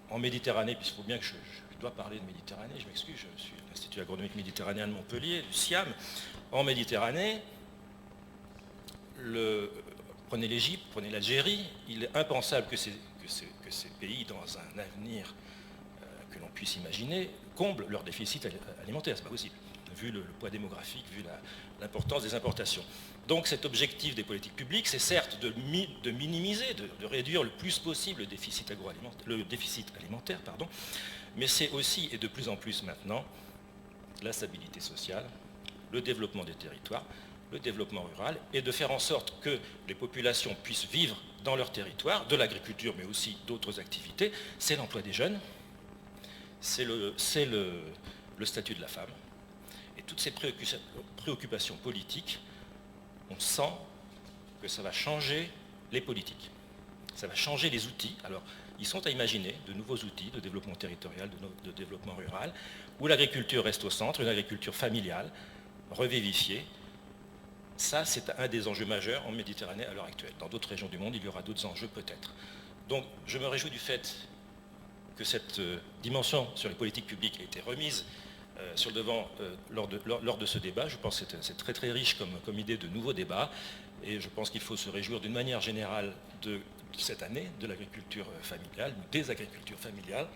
[SPEAKER 20] En Méditerranée, puisqu'il faut bien que je dois parler de Méditerranée, je m'excuse, je suis à l'Institut agronomique méditerranéen de Montpellier, du SIAM. En Méditerranée, prenez l'Égypte, prenez l'Algérie, il est impensable que ces pays, dans un avenir que l'on puisse imaginer, comblent leur déficit alimentaire. C'est pas possible, vu le poids démographique, vu l'importance des importations. Donc cet objectif des politiques publiques, c'est certes de minimiser, de réduire le plus possible le déficit alimentaire, mais c'est aussi, et de plus en plus maintenant, la stabilité sociale, le développement des territoires, le développement rural, et de faire en sorte que les populations puissent vivre dans leur territoire, de l'agriculture, mais aussi d'autres activités. C'est l'emploi des jeunes, c'est le statut de la femme. Et toutes ces préoccupations politiques, on sent que ça va changer les politiques. Ça va changer les outils. Alors, ils sont à imaginer de nouveaux outils de développement territorial, de développement rural, où l'agriculture reste au centre, une agriculture familiale, revivifiée. Ça, c'est un des enjeux majeurs en Méditerranée à l'heure actuelle. Dans d'autres régions du monde, il y aura d'autres enjeux peut-être. Donc, je me réjouis du fait que cette dimension sur les politiques publiques a été remise sur le devant lors de ce débat. Je pense que c'est très très riche comme idée de nouveaux débats, et je pense qu'il faut se réjouir d'une manière générale de cette année de l'agriculture familiale, des agricultures familiales,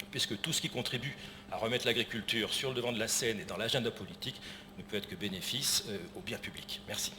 [SPEAKER 20] puisque tout ce qui contribue à remettre l'agriculture sur le devant de la scène et dans l'agenda politique ne peut être que bénéfice au bien public. Merci.